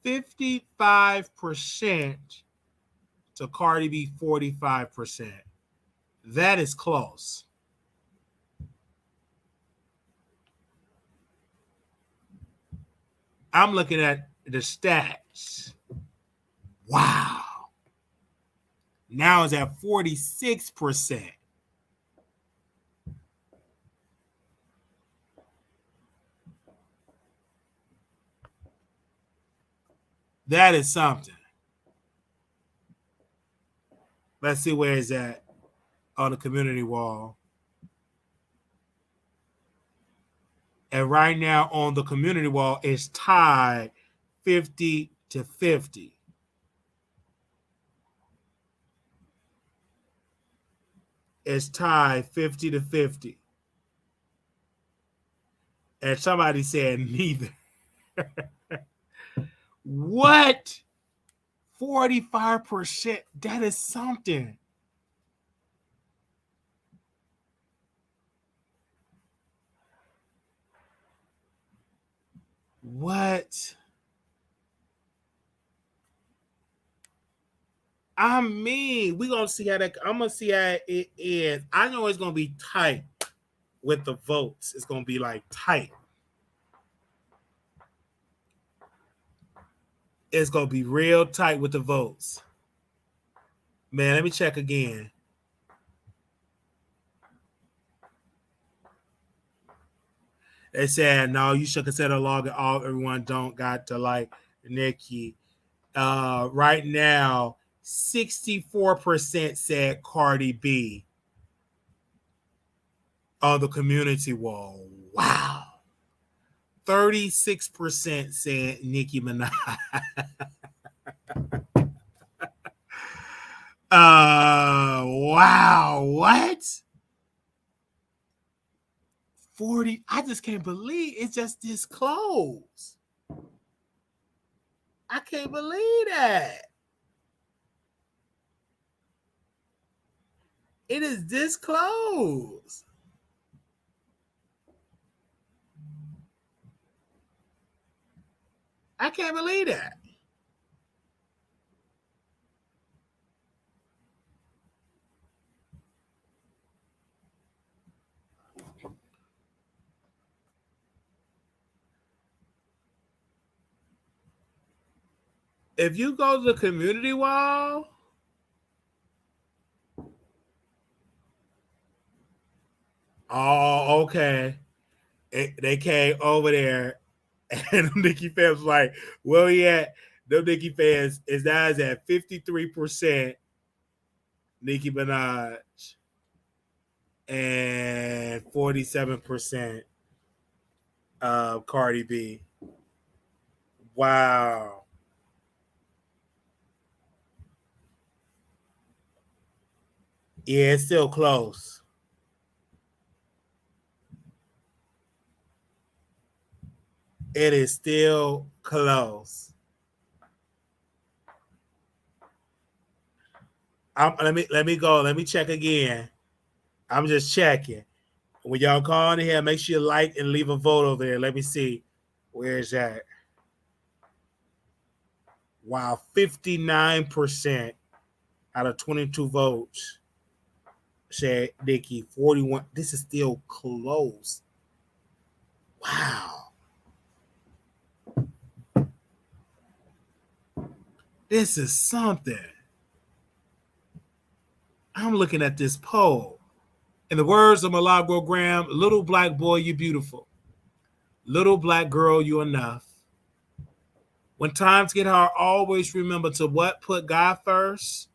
55% to Cardi B 45%. That is close. I'm looking at the stats. Wow. Now it's at 46%. That is something. Let's see where it's at on the community wall. And right now on the community wall, it's tied 50 to 50. It's tied 50 to 50. And somebody said neither. What? 45%? That is something. What? I mean, we're gonna see how that. I'm gonna see how it is. I know it's gonna be tight with the votes. It's gonna be like tight. It's gonna be real tight with the votes. Man, let me check again. They said no, you should consider logging off. Everyone don't got to like Nicki. Right now, 64% said Cardi B on the community wall. Wow. 36% said Nicki Minaj. Wow. What? 40. I just can't believe it's just this close. I can't believe that. It is this close. I can't believe that. If you go to the community wall, oh, okay. They came over there, and Nicki fans was like, "Well, yeah, them Nicki fans is now is at 53% Nicki Minaj and 47% Cardi B." Wow. Yeah, it's still close. It is still close. Let me go. Let me check again. I'm just checking. When y'all call in here, make sure you like and leave a vote over there. Let me see. Where's that? Wow, 59% out of 22 votes said Nicki. 41. This is still close. Wow. This is something. I'm looking at this poll. In the words of Milagro Graham, little black boy, you beautiful. Little black girl, you enough. When times get hard, always remember to what? Put God first.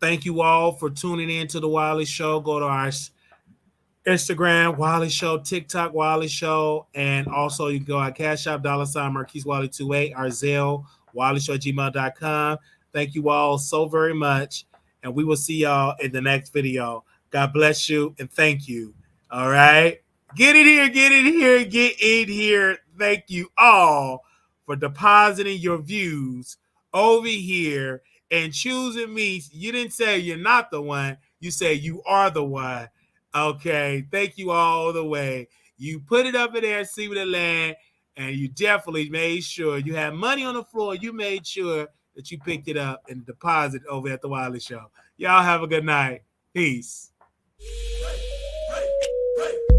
Thank you all for tuning in to the Wiley Show. Go to our Instagram, Wiley Show, TikTok, Wiley Show, and also you can go at Cash App, $ Marquise Wiley 28, our Zelle, WileyShow@gmail.com. Thank you all so very much, and we will see y'all in the next video. God bless you, and thank you. All right? Get in here, get in here, get in here. Thank you all for depositing your views over here and choosing me. You didn't say you're not the one. You say you are the one. Okay, thank you all the way. You put it up in there, see where it land, and you definitely made sure you had money on the floor. You made sure that you picked it up and deposited over at the Wiley Show. Y'all have a good night. Peace. Hey, hey, hey.